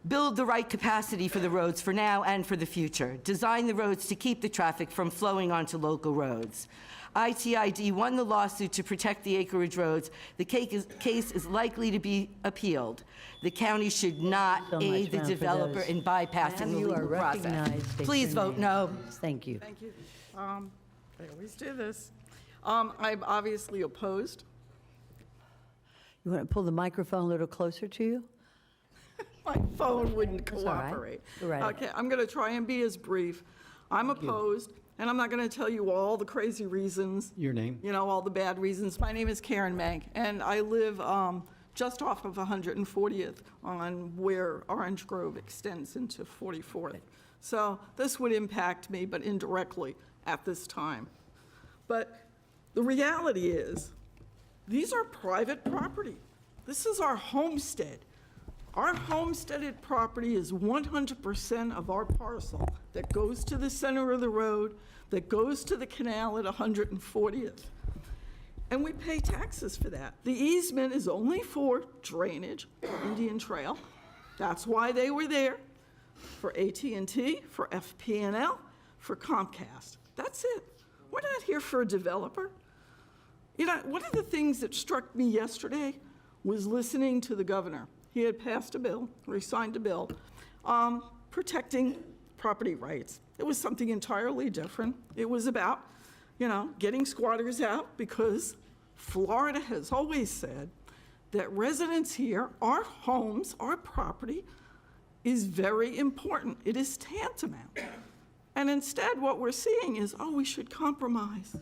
Build the right capacity for the roads for now and for the future. Design the roads to keep the traffic from flowing onto local roads. ITID won the lawsuit to protect the acreage roads. The case is likely to be appealed. The county should not aid the developer in bypassing the legal process. Please vote no. Thank you. Thank you. I always do this. I'm obviously opposed. You want to pull the microphone a little closer to you? My phone wouldn't That's all right. cooperate. Go right Okay, I'm going to try and be as brief. I'm opposed, and I'm not going to tell you all the crazy reasons. Your name? You know, all the bad reasons. My name is Karen Mank, and I live just off of 140th on where Orange Grove extends into 44th. So this would impact me, but indirectly at this time. But the reality is, these are private property. This is our homestead. Our homesteaded property is 100% of our parcel that goes to the center of the road, that goes to the canal at 140th. And we pay taxes for that. The easement is only for drainage, Indian Trail. That's why they were there, for AT&T, for FP&L, for Comcast. That's it. We're not here for a developer. You know, one of the things that struck me yesterday was listening to the governor. He had passed a bill, or he signed a bill, protecting property rights. It was something entirely different. It was about, you know, getting squatters out, because Florida has always said that residents here, our homes, our property, is very important. It is tantamount. And instead, what we're seeing is, oh, we should compromise.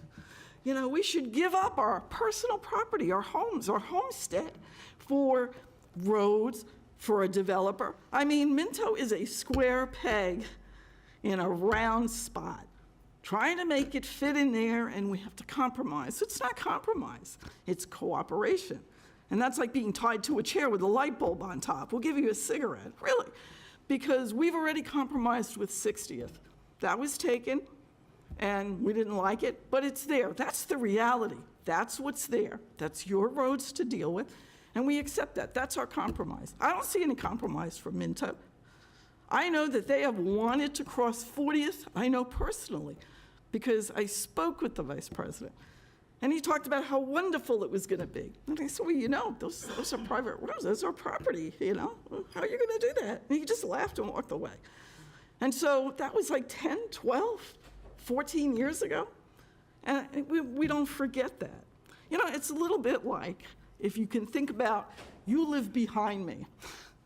You know, we should give up our personal property, our homes, our homestead, for roads, for a developer. I mean, Minto is a square peg in a round spot, trying to make it fit in there, and we have to compromise. It's not compromise, it's cooperation. And that's like being tied to a chair with a light bulb on top. We'll give you a cigarette, really, because we've already compromised with 60th. That was taken, and we didn't like it, but it's there. That's the reality. That's what's there. That's your roads to deal with. And we accept that. That's our compromise. I don't see any compromise for Minto. I know that they have wanted to cross 40th. I know personally, because I spoke with the vice president. And he talked about how wonderful it was going to be. And I said, well, you know, those are private roads. Those are property, you know. How are you going to do that? And he just laughed and walked away. And so that was like 10, 12, 14 years ago. And we don't forget that. You know, it's a little bit like, if you can think about, you live behind me,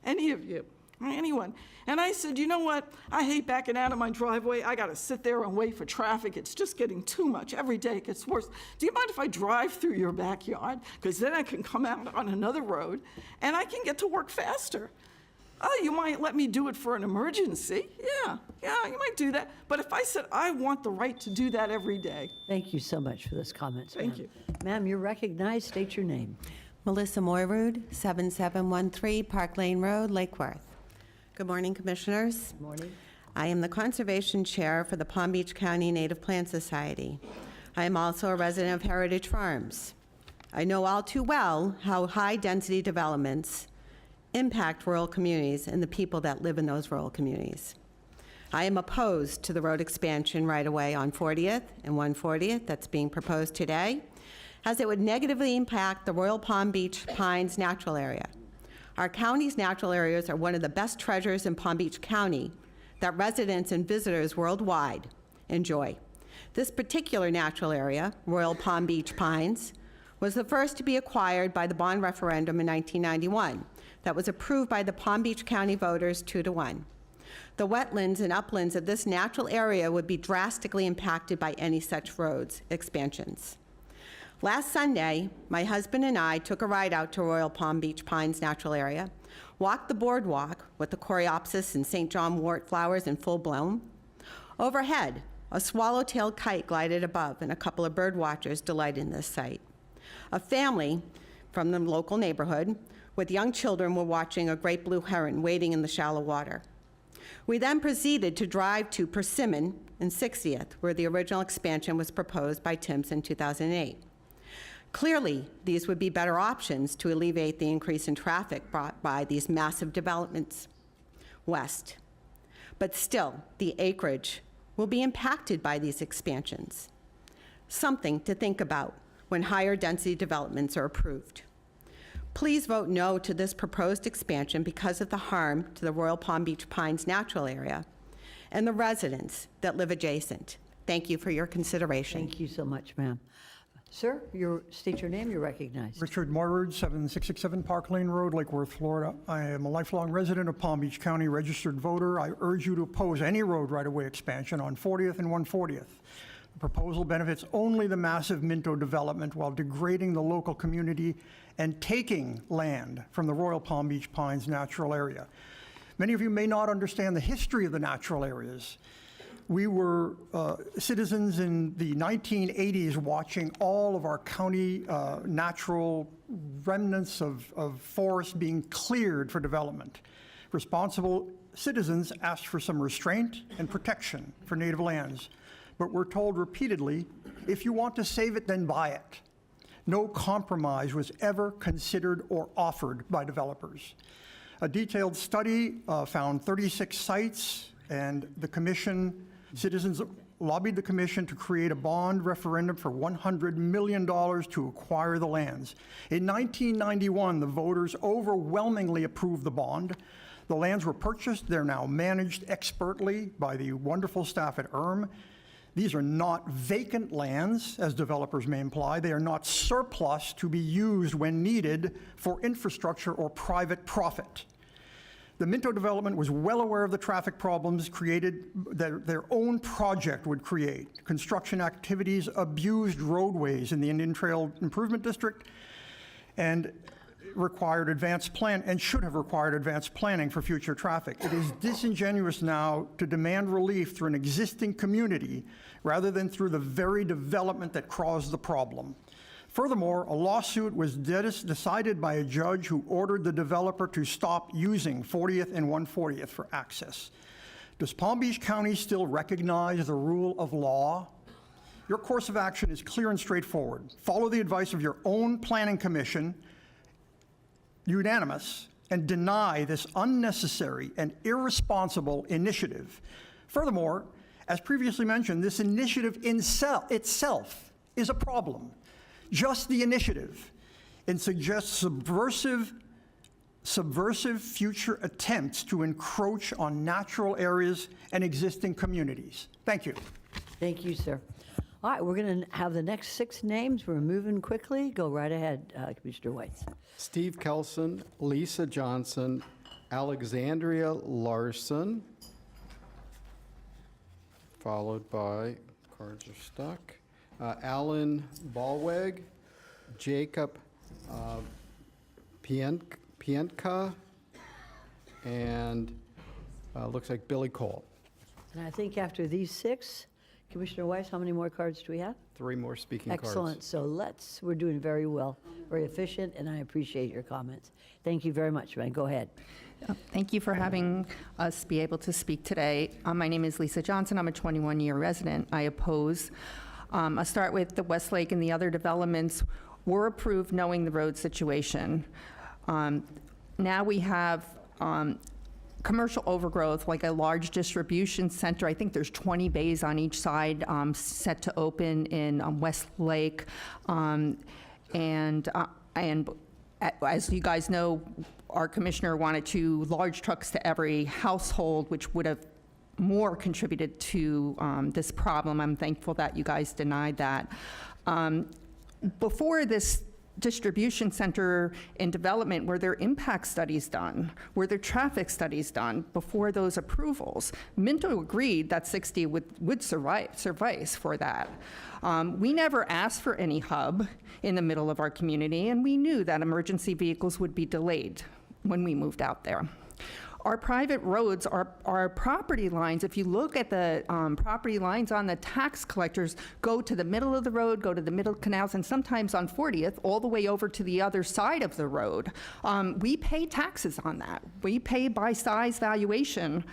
any of you, or anyone. And I said, you know what? I hate backing out of my driveway. I got to sit there and wait for traffic. It's just getting too much. Every day it gets worse. Do you mind if I drive through your backyard? Because then I can come out on another road and I can get to work faster. Oh, you might let me do it for an emergency. Yeah, you might do that. But if I said I want the right to do that every day. Thank you so much for this comment. Thank you. Ma'am, you're recognized. State your name. Melissa Moyrud, 7713 Park Lane Road, Lake Worth. Good morning, Commissioners. Good morning. I am the Conservation Chair for the Palm Beach County Native Plant Society. I am also a resident of Heritage Farms. I know all too well how high-density developments impact rural communities and the people that live in those rural communities. I am opposed to the road expansion right away on 40th and 140th that's being proposed today, as it would negatively impact the Royal Palm Beach Pines natural area. Our county's natural areas are one of the best treasures in Palm Beach County that residents and visitors worldwide enjoy. This particular natural area, Royal Palm Beach Pines, was the first to be acquired by the bond referendum in 1991 that was approved by the Palm Beach County voters 2-1. The wetlands and uplands of this natural area would be drastically impacted by any such roads expansions. Last Sunday, my husband and I took a ride out to Royal Palm Beach Pines natural area, walked the boardwalk with the coreopsis and St. John wort flowers in full bloom. Overhead, a swallow-tailed kite glided above, and a couple of bird watchers delighted in this sight. A family from the local neighborhood with young children were watching a great blue heron wading in the shallow water. We then proceeded to drive to Persimmon and 60th, where the original expansion was proposed by Timms in 2008. Clearly, these would be better options to alleviate the increase in traffic brought by these massive developments west. But still, the acreage will be impacted by these expansions. Something to think about when higher density developments are approved. Please vote no to this proposed expansion because of the harm to the Royal Palm Beach Pines natural area and the residents that live adjacent. Thank you for your consideration. Thank you so much, ma'am. Sir, state your name, you're recognized. Richard Moyrud, 7667 Park Lane Road, Lake Worth, Florida. I am a lifelong resident of Palm Beach County, registered voter. I urge you to oppose any road right-of-way expansion on 40th and 140th. The proposal benefits only the massive Minto development while degrading the local community and taking land from the Royal Palm Beach Pines natural area. Many of you may not understand the history of the natural areas. We were citizens in the 1980s watching all of our county natural remnants of forest being cleared for development. Responsible citizens asked for some restraint and protection for native lands, but we're told repeatedly, if you want to save it, then buy it. No compromise was ever considered or offered by developers. A detailed study found 36 sites, and the commission, citizens lobbied the commission to create a bond referendum for $100 million to acquire the lands. In 1991, the voters overwhelmingly approved the bond. The lands were purchased. They're now managed expertly by the wonderful staff at ERM. These are not vacant lands, as developers may imply. They are not surplus to be used when needed for infrastructure or private profit. The Minto development was well aware of the traffic problems created that their own project would create. Construction activities abused roadways in the Indian Trail Improvement District and required advanced plan and should have required advanced planning for future traffic. It is disingenuous now to demand relief through an existing community rather than through the very development that caused the problem. Furthermore, a lawsuit was decided by a judge who ordered the developer to stop using 40th and 140th for access. Does Palm Beach County still recognize the rule of law? Your course of action is clear and straightforward. Follow the advice of your own planning commission, unanimous, and deny this unnecessary and irresponsible initiative. Furthermore, as previously mentioned, this initiative itself is a problem. Just the initiative. It suggests subversive future attempts to encroach on natural areas and existing communities. Thank you. Thank you, sir. All right, we're going to have the next 6 names. We're moving quickly. Go right ahead, Commissioner White. Steve Kelson, Lisa Johnson, Alexandria Larson, followed by, cards are stuck, Alan Balweg, Jacob Pientka, and looks like Billy Cole. And I think after these 6, Commissioner Weiss, how many more cards do we have? 3 more speaking cards. Excellent. So we're doing very well, very efficient, and I appreciate your comments. Thank you very much, man. Go ahead. Thank you for having us be able to speak today. My name is Lisa Johnson. I'm a 21-year resident. I oppose. I'll start with the Westlake and the other developments were approved knowing the road situation. Now we have commercial overgrowth, like a large distribution center. I think there's 20 bays on each side set to open in Westlake. And as you guys know, our commissioner wanted 2 large trucks to every household, which would have more contributed to this problem. I'm thankful that you guys denied that. Before this distribution center in development, were there impact studies done? Were there traffic studies done before those approvals? Minto agreed that 60 would suffice for that. We never asked for any hub in the middle of our community, and we knew that emergency vehicles would be delayed when we moved out there. Our private roads, our property lines, if you look at the property lines on the tax collectors, go to the middle of the road, go to the middle canals, and sometimes on 40th, all the way over to the other side of the road. We pay taxes on that. We pay by size valuation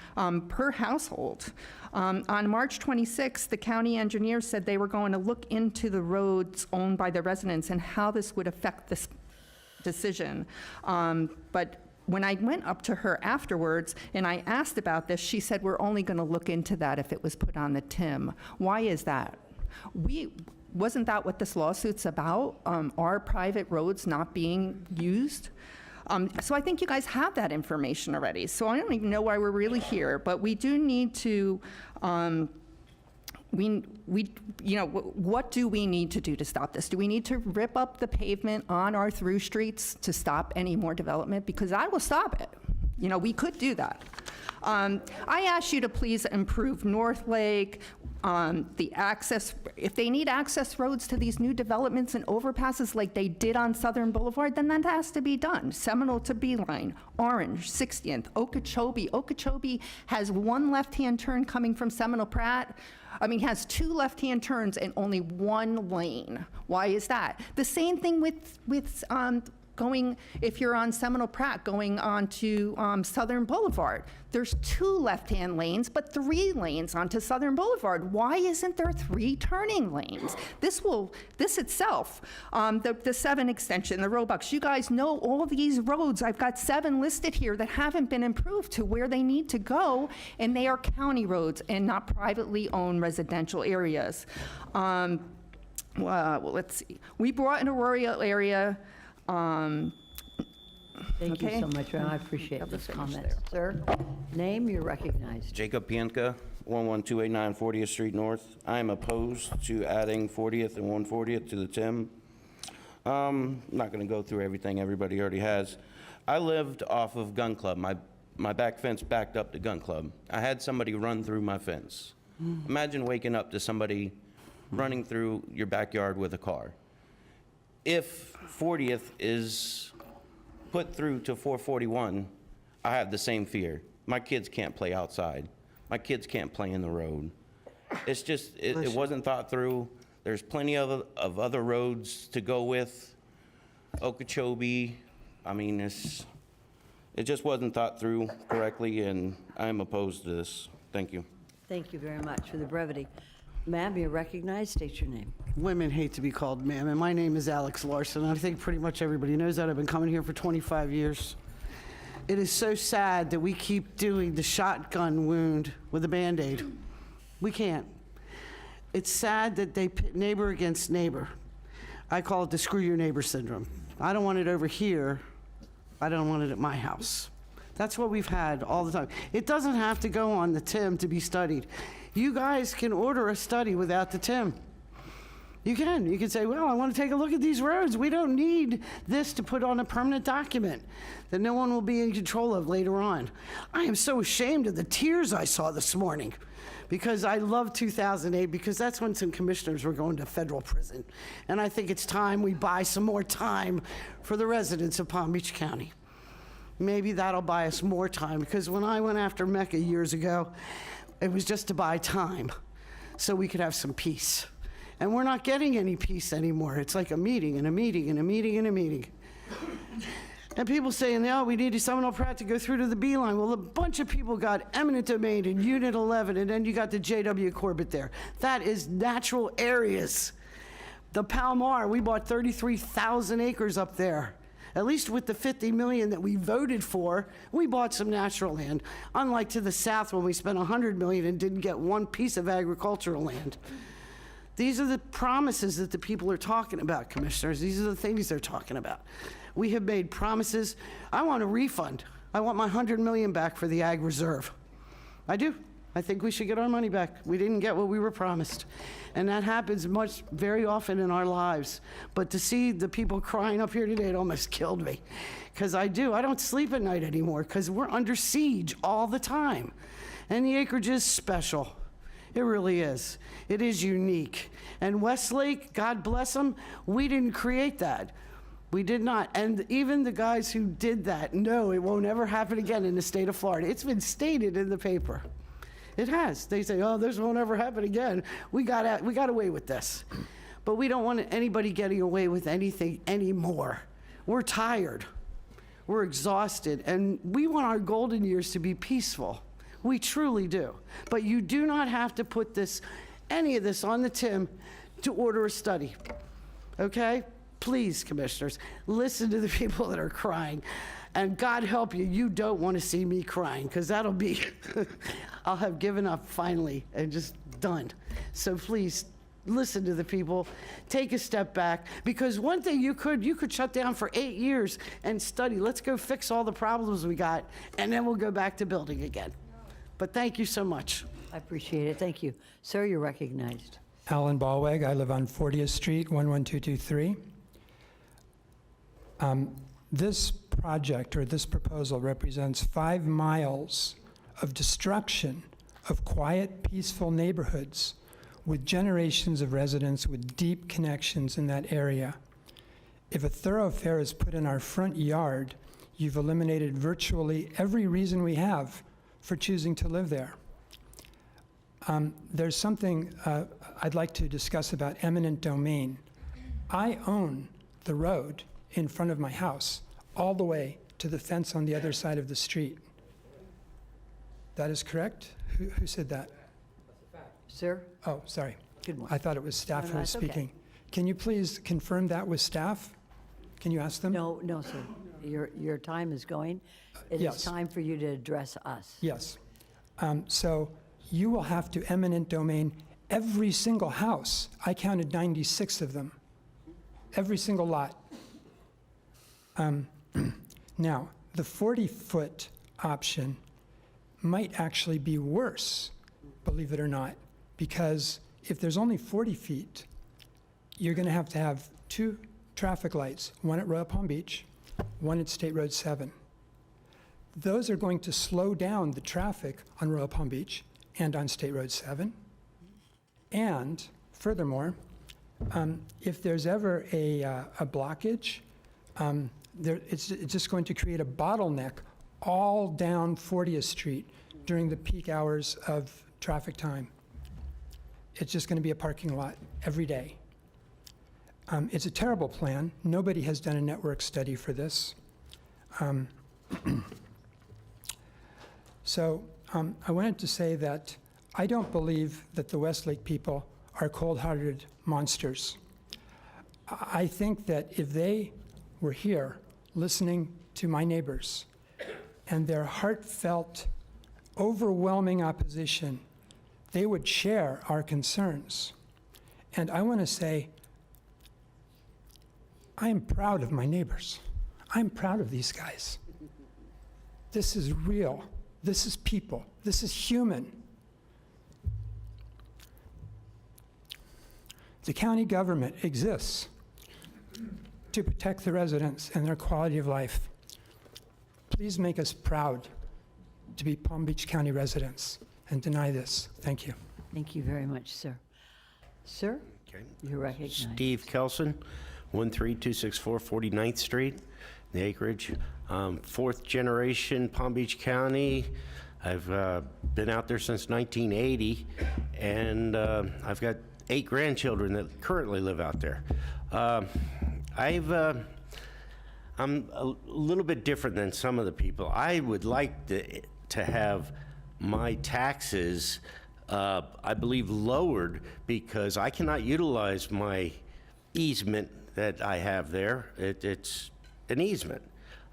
per household. On March 26th, the county engineer said they were going to look into the roads owned by the residents and how this would affect this decision. But when I went up to her afterwards and I asked about this, she said, we're only going to look into that if it was put on the TIM. Why is that? Wasn't that what this lawsuit's about? Our private roads not being used? So I think you guys have that information already. So I don't even know why we're really here, but we do need to, what do we need to do to stop this? Do we need to rip up the pavement on our through streets to stop any more development? Because I will stop it. We could do that. I ask you to please improve North Lake, the access, if they need access roads to these new developments and overpasses like they did on Southern Boulevard, then that has to be done. Seminole to Beeline, Orange, 60th, Okeechobee. Okeechobee has 1 left-hand turn coming from Seminole Pratt. Has 2 left-hand turns and only 1 lane. Why is that? The same thing with going, if you're on Seminole Pratt, going on to Southern Boulevard. There's 2 left-hand lanes, but 3 lanes onto Southern Boulevard. Why isn't there 3 turning lanes? This itself, the 7 extension, the Roebucks, you guys know all these roads. I've got 7 listed here that haven't been improved to where they need to go, and they are county roads and not privately owned residential areas. Well, let's see. We brought in a rural area. Thank you so much, and I appreciate this comment. Sir, name, you're recognized. Jacob Pienka, 11289 40th Street North. I am opposed to adding 40th and 140th to the TIM. I'm not going to go through everything everybody already has. I lived off of Gun Club. My back fence backed up to Gun Club. I had somebody run through my fence. Imagine waking up to somebody running through your backyard with a car. If 40th is put through to 441, I have the same fear. My kids can't play outside. My kids can't play in the road. It's just, it wasn't thought through. There's plenty of other roads to go with. Okeechobee, it just wasn't thought through correctly, and I'm opposed to this. Thank you. Thank you very much for the brevity. Ma'am, you're recognized. State your name. Women hate to be called ma'am, and my name is Alex Larson. I think pretty much everybody knows that. I've been coming here for 25 years. It is so sad that we keep doing the shotgun wound with a Band-Aid. We can't. It's sad that they pit neighbor against neighbor. I call it the screw your neighbor syndrome. I don't want it over here. I don't want it at my house. That's what we've had all the time. It doesn't have to go on the TIM to be studied. You guys can order a study without the TIM. You can. You can say, well, I want to take a look at these roads. We don't need this to put on a permanent document that no one will be in control of later on. I am so ashamed of the tears I saw this morning because I love 2008 because that's when some commissioners were going to federal prison. And I think it's time we buy some more time for the residents of Palm Beach County. Maybe that'll buy us more time because when I went after Mecca years ago, it was just to buy time. so we could have some peace. And we're not getting any peace anymore. It's like a meeting and a meeting and a meeting and a meeting. And people saying, oh, we need Seminole Pratt to go through to the B line. Well, a bunch of people got eminent domain in Unit 11, and then you got the J.W. Corbett there. That is natural areas. The Palmar, we bought 33,000 acres up there. At least with the 50 million that we voted for, we bought some natural land. Unlike to the south when we spent 100 million and didn't get one piece of agricultural land. These are the promises that the people are talking about, commissioners. These are the things they're talking about. We have made promises. I want a refund. I want my 100 million back for the ag reserve. I do. I think we should get our money back. We didn't get what we were promised. And that happens very often in our lives. But to see the people crying up here today, it almost killed me. Because I don't sleep at night anymore because we're under siege all the time. And the acreage is special. It really is. It is unique. And Westlake, God bless them, we didn't create that. We did not. And even the guys who did that know it won't ever happen again in the state of Florida. It's been stated in the paper. It has. They say, oh, this won't ever happen again. We got away with this. But we don't want anybody getting away with anything anymore. We're tired. We're exhausted. And we want our golden years to be peaceful. We truly do. But you do not have to put any of this on the Tim to order a study. Okay? Please, commissioners, listen to the people that are crying. And God help you, you don't want to see me crying, because that'll be, I'll have given up finally and just done. So please, listen to the people, take a step back, because one thing you could shut down for 8 years and study. Let's go fix all the problems we got, and then we'll go back to building again. But thank you so much. I appreciate it. Thank you. Sir, you're recognized. Alan Ballweg. I live on 40th Street, 11223. This project or this proposal represents 5 miles of destruction of quiet, peaceful neighborhoods with generations of residents with deep connections in that area. If a thoroughfare is put in our front yard, you've eliminated virtually every reason we have for choosing to live there. There's something I'd like to discuss about eminent domain. I own the road in front of my house, all the way to the fence on the other side of the street. That is correct? Who said that? Sir? Oh, sorry. Good morning. I thought it was staff who was that's okay. speaking. Can you please confirm that with staff? Can you ask them? No, sir. Your time is going. It Yes. is time for you to address us. Yes. So you will have to eminent domain every single house. I counted 96 of them. Every single lot. Now, the 40-foot option might actually be worse, believe it or not, because if there's only 40 feet, you're going to have 2 traffic lights, one at Royal Palm Beach, one at State Road 7. Those are going to slow down the traffic on Royal Palm Beach and on State Road 7. And furthermore, if there's ever a blockage, it's just going to create a bottleneck all down 40th Street during the peak hours of traffic time. It's just going to be a parking lot every day. It's a terrible plan. Nobody has done a network study for this. So I wanted to say that I don't believe that the Westlake people are cold-hearted monsters. I think that if they were here listening to my neighbors and their heartfelt, overwhelming opposition, they would share our concerns. And I want to say, I am proud of my neighbors. I'm proud of these guys. This is real. This is people. This is human. The county government exists to protect the residents and their quality of life. Please make us proud to be Palm Beach County residents and deny this. Thank you. Thank you very much, sir. Sir, Okay. you're recognized. Steve Kelson, 13264 49th Street, the acreage. 4th generation Palm Beach County. I've been out there since 1980, and I've got 8 grandchildren that currently live out there. I'm a little bit different than some of the people. I would like to have my taxes, I believe, lowered because I cannot utilize my easement that I have there. It's an easement.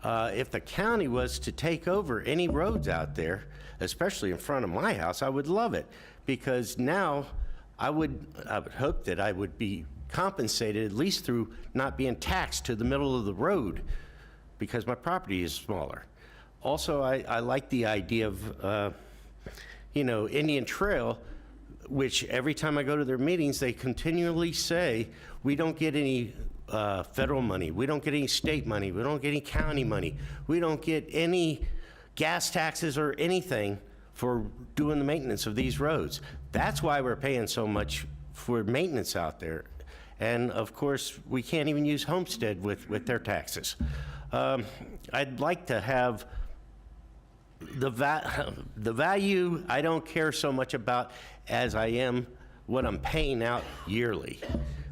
If the county was to take over any roads out there, especially in front of my house, I would love it because now I would hope that I would be compensated at least through not being taxed to the middle of the road because my property is smaller. Also, I like the idea of, Indian Trail, which every time I go to their meetings, they continually say, we don't get any federal money, we don't get any state money, we don't get any county money, we don't get any gas taxes or anything for doing the maintenance of these roads. That's why we're paying so much for maintenance out there. And of course, we can't even use Homestead with their taxes. I'd like to have the value I don't care so much about as I am what I'm paying out yearly.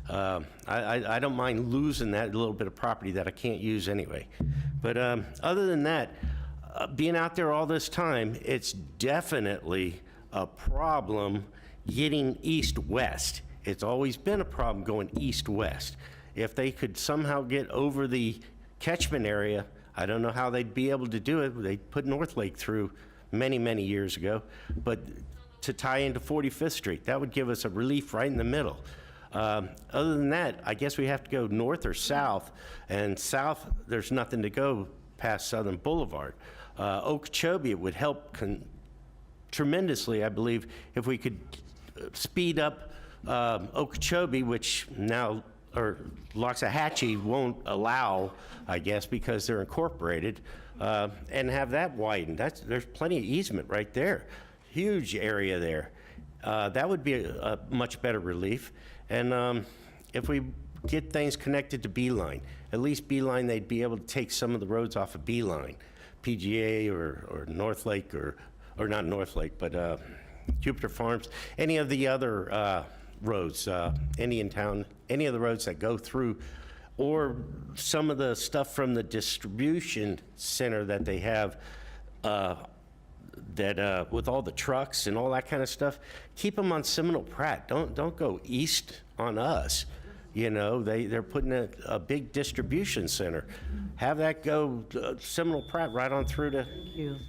I don't mind losing that little bit of property that I can't use anyway. But other than that, being out there all this time, it's definitely a problem getting east-west. It's always been a problem going east-west. If they could somehow get over the catchment area, I don't know how they'd be able to do it. They put North Lake through many, many years ago. But to tie into 45th Street, that would give us a relief right in the middle. Other than that, I guess we have to go north or south. And south, there's nothing to go past Southern Boulevard. Okeechobee would help tremendously, I believe, if we could speed up Okeechobee, which now, or Loxahatchee won't allow, I guess, because they're incorporated, and have that widened. There's plenty of easement right there. Huge area there. That would be a much better relief. And if we get things connected to Beeline, at least Beeline, they'd be able to take some of the roads off of Beeline, PGA or North Lake, or not North Lake, but Jupiter Farms, any of the other roads, Indian Town, any of the roads that go through, or some of the stuff from the distribution center that they have that with all the trucks and all that kind of stuff, keep them on Seminole Pratt. Don't go east on us. You know, they're putting a big distribution center. Have that go Seminole Pratt right on through to.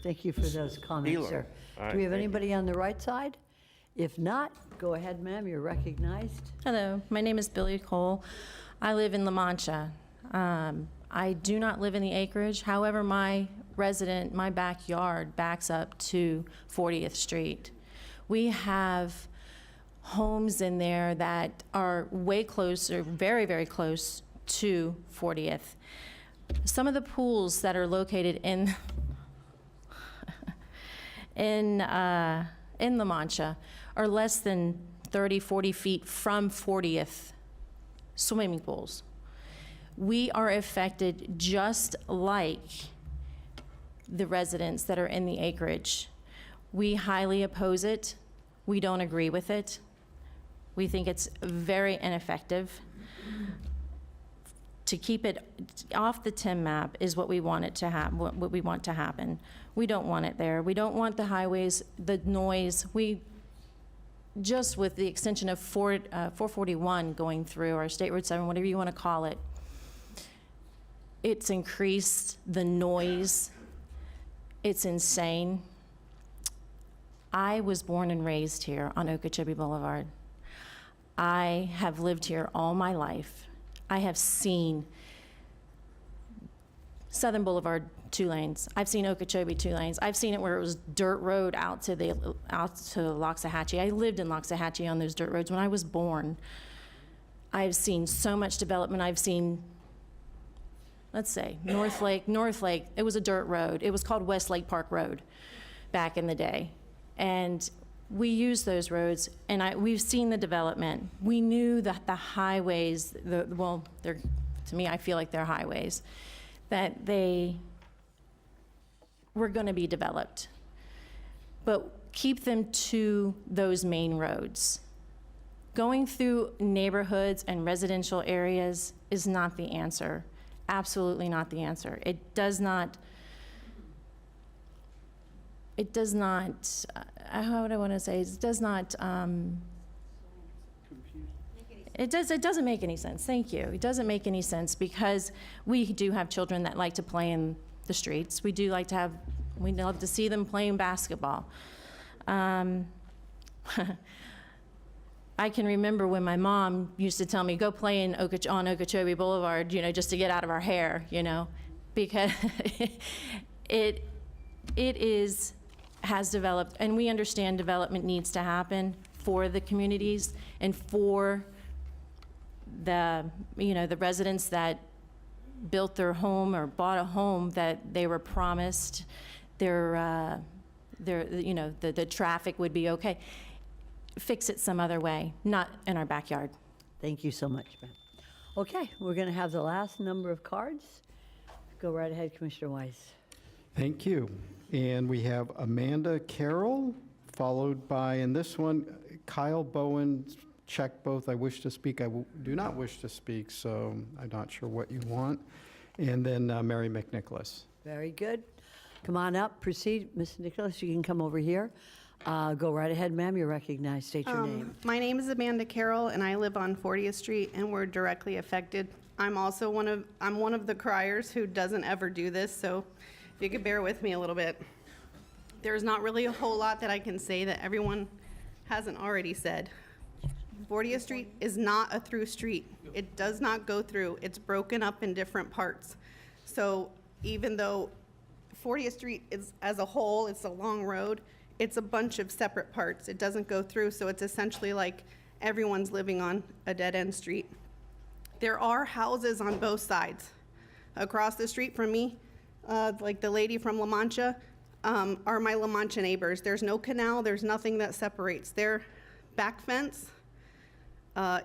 Thank you for those comments, sir. Do we have anybody on the right side? If not, go ahead, ma'am, you're recognized. Hello, my name is Billy Cole. I live in La Mancha. I do not live in the acreage. However, my backyard backs up to 40th Street. We have homes in there that are way closer, very, very close to 40th. Some of the pools that are located in La Mancha are less than 30, 40 feet from 40th swimming pools. We are affected just like the residents that are in the acreage. We highly oppose it. We don't agree with it. We think it's very ineffective. To keep it off the TIM map is what we want it to what we want to happen. We don't want it there. We don't want the highways, the noise. Just with the extension of 441 going through, or State Road 7, whatever you want to call it, it's increased the noise. It's insane. I was born and raised here on Okeechobee Boulevard. I have lived here all my life. I have seen Southern Boulevard 2 lanes. I've seen Okeechobee 2 lanes. I've seen it where it was dirt road out to Loxahatchee. I lived in Loxahatchee on those dirt roads when I was born. I've seen so much development. I've seen, let's say, North Lake, it was a dirt road. It was called West Lake Park Road back in the day. And we use those roads, and we've seen the development. We knew that the highways, to me, I feel like they're highways, that they were going to be developed. but keep them to those main roads. Going through neighborhoods and residential areas is not the answer. Absolutely not the answer. It does not, how would I want to say, it does not, it doesn't make any sense. Thank you. It doesn't make any sense because we do have children that like to play in the streets. We love to see them playing basketball. I can remember when my mom used to tell me, go play on Okeechobee Boulevard, just to get out of our hair, because it has developed, and we understand development needs to happen for the communities and for the residents that built their home or bought a home that they were promised the traffic would be okay. Fix it some other way, not in our backyard. Thank you so much, ma'am. Okay, we're going to have the last number of cards. Go right ahead, Commissioner Weiss. Thank you. And we have Amanda Carroll, followed by, in this one, Kyle Bowen. Check both. I wish to speak. Do not wish to speak, so I'm not sure what you want. And then Mary McNicholas. Very good. Come on up, proceed. Ms. Nicholas, you can come over here. Go right ahead, ma'am. You're recognized. State your name. My name is Amanda Carroll, and I live on 40th Street, and we're directly affected. I'm also one of the criers who doesn't ever do this, so if you could bear with me a little bit. There's not really a whole lot that I can say that everyone hasn't already said. 40th Street is not a through street. It does not go through. It's broken up in different parts. So even though 40th Street is, as a whole, it's a long road, it's a bunch of separate parts. It doesn't go through, so it's essentially like everyone's living on a dead-end street. There are houses on both sides. Across the street from me, like the lady from La Mancha, are my La Mancha neighbors. There's no canal, there's nothing that separates. Their back fence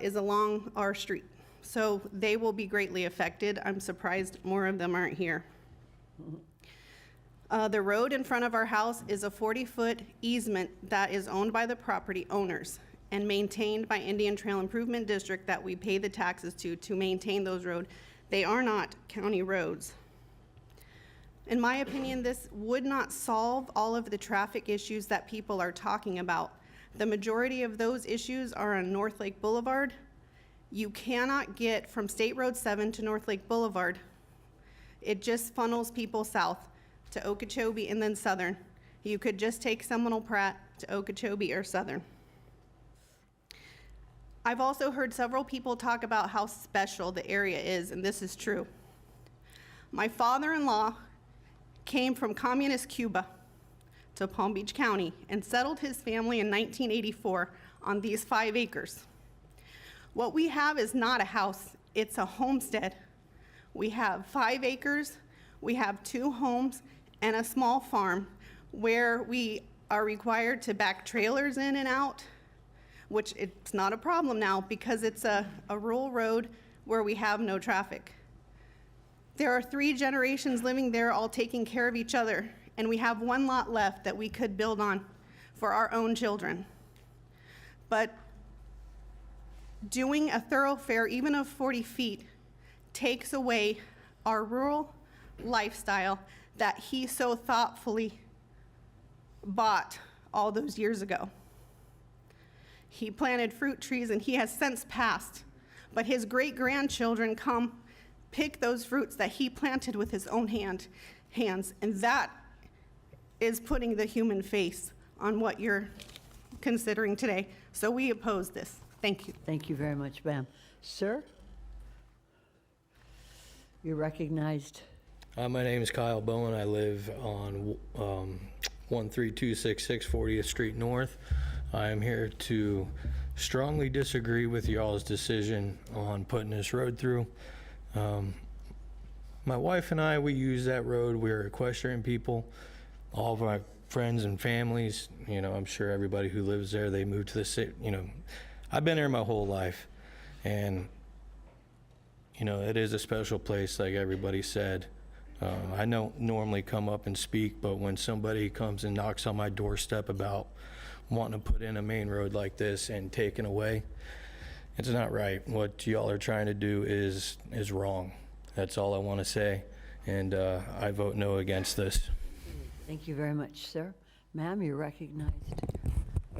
is along our street. So they will be greatly affected. I'm surprised more of them aren't here. The road in front of our house is a 40-foot easement that is owned by the property owners and maintained by Indian Trail Improvement District that we pay the taxes to maintain those roads. They are not county roads. In my opinion, this would not solve all of the traffic issues that people are talking about. The majority of those issues are on North Lake Boulevard. You cannot get from State Road 7 to North Lake Boulevard. It just funnels people south to Okeechobee and then Southern. You could just take Seminole Pratt to Okeechobee or Southern. I've also heard several people talk about how special the area is, and this is true. My father-in-law came from communist Cuba to Palm Beach County and settled his family in 1984 on these 5 acres. What we have is not a house, it's a homestead. We have 5 acres, we have 2 homes, and a small farm where we are required to back trailers in and out, which it's not a problem now because it's a rural road where we have no traffic. There are 3 generations living there, all taking care of each other, and we have 1 lot left that we could build on for our own children. But doing a thoroughfare, even of 40 feet, takes away our rural lifestyle that he so thoughtfully bought all those years ago. He planted fruit trees and he has since passed, but his great-grandchildren come pick those fruits that he planted with his own hands, and that is putting the human face on what you're considering today. So we oppose this. Thank you. Thank you very much, ma'am. Sir? You're recognized. My name is Kyle Bowen. I live on 13266 40th Street North. I am here to strongly disagree with y'all's decision on putting this road through. My wife and I, we use that road. We're equestrian people. All of our friends and families, I'm sure everybody who lives there, they moved to the city. I've been there my whole life, and it is a special place, like everybody said. I don't normally come up and speak, but when somebody comes and knocks on my doorstep about wanting to put in a main road like this and taken away, it's not right. What y'all are trying to do is wrong. That's all I want to say, and I vote no against this. Thank you very much, sir. Ma'am, you're recognized.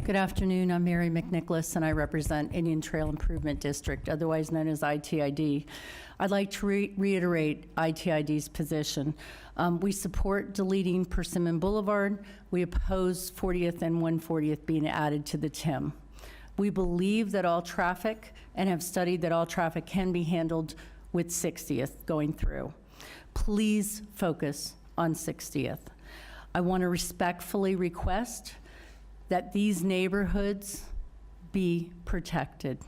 Good afternoon. I'm Mary McNicholas, and I represent Indian Trail Improvement District, otherwise known as ITID. I'd like to reiterate ITID's position. We support deleting Persimmon Boulevard. We oppose 40th and 140th being added to the TIM. We believe that all traffic, and have studied that all traffic can be handled with 60th going through. Please focus on 60th. I want to respectfully request that these neighborhoods be protected.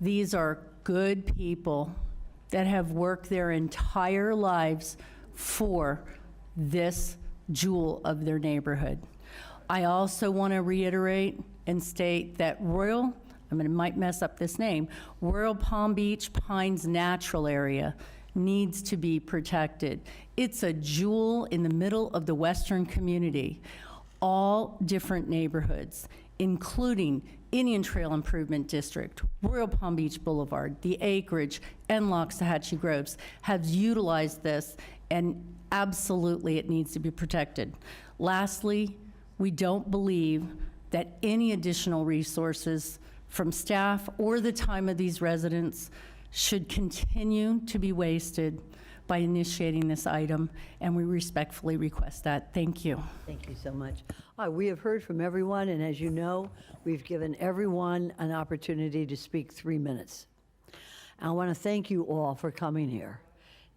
These are good people that have worked their entire lives for this jewel of their neighborhood. I also want to reiterate and state that might mess up this name, Royal Palm Beach Pines Natural Area needs to be protected. It's a jewel in the middle of the Western community. All different neighborhoods, including Indian Trail Improvement District, Royal Palm Beach Boulevard, the Acreage, and Loxahatchee Groves, have utilized this, and absolutely it needs to be protected. Lastly, we don't believe that any additional resources from staff or the time of these residents should continue to be wasted by initiating this item, and we respectfully request that. Thank you. Thank you so much. All right, we have heard from everyone, and as you know, we've given everyone an opportunity to speak 3 minutes. I want to thank you all for coming here.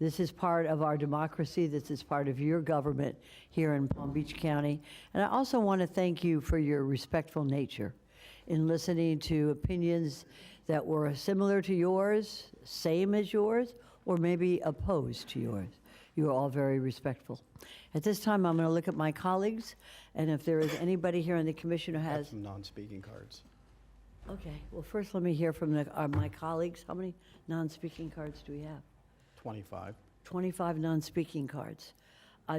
This is part of our democracy. This is part of your government here in Palm Beach County. And I also want to thank you for your respectful nature in listening to opinions that were similar to yours, same as yours, or maybe opposed to yours. You are all very respectful. At this time, I'm going to look at my colleagues, and if there is anybody here in the commission who has... Some non-speaking cards. Okay, well, first let me hear from my colleagues. How many non-speaking cards do we have? 25. 25 non-speaking cards.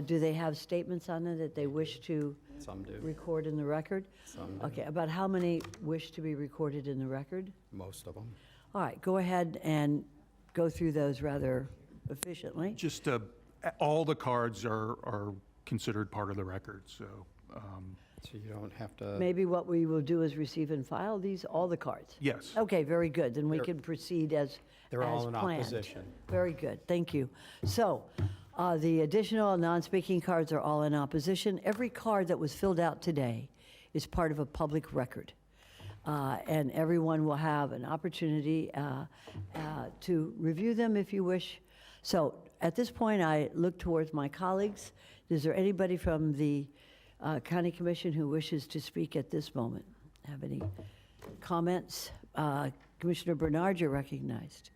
Do they have statements on it that they wish to Some do. record in the record? Some do. Okay, about how many wish to be recorded in the record? Most of them. All right, go ahead and go through those rather efficiently. Just all the cards are considered part of the record, so. So you don't have to. Maybe what we will do is receive and file all the cards? Yes. Okay, very good. Then we can proceed as They're all in planned. opposition. Very good, thank you. So, the additional non-speaking cards are all in opposition. Every card that was filled out today is part of a public record. And everyone will have an opportunity to review them if you wish. So at this point, I look towards my colleagues. Is there anybody from the County Commission who wishes to speak at this moment? Have any comments? Commissioner Bernard, you're recognized.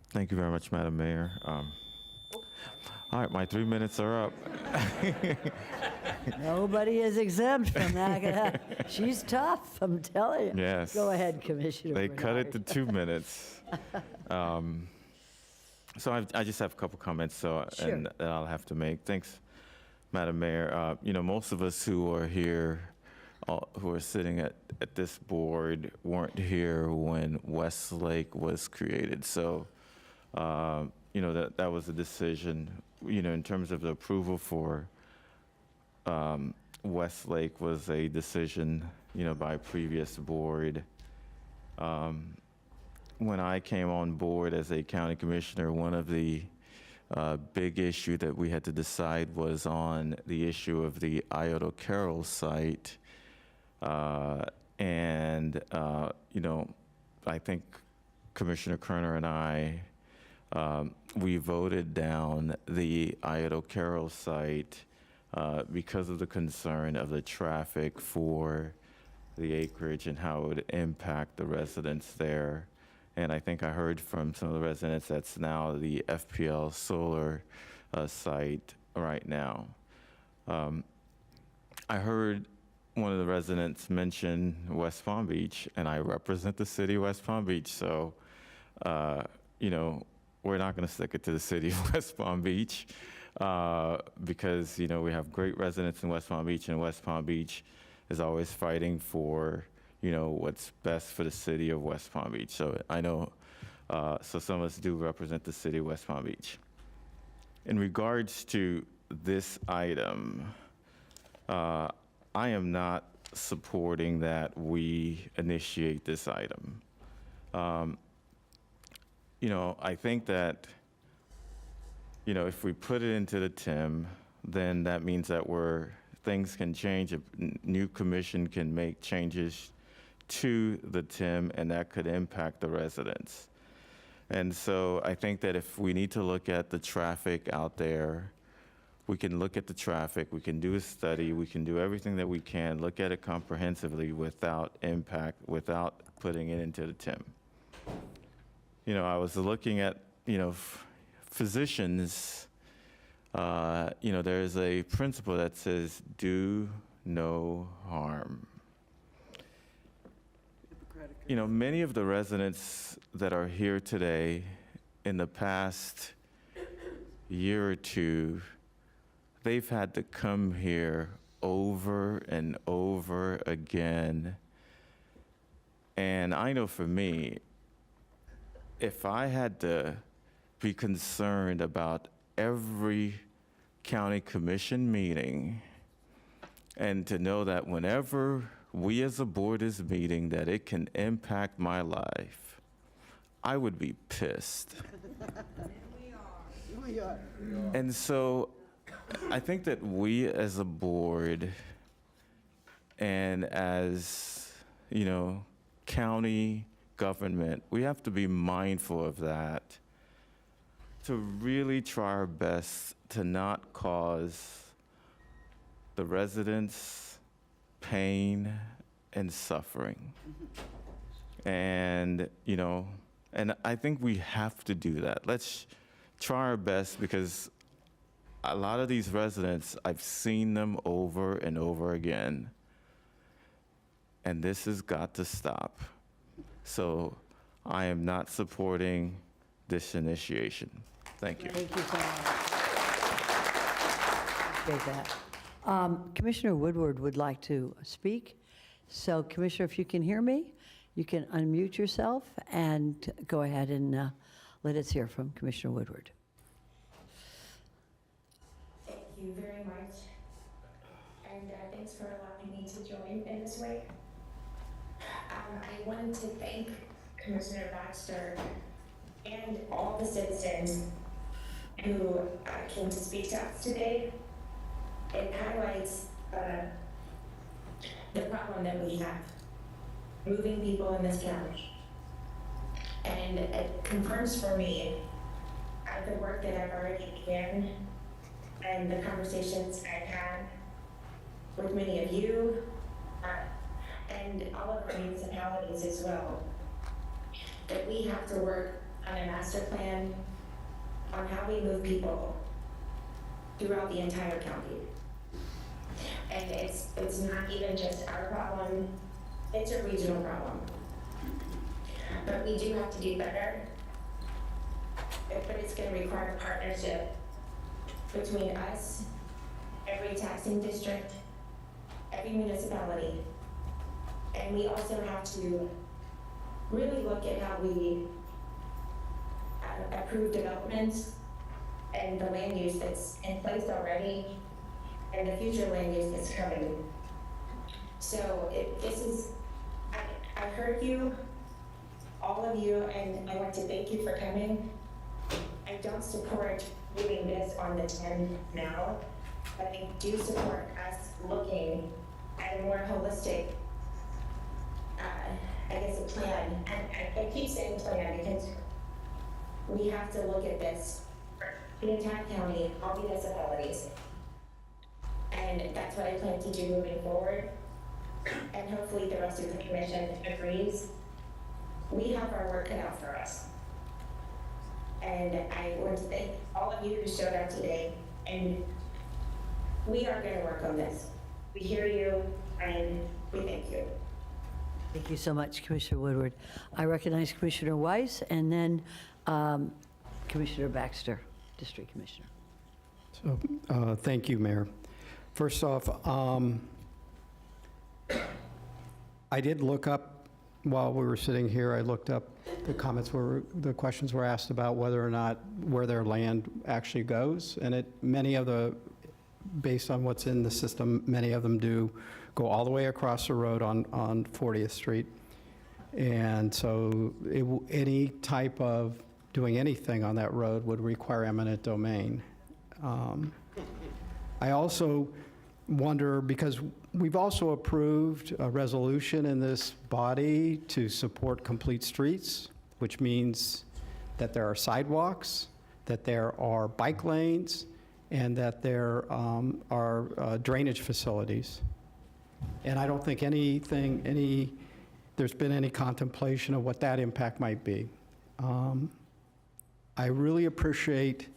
Thank you very much, Madam Mayor. All right, my 3 minutes are up. Nobody is exempt from that. She's tough, I'm telling you. Yes. Go ahead, Commissioner They Bernard. cut it to 2 minutes. So I just have a couple comments Sure. and that I'll have to make. Thanks, Madam Mayor. Most of us who are here, who are sitting at this board, weren't here when Westlake was created. So, that was a decision, in terms of the approval for Westlake was a decision, by a previous board. When I came on board as a county commissioner, one of the big issue that we had to decide was on the issue of the Iota Carroll site. I think Commissioner Kerner and I, we voted down the Iota Carroll site because of the concern of the traffic for the acreage and how it would impact the residents there. And I think I heard from some of the residents that's now the FPL solar site right now. I heard one of the residents mention West Palm Beach, and I represent the city of West Palm Beach. So, we're not going to stick it to the city of West Palm Beach because, you know, we have great residents in West Palm Beach, and West Palm Beach is always fighting for, you know, what's best for the city of West Palm Beach. So I know, so some of us do represent the city of West Palm Beach. In regards to this item, I am not supporting that we initiate this item. You know, I think that, you know, if we put it into the TIM, then that means that things can change. A new commission can make changes to the TIM, and that could impact the residents. And so I think that if we need to look at the traffic out there, we can look at the traffic, we can do a study, we can do everything that we can, look at it comprehensively without impact, without putting it into the TIM. You know, I was looking at, you know, physicians, you know, there's a principle that says, do no harm. You know, many of the residents that are here today, in the past year or two, they've had to come here over and over again. And I know for me, if I had to be concerned about every county commission meeting and to know that whenever we as a board is meeting that it can impact my life, I would be pissed. We are. And so I think that we as a board and as, you know, county government, we have to be mindful of that, to really try our best to not cause the residents pain and suffering. And, you know, and I think we have to do that. Let's try our best, because a lot of these residents, I've seen them over and over again, and this has got to stop. So I am not supporting this initiation. Thank you. Thank you so much. Appreciate that. Commissioner Woodward would like to speak. So Commissioner, if you can hear me, you can unmute yourself and go ahead and let us hear from Commissioner Woodward. Thank you very much. And thanks for allowing me to join in this way. I wanted to thank Commissioner Baxter and all the citizens who came to speak to us today. It highlights the problem that we have, moving people in this county. And it confirms for me the work that I've already begun and the conversations I've had with many of you, and all of our municipalities as well, that we have to work on a master plan on how we move people throughout the entire county. And it's not even just our problem, it's a regional problem. But we do have to do better, but it's going to require a partnership between us, every taxing district, every municipality. And we also have to really look at how we approve developments and the land use that's in place already and the future land use that's coming. So I heard you, all of you, and I want to thank you for coming. I don't support doing this on the 10 now, but I do support us looking at a more holistic I guess a plan, and I keep saying plan because we have to look at this for the entire county, all municipalities. And that's what I plan to do moving forward. And hopefully the rest of the commission agrees. We have our work cut out for us. And I want to thank all of you who showed up today. And we are going to work on this. We hear you, and we thank you. Thank you so much, Commissioner Woodward. I recognize Commissioner Weiss, and then Commissioner Baxter, District Commissioner. So, thank you, Mayor. First off, I did look up, while we were sitting here, I looked up the questions were asked about whether or not where their land actually goes, and based on what's in the system, many of them do go all the way across the road on 40th Street. And so any type of doing anything on that road would require eminent domain. I also wonder, because we've also approved a resolution in this body to support complete streets, which means that there are sidewalks, that there are bike lanes, and that there are drainage facilities. And I don't think there's been any contemplation of what that impact might be. I really appreciate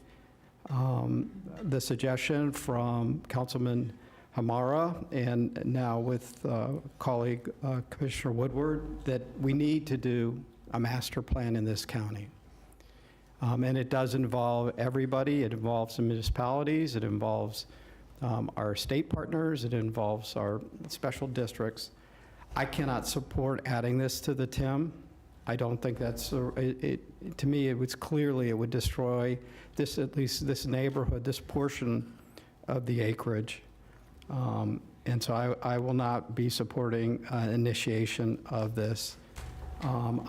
the suggestion from Councilman Hamara and now with colleague Commissioner Woodward that we need to do a master plan in this county. And it does involve everybody. It involves the municipalities. It involves our state partners. It involves our special districts. I cannot support adding this to the TIM. I don't think that's, to me, it would destroy this, at least this neighborhood, this portion of the acreage. And so I will not be supporting initiation of this. And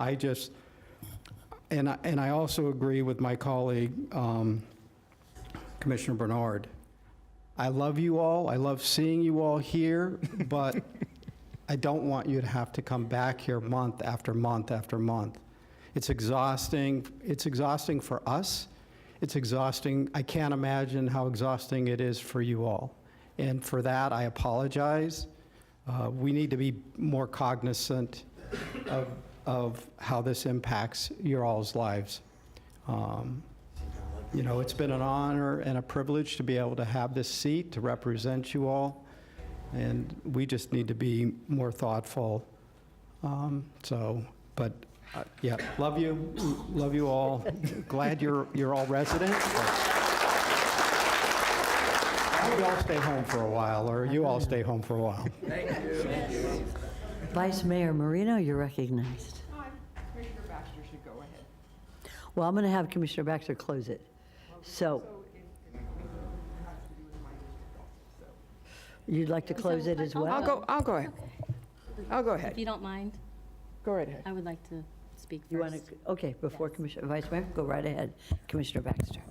I also agree with my colleague, Commissioner Bernard. I love you all. I love seeing you all here, but I don't want you to have to come back here month after month after month. It's exhausting. It's exhausting for us. It's exhausting. I can't imagine how exhausting it is for you all. And for that, I apologize. We need to be more cognizant of how this impacts your all's lives. You know, it's been an honor and a privilege to be able to have this seat to represent you all, and we just need to be more thoughtful. Yeah, love you all. Glad you're all residents. I hope you all stay home for a while, or you all stay home for a while. Thank you. Vice Mayor Marino, you're recognized. Commissioner Baxter should go ahead. Well, I'm going to have Commissioner Baxter close it. So, you'd like to close it as well? I'll go ahead. I'll go ahead. If you don't mind, Go right ahead. I would like to speak You want first. to, okay, before Commissioner, Vice Mayor, go right ahead. Commissioner Baxter.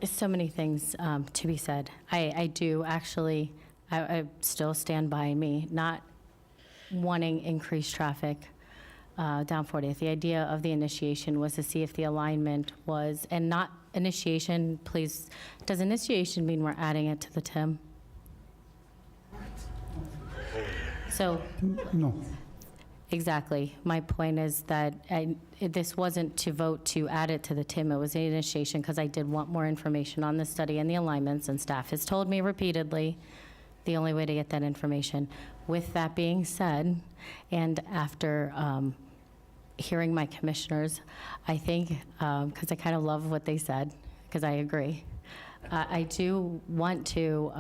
So many things to be said. I do actually, I still stand by me not wanting increased traffic down 40th. The idea of the initiation was to see if the alignment was, and not initiation, please, does initiation mean we're adding it to the TIM? So. No. Exactly. My point is that this wasn't to vote to add it to the TIM. It was an initiation because I did want more information on the study and the alignments, and staff has told me repeatedly the only way to get that information. With that being said, and after hearing my commissioners, I think, because I kind of love what they said, because I agree, I do want to,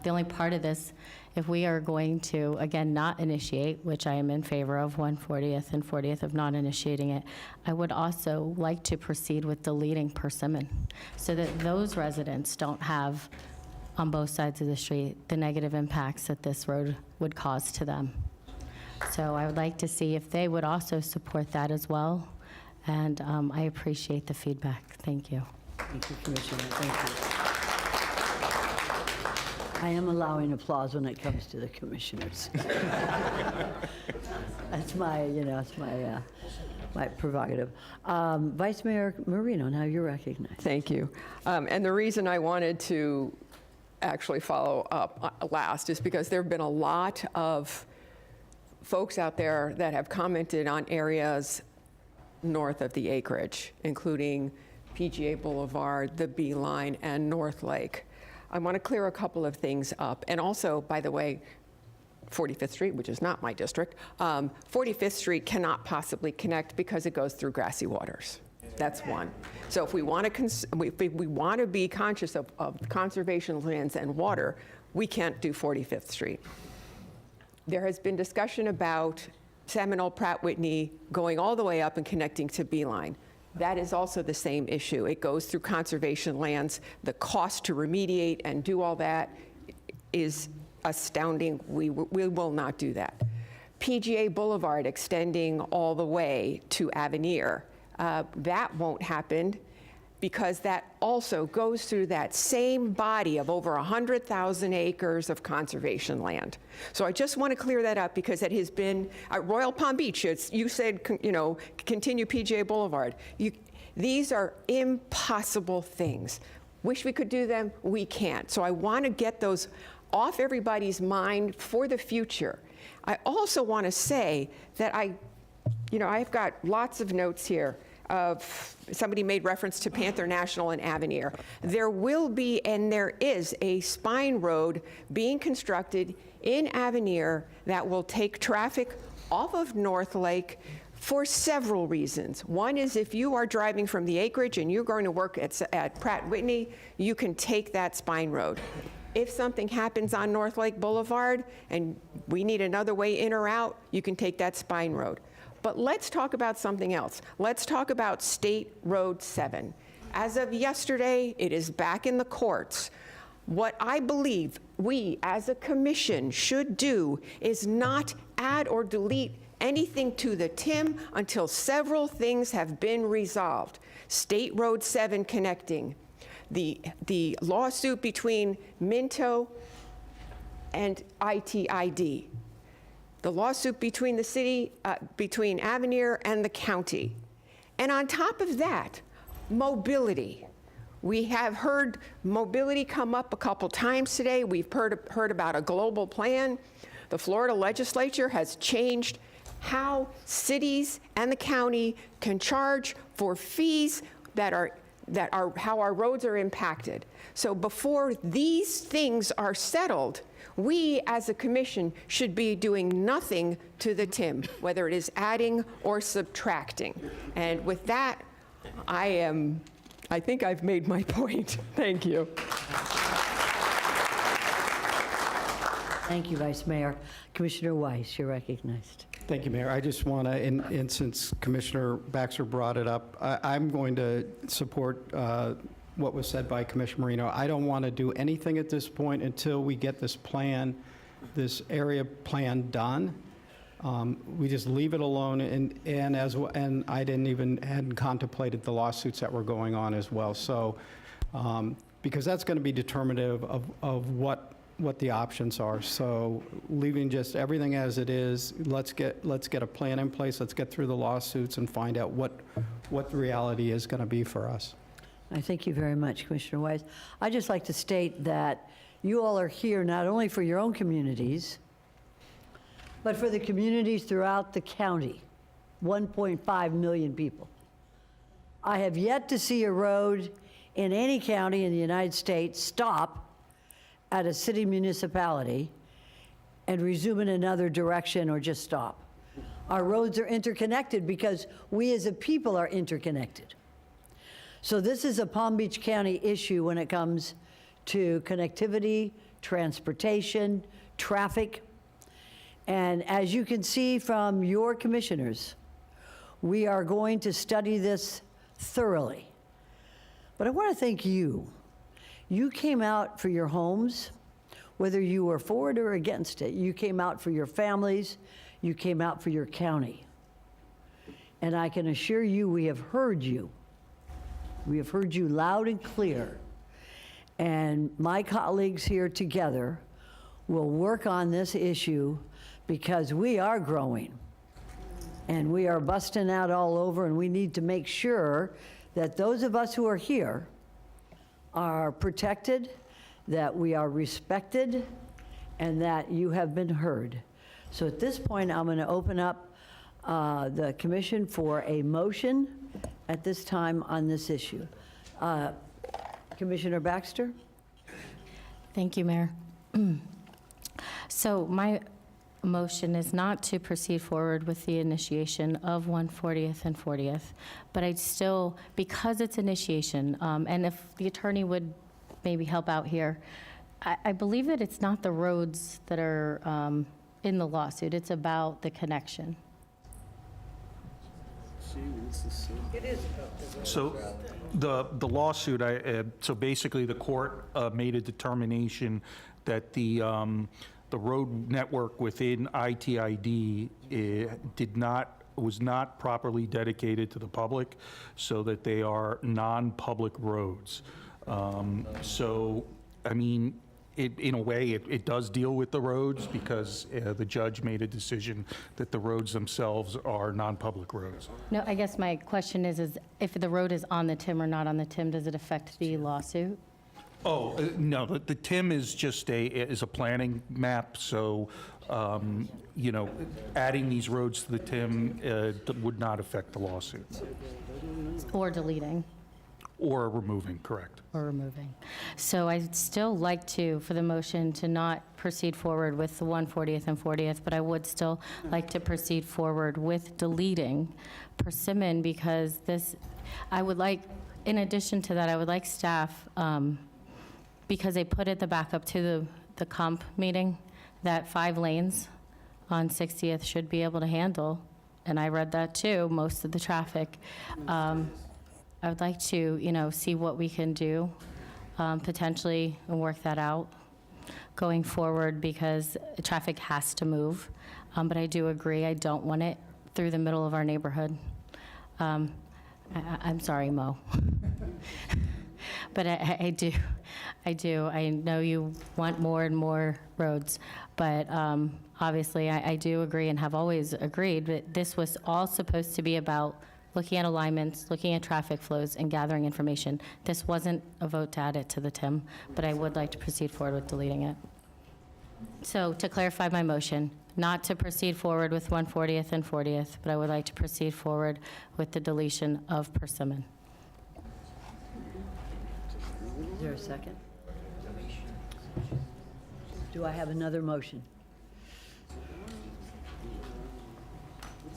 the only part of this, if we are going to, again, not initiate, which I am in favor of 140th and 40th of not initiating it, I would also like to proceed with deleting Persimmon so that those residents don't have, on both sides of the street, the negative impacts that this road would cause to them. So I would like to see if they would also support that as well, and I appreciate the feedback. Thank you. Thank you, Commissioner. Thank you. I am allowing applause when it comes to the commissioners. That's my, that's my prerogative. Vice Mayor Marino, now you're recognized. Thank you. And the reason I wanted to actually follow up last is because there have been a lot of folks out there that have commented on areas north of the acreage, including PGA Boulevard, the B Line, and North Lake. I want to clear a couple of things up. And also, by the way, 45th Street, which is not my district, 45th Street cannot possibly connect because it goes through grassy waters. That's one. So if we want to be conscious of conservation lands and water, we can't do 45th Street. There has been discussion about Seminole, Pratt Whitney going all the way up and connecting to Beeline. That is also the same issue. It goes through conservation lands. The cost to remediate and do all that is astounding. We will not do that. PGA Boulevard extending all the way to Avenir, that won't happen because that also goes through that same body of over 100,000 acres of conservation land. So I just want to clear that up because it has been, at Royal Palm Beach, you said, continue PGA Boulevard. These are impossible things. Wish we could do them, we can't. So I want to get those off everybody's mind for the future. I also want to say that I've got lots of notes here of somebody made reference to Panther National and Avenir. There will be, and there is, a spine road being constructed in Avenir that will take traffic off of North Lake for several reasons. One is if you are driving from the acreage and you're going to work at Pratt Whitney, you can take that spine road. If something happens on North Lake Boulevard and we need another way in or out, you can take that spine road. But let's talk about something else. Let's talk about State Road 7. As of yesterday, it is back in the courts. What I believe we as a commission should do is not add or delete anything to the TIM until several things have been resolved. State Road 7 connecting, the lawsuit between Minto and ITID, the lawsuit between the city, between Avenir and the county. And on top of that, mobility. We have heard mobility come up a couple times today. We've heard about a global plan. The Florida legislature has changed how cities and the county can charge for fees that are how our roads are impacted. So before these things are settled, we as a commission should be doing nothing to the TIM, whether it is adding or subtracting. And with that, I think I've made my point. Thank you. Thank you, Vice Mayor. Commissioner Weiss, you're recognized. Thank you, Mayor. I just want to, and since Commissioner Baxter brought it up, I'm going to support what was said by Commissioner Marino. I don't want to do anything at this point until we get this plan, this area plan done. We just leave it alone, and I hadn't contemplated the lawsuits that were going on as well. So, because that's going to be determinative of what the options are. So leaving just everything as it is, let's get a plan in place, let's get through the lawsuits and find out what the reality is going to be for us. I thank you very much, Commissioner Weiss. I'd just like to state that you all are here not only for your own communities, but for the communities throughout the county, 1.5 million people. I have yet to see a road in any county in the United States stop at a city municipality and resume in another direction or just stop. Our roads are interconnected because we as a people are interconnected. So this is a Palm Beach County issue when it comes to connectivity, transportation, traffic. And as you can see from your commissioners, we are going to study this thoroughly. But I want to thank you. You came out for your homes, whether you were for it or against it. You came out for your families. You came out for your county. And I can assure you, we have heard you. We have heard you loud and clear. And my colleagues here together will work on this issue because we are growing. And we are busting out all over, and we need to make sure that those of us who are here are protected, that we are respected, and that you have been heard. So at this point, I'm going to open up the commission for a motion at this time on this issue. Commissioner Baxter? Thank you, Mayor. So motion is not to proceed forward with the initiation of 140th and 40th, but I'd still, because it's initiation, and if the attorney would maybe help out here, I believe that it's not the roads that are in the lawsuit, it's about the connection. So the lawsuit, so basically the court made a determination that the road network within ITID was not properly dedicated to the public, so that they are non-public roads. So, I mean, in a way, it does deal with the roads, because the judge made a decision that the roads themselves are non-public roads. No, I guess my question is if the road is on the TIM or not on the TIM, does it affect the lawsuit? Oh, no, the TIM is just is a planning map, so, you know, adding these roads to the TIM would not affect the lawsuit. Or deleting? Or removing, correct. Or removing. So I'd still like to, for the motion, to not proceed forward with the 140th and 40th, but I would still like to proceed forward with deleting Persimmon, because this, I would like, in addition to that, I would like staff, because they put it the backup to the comp meeting, that 5 lanes on 60th should be able to handle, and I read that too, most of the traffic. I would like to, you know, see what we can do, potentially, and work that out going forward, because traffic has to move. But I do agree, I don't want it through the middle of our neighborhood. I'm sorry, Mo. But I do. I know you want more and more roads, but obviously I do agree and have always agreed that this was all supposed to be about looking at alignments, looking at traffic flows, and gathering information. This wasn't a vote to add it to the TIM, but I would like to proceed forward with deleting it. So to clarify my motion, not to proceed forward with 140th and 40th, but I would like to proceed forward with the deletion of Persimmon. Is there a second? Do I have another motion?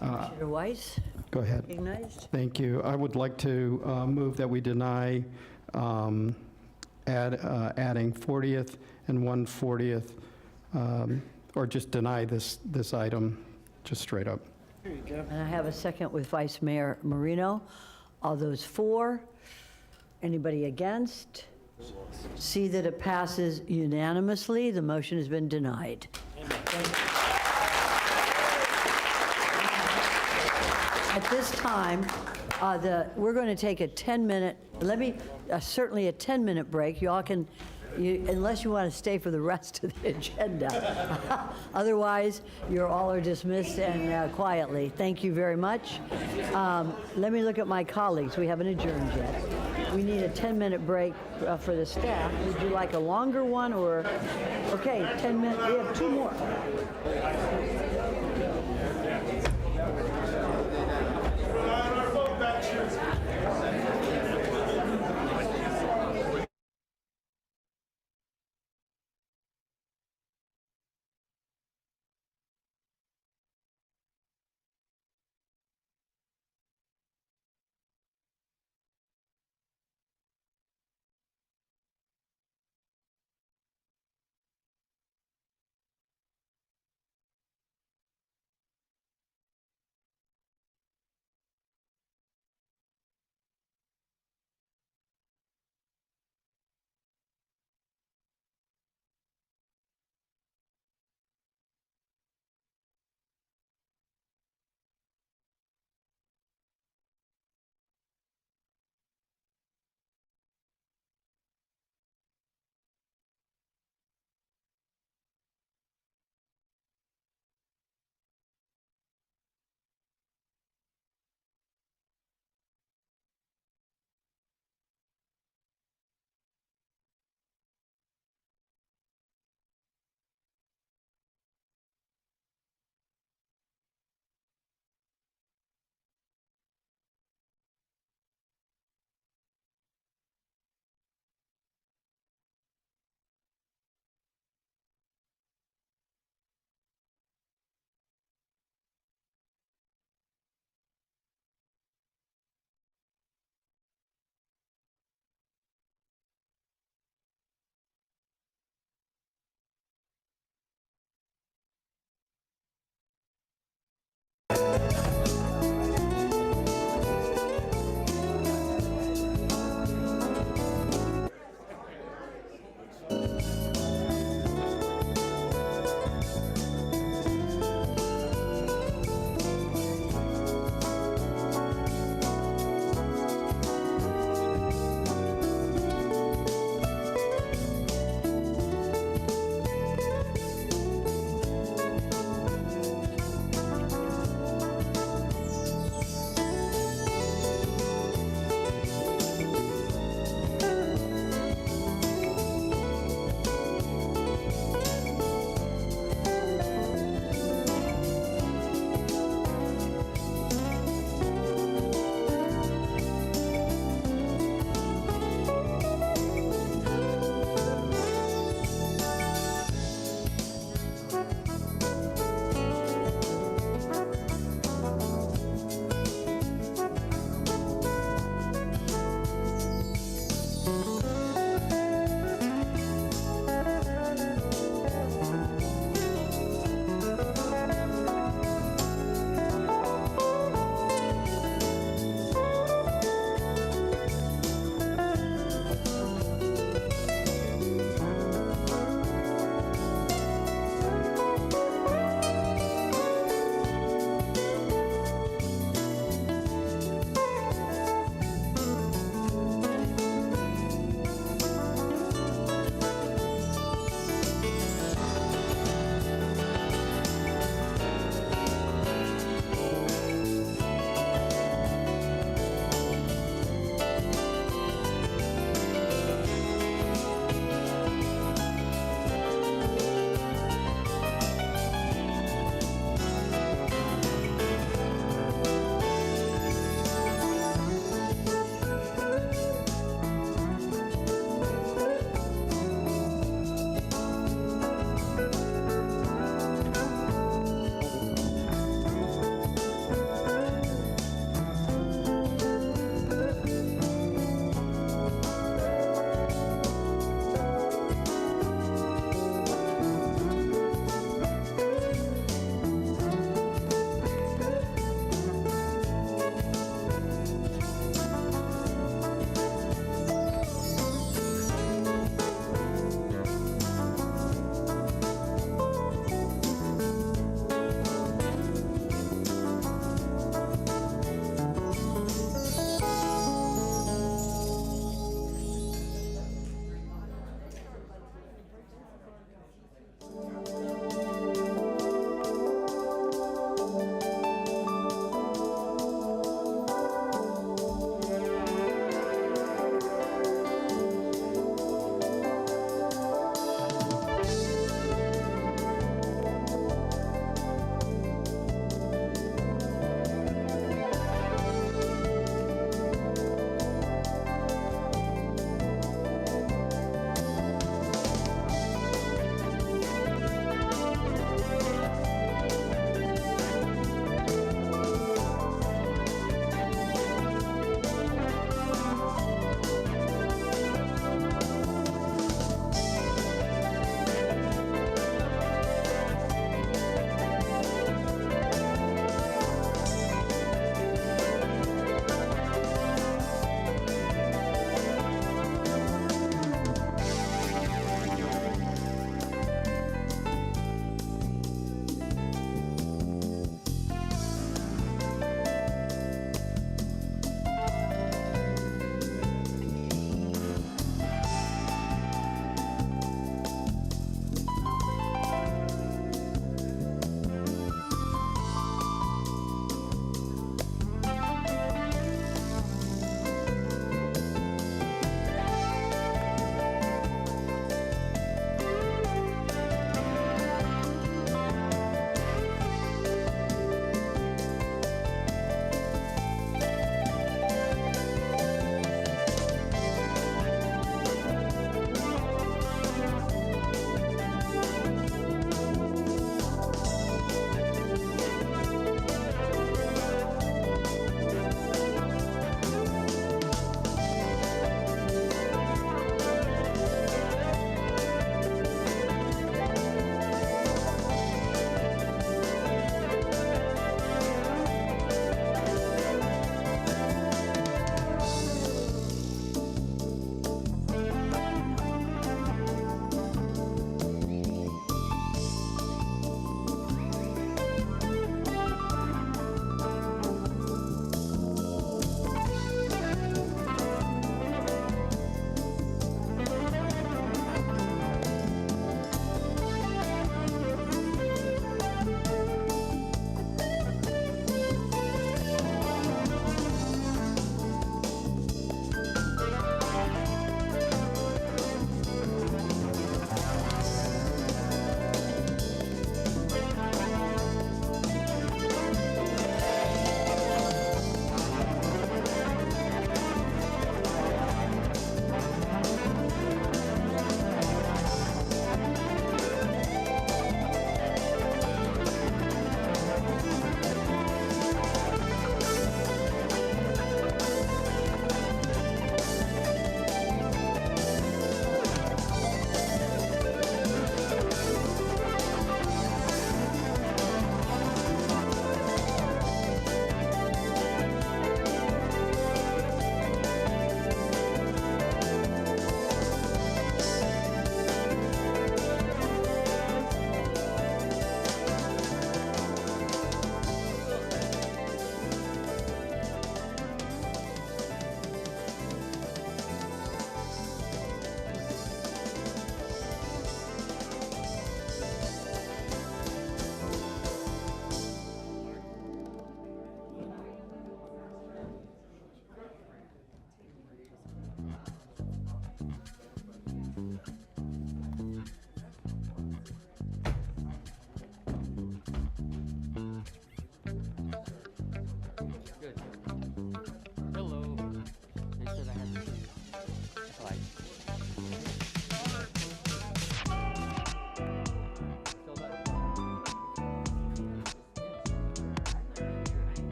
Commissioner Weiss? Go ahead. Recognized? Thank you. I would like to move that we deny adding 40th and 140th, or just deny this item, just straight up. There you go. And I have a second with Vice Mayor Marino. All those for? Anybody against? See that it passes unanimously. The motion has been denied. At this time, we're going to take a 10-minute, certainly a 10-minute break. You all can, unless you want to stay for the rest of the agenda. Otherwise, you all are dismissed and quietly. Thank you very much. Let me look at my colleagues. We haven't adjourned yet. We need a 10-minute break for the staff. Would you like a longer one, or, okay, 10 minutes, we have 2 more.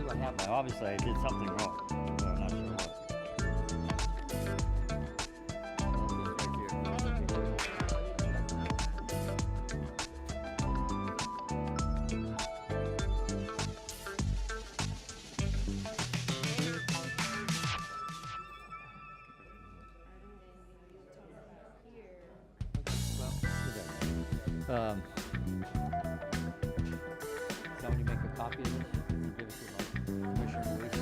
what happened. Obviously, I did something wrong, but I'm not sure what. Somebody make a copy of this and give it to Commissioner Reese.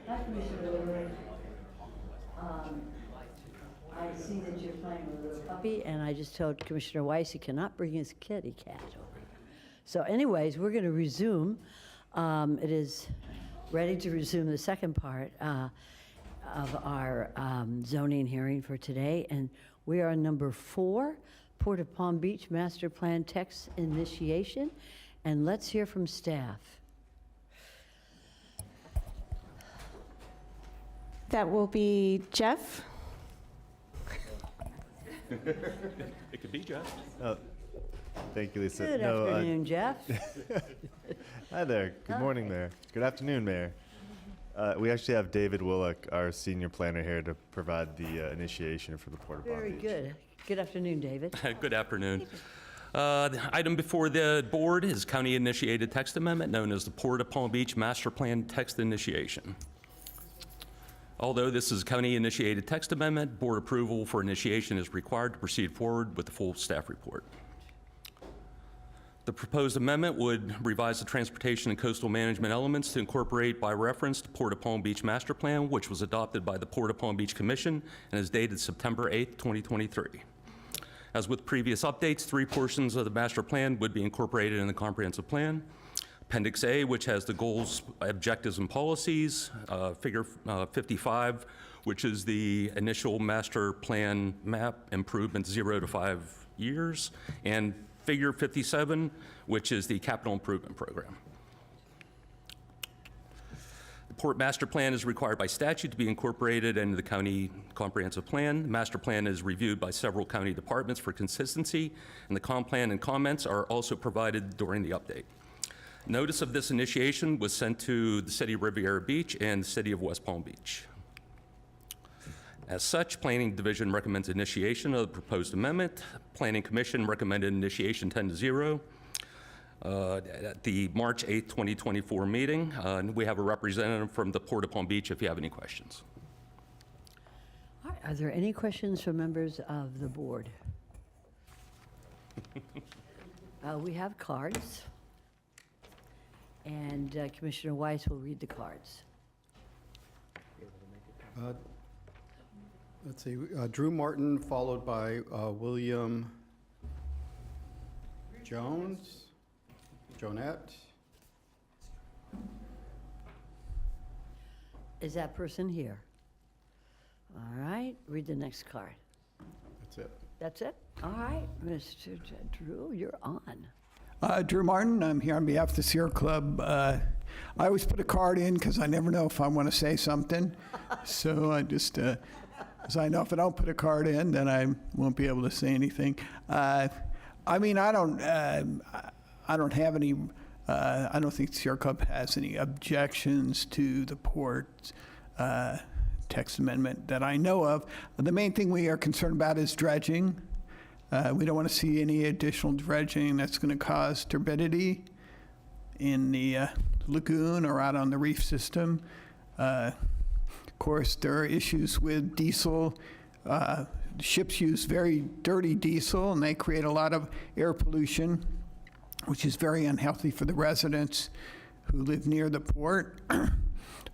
Hi, Commissioner Lewis. I see that you're playing with a little puppy, and I just told Commissioner Weiss he cannot bring his kitty cat over. So anyways, we're going to resume. It is ready to resume the second part of our zoning hearing for today, and we are on number 4, Port of Palm Beach Master Plan Text Initiation, and let's hear from staff. That will be Jeff. It could be Jeff. Thank you, Lisa. Good afternoon, Jeff. Hi there. Good morning, Mayor. Good afternoon, Mayor. We actually have David Willock, our senior planner, here to provide the initiation for the Port of Palm Very Beach. good. Good afternoon, David. Good afternoon. The item before the board is county-initiated text amendment known as the Port of Palm Beach Master Plan Text Initiation. Although this is a county-initiated text amendment, board approval for initiation is required to proceed forward with the full staff report. The proposed amendment would revise the transportation and coastal management elements to incorporate by reference the Port of Palm Beach Master Plan, which was adopted by the Port of Palm Beach Commission and is dated September 8th, 2023. As with previous updates, 3 portions of the master plan would be incorporated in the comprehensive plan. Appendix A, which has the goals, objectives, and policies. Figure 55 which is the initial master plan map improvement 0 to 5 years, and Figure 57, which is the capital improvement program. The Port Master Plan is required by statute to be incorporated into the county comprehensive plan. The master plan is reviewed by several county departments for consistency, and the comp plan and comments are also provided during the update. Notice of this initiation was sent to the City of Riviera Beach and the City of West Palm Beach. As such, Planning Division recommends initiation of the proposed amendment. Planning Commission recommended initiation 10-0 at the March 8th, 2024 meeting. And we have a representative from the Port of Palm Beach if you have any questions. All right, are there any questions from members of the board? We have cards, and Commissioner Weiss will read the cards. Let's see, Drew Martin, followed by William Jones, Jonette. Is that person here? All right, read the next card. That's it. That's it? All right, Mr. Drew, you're on. Drew Martin, I'm here on behalf of the Sierra Club. I always put a card in because I never know if I want to say something. So I just, because I know if I don't put a card in, then I won't be able to say anything. I mean, I don't have any, I don't think the Sierra Club has any objections to the port's text amendment that I know of. The main thing we are concerned about is dredging. We don't want to see any additional dredging that's going to cause turbidity in the lagoon or out on the reef system. Of course, there are issues with diesel. Ships use very dirty diesel, and they create a lot of air pollution, which is very unhealthy for the residents who live near the port.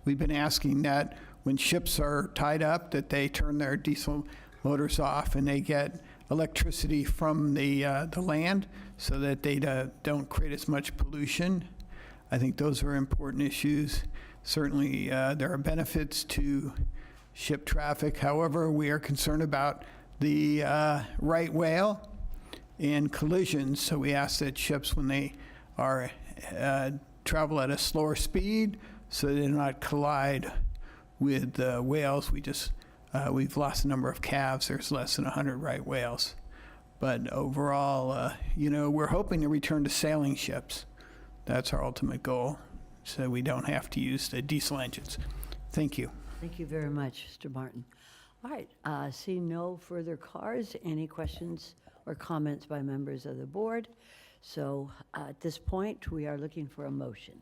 We've been asking that when ships are tied up, that they turn their diesel motors off and they get electricity from the land so that they don't create as much pollution. I think those are important issues. Certainly, there are benefits to ship traffic. However, we are concerned about the right whale and collisions. So we ask that ships, when they are travel at a slower speed, so they do not collide with whales. We've lost a number of calves. There's less than 100 right whales. But overall, we're hoping to return to sailing ships. That's our ultimate goal, so we don't have to use the diesel engines. Thank you. Thank you very much, Mr. Martin. All right, see no further cards. Any questions or comments by members of the board? So at this point, we are looking for a motion.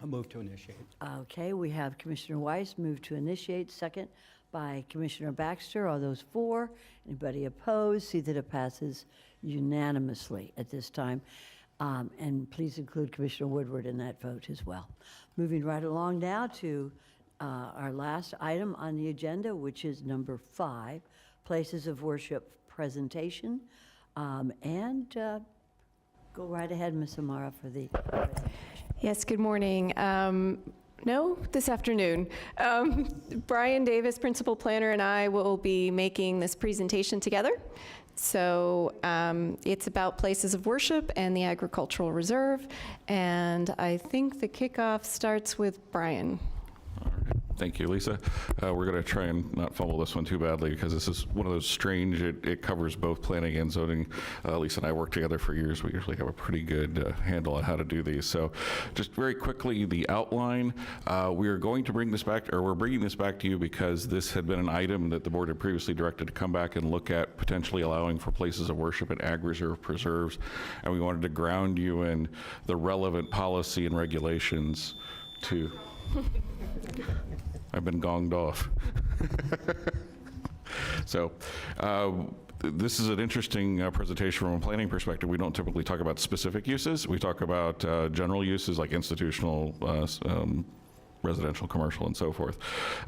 I'll move to initiate. Okay, we have Commissioner Weiss move to initiate, second by Commissioner Baxter. All those for? Anybody opposed? See that it passes unanimously at this time. And please include Commissioner Woodward in that vote as well. Moving right along now to our last item on the agenda, which is number 5, Places of Worship presentation. Go right ahead, Ms. Amara, for the presentation. Yes, good morning. No, this afternoon. Brian Davis, Principal Planner, and I will be making this presentation together. So it's about places of worship and the agricultural reserve. And I think the kickoff starts with Brian. All right. Thank you, Lisa. We're going to try and not fumble this one too badly because this is one of those strange, it covers both planning and zoning. Lisa and I work together for years. We usually have a pretty good handle on how to do these. So just very quickly, the outline, we are going to bring this back, or we're bringing this back to you because this had been an item that the board had previously directed to come back and look at potentially allowing for places of worship at ag reserve preserves. And we wanted to ground you in the relevant policy and regulations to... I've been gonged off. So this is an interesting presentation from a planning perspective. We don't typically talk about specific uses. We talk about general uses like institutional residential, commercial, and so forth.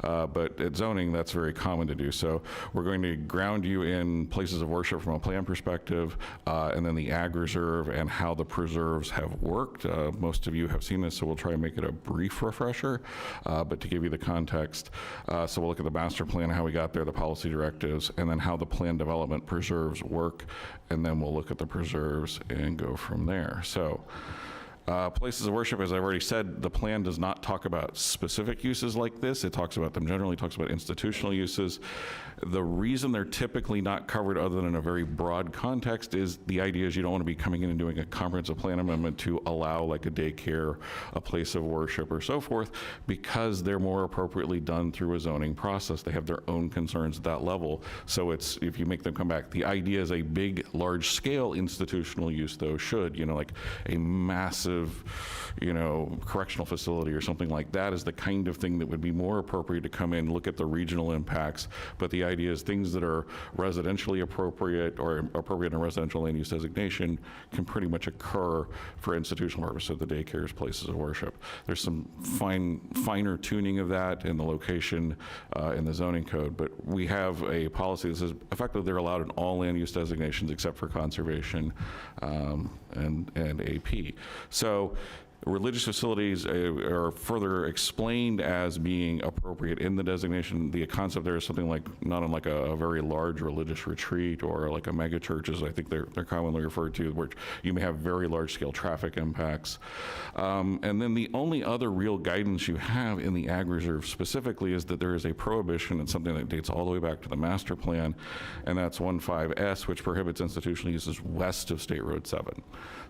But at zoning, that's very common to do. So we're going to ground you in places of worship from a plan perspective, and then the ag reserve and how the preserves have worked. Most of you have seen this, so we'll try and make it a brief refresher. But to give you the context, so we'll look at the master plan, how we got there, the policy directives, and then how the plan development preserves work, and then we'll look at the preserves and go from there. So. Places of worship, as I've already said, the plan does not talk about specific uses like this. It talks about them generally, talks about institutional uses. The reason they're typically not covered other than in a very broad context is the idea is you don't want to be coming in and doing a comprehensive plan amendment to allow like a daycare, a place of worship, or so forth, because they're more appropriately done through a zoning process. They have their own concerns at that level. So it's, if you make them come back, the idea is a big, large scale institutional use though should, like a massive, correctional facility or something like that is the kind of thing that would be more appropriate to come in, look at the regional impacts. But the idea is things that are residentially appropriate or appropriate in a residential land use designation can pretty much occur for institutional purposes, so the daycares, places of worship. There's some finer tuning of that in the location in the zoning code, but we have a policy that says effectively they're allowed in all land use designations except for conservation and AP. So religious facilities are further explained as being appropriate in the designation. The concept there is something like, not unlike a very large religious retreat or like a mega church, as I think they're commonly referred to, where you may have very large scale traffic impacts. And then the only other real guidance you have in the ag reserve specifically is that there is a prohibition, and something that dates all the way back to the master plan, and that's 15S, which prohibits institutional uses west of State Road 7.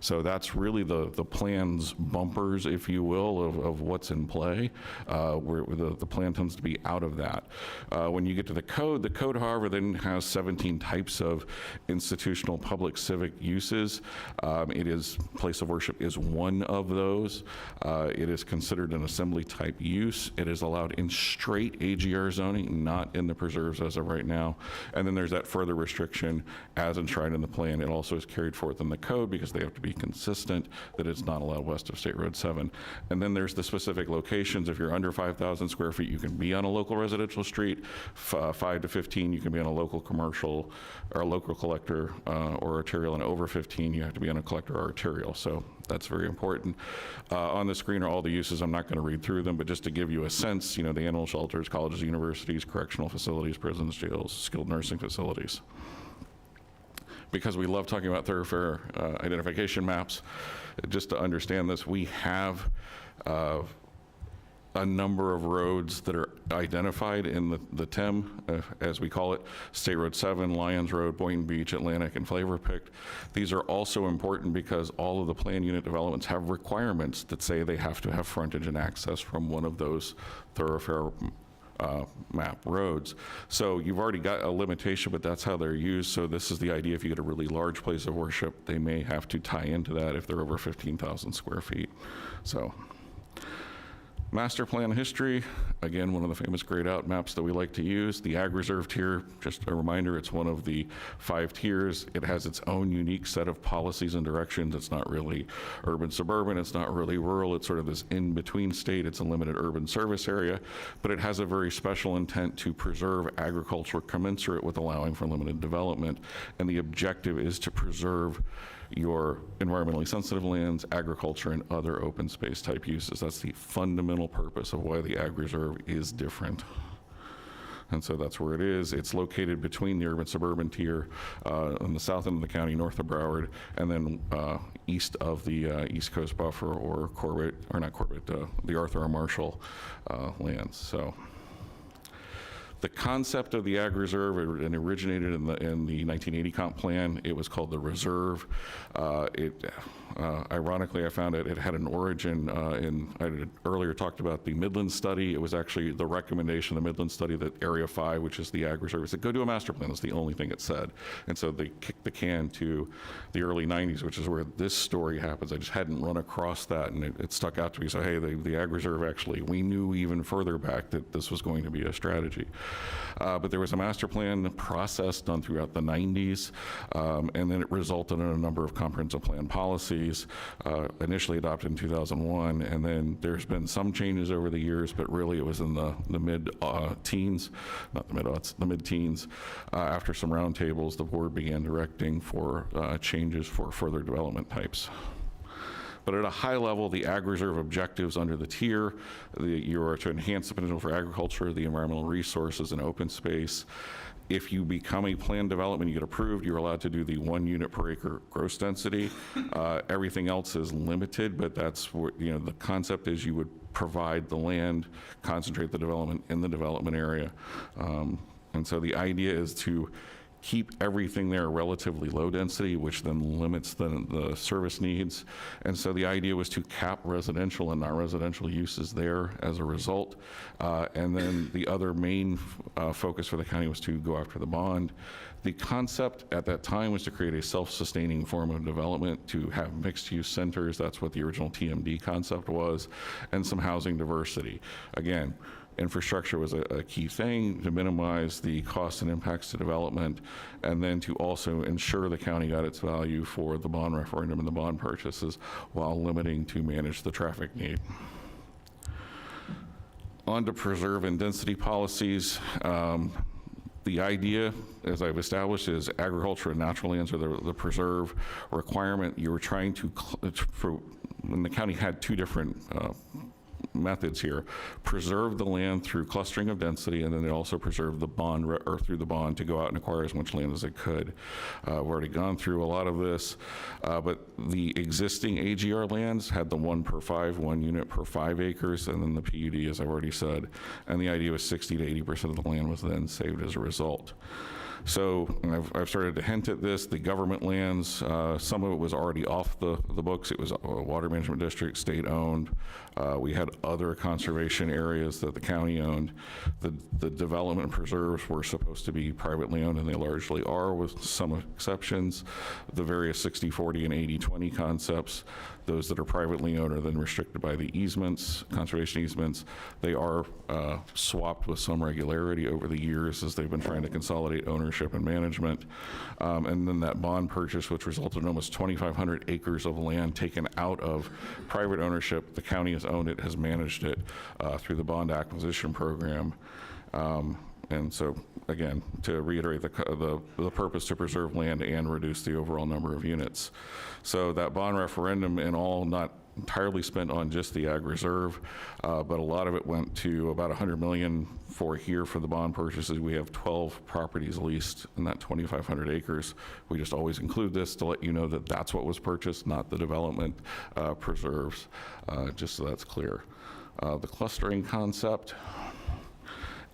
So that's really the plan's bumpers, if you will, of what's in play, where the plan tends to be out of that. When you get to the code, however, then has 17 types of institutional public civic uses. Place of worship is one of those. It is considered an assembly type use. It is allowed in straight AGR zoning, not in the preserves as of right now. And then there's that further restriction as enshrined in the plan. It also is carried forth in the code because they have to be consistent that it's not allowed west of State Road 7. And then there's the specific locations. If you're under 5,000 square feet, you can be on a local residential street. 5 to 15, you can be on a local commercial or a local collector or arterial, and over 15, you have to be on a collector or arterial. So that's very important. On the screen are all the uses. I'm not going to read through them, but just to give you a sense, the animal shelters, colleges, universities, correctional facilities, prisons, jails, skilled nursing facilities. Because we love talking about thoroughfare identification maps, just to understand this, we have a number of roads that are identified in the TIM, as we call it: State Road 7, Lyons Road, Boynton Beach, Atlantic, and Flavor-Picked. These are also important because all of the plan unit developments have requirements that say they have to have frontage and access from one of those thoroughfare map roads. So you've already got a limitation, but that's how they're used. So this is the idea: if you get a really large place of worship, they may have to tie into that if they're over 15,000 square feet. So master plan history, again, one of the famous grayed out maps that we like to use. The ag reserve tier, just a reminder, it's one of the 5 tiers. It has its own unique set of policies and directions. It's not really urban suburban, it's not really rural, it's sort of this in-between state. It's a limited urban service area, but it has a very special intent to preserve agriculture commensurate with allowing for limited development. And the objective is to preserve your environmentally sensitive lands, agriculture, and other open space type uses. That's the fundamental purpose of why the ag reserve is different. And so that's where it is. It's located between the urban suburban tier on the south end of the county, north of Broward, and then east of the East Coast Buffer, or Corbett, or not Corbett, the Arthur R. Marshall lands. So the concept of the ag reserve, it originated in the 1980 comp plan. It was called the reserve. Ironically, I found it had an origin I had earlier talked about the Midland study. It was actually the recommendation of the Midland study that Area 5, which is the ag reserve, said go do a master plan. That's the only thing it said. And so they kicked the can to the early 90s, which is where this story happens. I just hadn't run across that, and it stuck out to me. So hey, the ag reserve, actually, we knew even further back that this was going to be a strategy. But there was a master plan process done throughout the 90s, and then it resulted in a number of comprehensive plan policies. facilities, initially adopted in 2001, and then there's been some changes over the years, but really it was in the mid-teens, not the mid-aughts, the mid-teens. After some roundtables, the board began directing for changes for further development types. But at a high level, the ag reserve objectives under the tier, you are to enhance the potential for agriculture, the environmental resources, and open space. If you become a planned development, you get approved, you're allowed to do the 1 unit per acre gross density. Everything else is limited, but that's what, the concept is you would provide the land, concentrate the development in the development area. And so the idea is to keep everything there relatively low density, which then limits the service needs. And so the idea was to cap residential and non-residential uses there as a result. And then the other main focus for the county was to go after the bond. The concept at that time was to create a self-sustaining form of development, to have mixed-use centers. That's what the original TMD concept was, and some housing diversity. Again, infrastructure was a key thing to minimize the costs and impacts to development, and then to also ensure the county got its value for the bond referendum and the bond purchases while limiting to manage the traffic need. On to preserve and density policies. The idea, as I've established, is agriculture and natural lands are the preserve requirement. You were trying to, and the county had two different methods here: preserve the land through clustering of density, and then they also preserve the bond, or through the bond, to go out and acquire as much land as it could. We've already gone through a lot of this, but the existing AGR lands had the 1 per 5, 1 unit per 5 acres, and then the PUD, as I've already said, and the idea was 60 to 80% of the land was then saved as a result. So I've started to hint at this. The government lands, some of it was already off the books. It was a water management district, state-owned. We had other conservation areas that the county owned. The development preserves were supposed to be privately owned, and they largely are, with some exceptions. The various 60-40 and 80-20 concepts, those that are privately owned are then restricted by the easements, conservation easements. They are swapped with some regularity over the years as they've been trying to consolidate ownership and management. And then that bond purchase, which resulted in almost 2,500 acres of land taken out of private ownership. The county has owned it, has managed it through the bond acquisition program. And so, again, to reiterate, the purpose to preserve land and reduce the overall number of units. So that bond referendum, in all, not entirely spent on just the ag reserve, but a lot of it went to about $100 million for the bond purchases. We have 12 properties leased in that 2,500 acres. We just always include this to let you know that that's what was purchased, not the development preserves, just so that's clear. The clustering concept.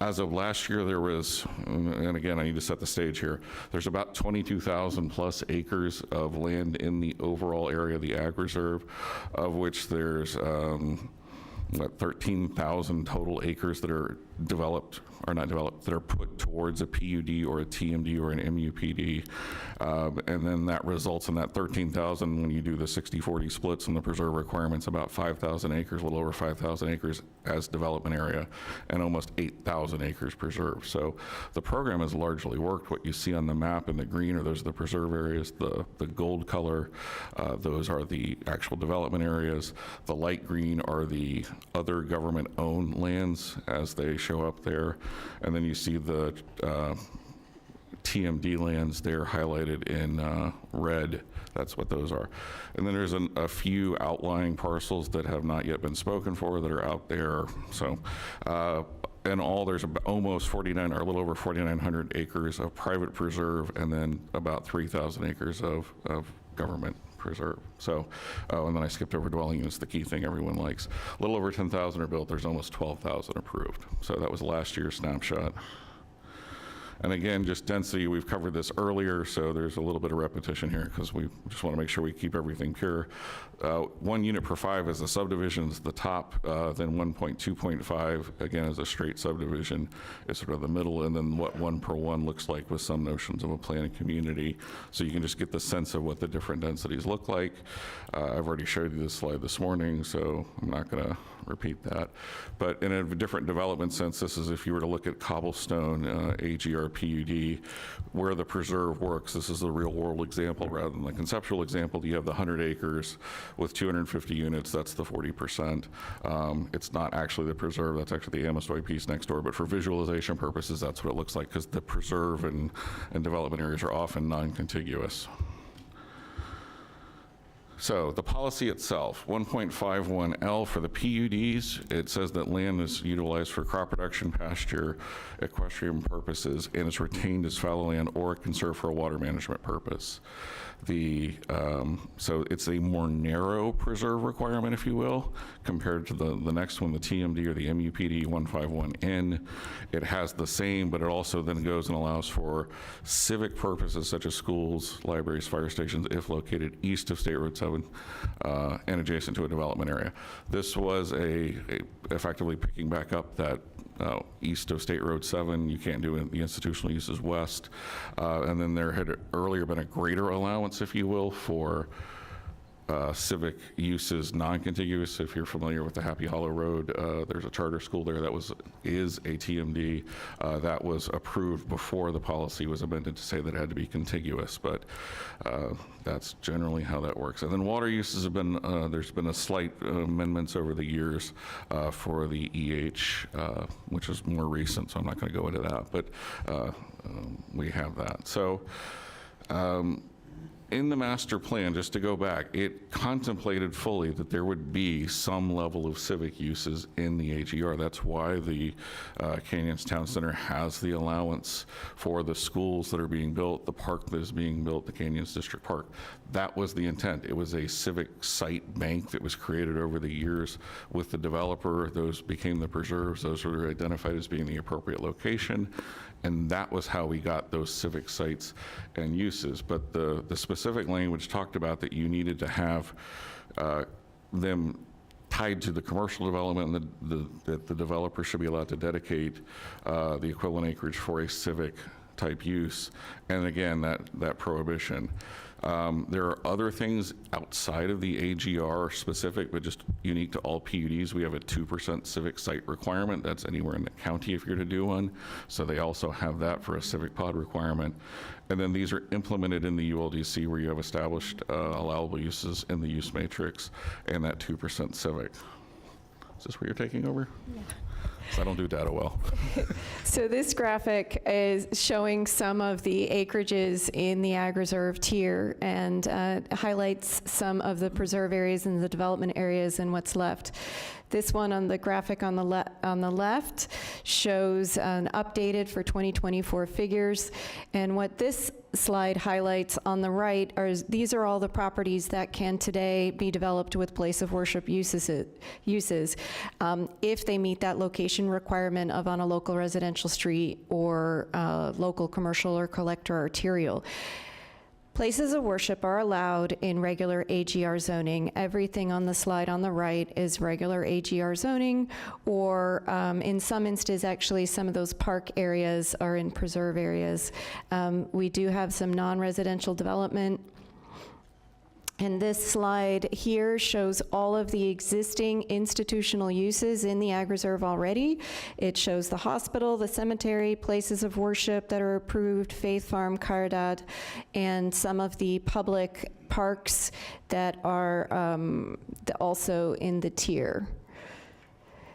As of last year, there was, and again, I need to set the stage here, there's about 22,000 plus acres of land in the overall area of the ag reserve, of which there's 13,000 total acres that are developed, or not developed, that are put towards a PUD or a TMD or an MUPD. And then that results in that 13,000, when you do the 60-40 splits and the preserve requirements, about 5,000 acres, a little over 5,000 acres as development area, and almost 8,000 acres preserved. So the program has largely worked. What you see on the map in the green are those are the preserve areas. The gold color, those are the actual development areas. The light green are the other government-owned lands as they show up there. And then you see the TMD lands there highlighted in red. That's what those are. And then there's a few outlying parcels that have not yet been spoken for that are out there. So in all, there's almost 49, or a little over 4,900 acres of private preserve, and then about 3,000 acres of government preserve. So, and then I skipped over dwelling units, the key thing everyone likes. A little over 10,000 are built. There's almost 12,000 approved. So that was last year's snapshot. And again, just density, we've covered this earlier, so there's a little bit of repetition here because we just want to make sure we keep everything pure. 1 unit per 5 as a subdivision is the top, then 1.2.5, again, as a straight subdivision is sort of the middle, and then what 1 per 1 looks like with some notions of a planned community. So you can just get the sense of what the different densities look like. I've already showed you this slide this morning, so I'm not going to repeat that. But in a different development sense, this is if you were to look at Cobblestone, AGR PUD, where the preserve works, this is the real world example rather than the conceptual example. You have the 100 acres with 250 units, that's the 40%. It's not actually the preserve, that's actually the Amestoy piece next door, but for visualization purposes, that's what it looks like, because the preserve and development areas are often non-contiguous. So the policy itself, 1.51L for the PUDs, it says that land is utilized for crop production, pasture, equestrian purposes, and is retained as fallow land or conserved for a water management purpose. So it's a more narrow preserve requirement, if you will, compared to the next one, the TMD or the MUPD 151N. It has the same, but it also then goes and allows for civic purposes such as schools, libraries, fire stations, if located east of State Road 7 and adjacent to a development area. This was effectively picking back up that east of State Road 7, you can't do the institutional uses west. And then there had earlier been a greater allowance, if you will, for civic uses non-contiguous. If you're familiar with the Happy Hollow Road, there's a charter school there that is a TMD that was approved before the policy was amended to say that it had to be contiguous, but that's generally how that works. And then water uses have been, there's been a slight amendments over the years for the EH, which is more recent, so I'm not going to go into that, but we have that. So in the master plan, just to go back, it contemplated fully that there would be some level of civic uses in the AGR. That's why the Canyons Town Center has the allowance for the schools that are being built, the park that is being built, the Canyons District Park. That was the intent. It was a civic site bank that was created over the years with the developer. Those became the preserves. Those were identified as being the appropriate location. And that was how we got those civic sites and uses. But the specific language talked about that you needed to have them tied to the commercial development, and that the developer should be allowed to dedicate the equivalent acreage for a civic type use. And again, that prohibition. There are other things outside of the AGR specific, but just unique to all PUDs. We have a 2% civic site requirement. That's anywhere in the county if you're to do one. So they also have that for a civic pod requirement. And then these are implemented in the ULDC where you have established allowable uses in the use matrix and that 2% civic. Is this where you're taking over? Yeah. I don't do data well. So this graphic is showing some of the acreages in the ag reserve tier and highlights some of the preserve areas and the development areas and what's left. This one on the graphic on the left shows an updated for 2024 figures, and what this slide highlights on the right these are all the properties that can today be developed with place of worship uses if they meet that location requirement of on a local residential street or local commercial or collector arterial. Places of worship are allowed in regular AGR zoning. Everything on the slide on the right is regular AGR zoning, or in some instances, actually, some of those park areas are in preserve areas. We do have some non-residential development. And this slide here shows all of the existing institutional uses in the ag reserve already. It shows the hospital, the cemetery, places of worship that are approved, Faith Farm, Caridad, and some of the public parks that are also in the tier.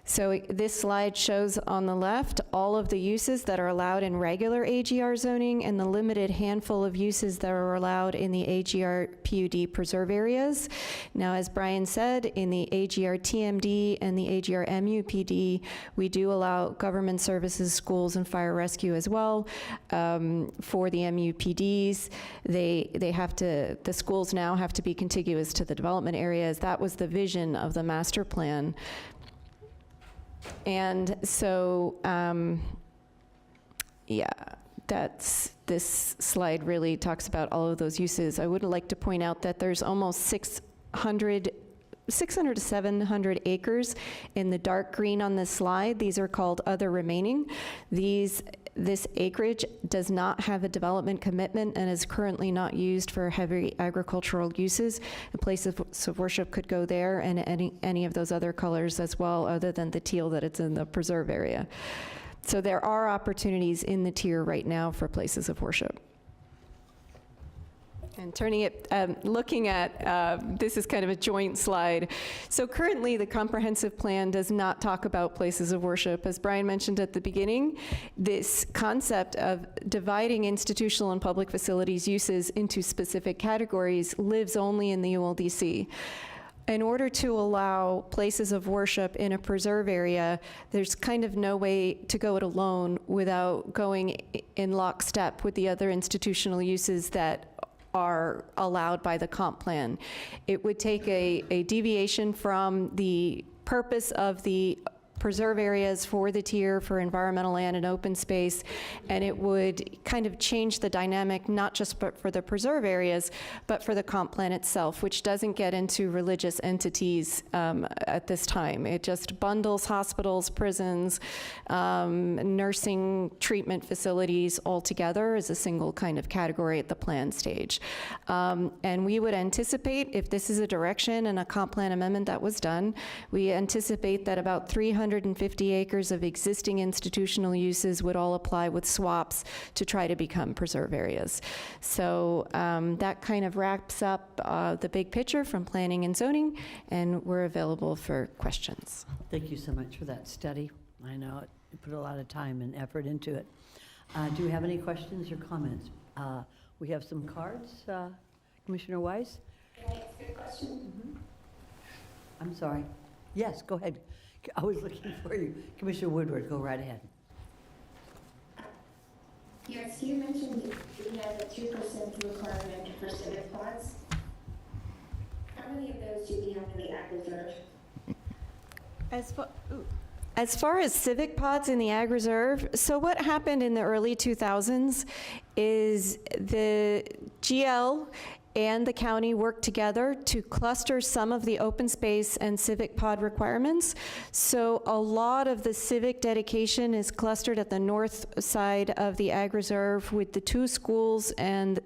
So this slide shows on the left all of the uses that are allowed in regular AGR zoning and the limited handful of uses that are allowed in the AGR PUD preserve areas. Now, as Brian said, in the AGR TMD and the AGR MUPD, we do allow government services, schools, and fire rescue as well. For the MUPDs, the schools now have to be contiguous to the development areas. That was the vision of the master plan. And so, this slide really talks about all of those uses. I would like to point out that there's almost 600 to 700 acres in the dark green on this slide. These are called other remaining. These This acreage does not have a development commitment and is currently not used for heavy agricultural uses. A place of worship could go there, and any of those other colors as well, other than the teal that it's in the preserve area. So there are opportunities in the tier right now for places of worship. And turning it, looking at, this is kind of a joint slide. So currently, the comprehensive plan does not talk about places of worship. As Brian mentioned at the beginning, this concept of dividing institutional and public facilities uses into specific categories lives only in the ULDC. In order to allow places of worship in a preserve area, there's kind of no way to go it alone without going in lockstep with the other institutional uses that are allowed by the comp plan. It would take a deviation from the purpose of the preserve areas for the tier for environmental land and open space, and it would kind of change the dynamic, not just for the preserve areas, but for the comp plan itself, which doesn't get into religious entities at this time. It just bundles hospitals, prisons, nursing treatment facilities all together as a single kind of category at the plan stage. And we would anticipate, if this is a direction and a comp plan amendment that was done, we anticipate that about 350 acres of existing institutional uses would all apply with swaps to try to become preserve areas. So that kind of wraps up the big picture from planning and zoning, and we're available for questions. Thank you so much for that study. I know you put a lot of time and effort into it. Do we have any questions or comments? We have some cards. Commissioner Weiss? Can I ask a question? I'm sorry. Yes, go ahead. I was looking for you. Commissioner Woodward, go right ahead. Yes, you mentioned we have a 2% requirement for civic plots. How many of those do we have in the ag reserve? As far as civic pods in the ag reserve, so what happened in the early 2000s is the GL and the county worked together to cluster some of the open space and civic pod requirements. So a lot of the civic dedication is clustered at the north side of the ag reserve with the 2 schools and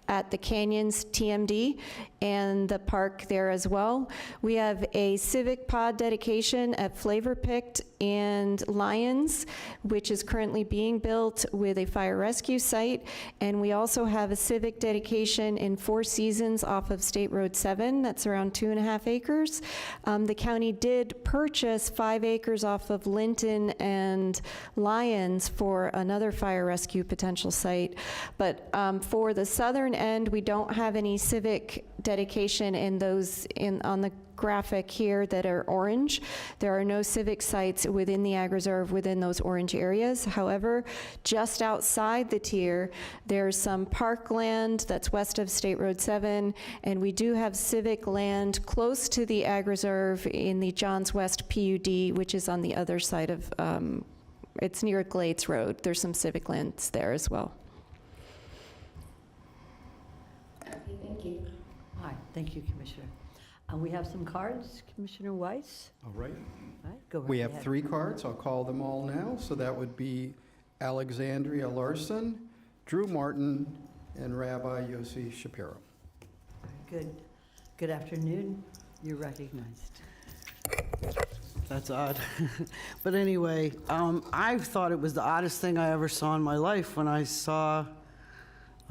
at the Canyons TMD and the park there as well. We have a civic pod dedication at Flavor Picked and Lions, which is currently being built with a fire rescue site. And we also have a civic dedication in Four Seasons off of State Road 7. That's around 2.5 acres. The county did purchase 5 acres off of Linton and Lions for another fire rescue potential site. But for the southern end, we don't have any civic dedication in those on the graphic here that are orange. There are no civic sites within the ag reserve within those orange areas. However, just outside the tier, there's some parkland that's west of State Road 7, and we do have civic land close to the ag reserve in the Johns West PUD, which is on the other side of, it's near Glades Road. There's some civic lands there as well. Okay, thank you. Hi, thank you, Commissioner. We have some cards, Commissioner Weiss. All right. All right, go right We have ahead. 3 cards. I'll call them all now. So that would be Alexandria Larson, Drew Martin, and Rabbi Yossi Shapiro. Good. Good afternoon. You're recognized. That's odd. But anyway, I thought it was the oddest thing I ever saw in my life when I saw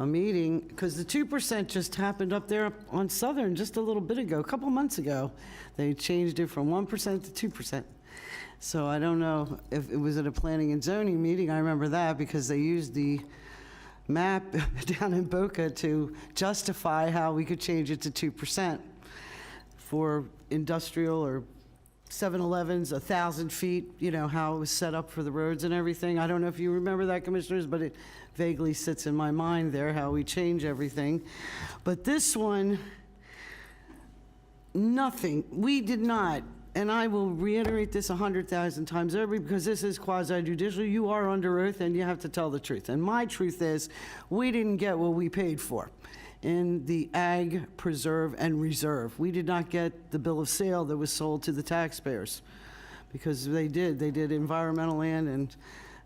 a meeting, because the 2% just happened up there on Southern just a little bit ago, a couple months ago. They changed it from 1% to 2%. So I don't know if it was at a planning and zoning meeting. I remember that because they used the map down in Boca to justify how we could change it to 2% for industrial or 7-Elevens, 1,000 feet, you know, how it was set up for the roads and everything. I don't know if you remember that, Commissioners, but it vaguely sits in my mind there, how we change everything. But this one, nothing. We did not, and I will reiterate this 100,000 times over because this is quasi-judicial. You are under oath and you have to tell the truth. And my truth is, we didn't get what we paid for in the ag, preserve, and reserve. We did not get the bill of sale that was sold to the taxpayers because they did environmental land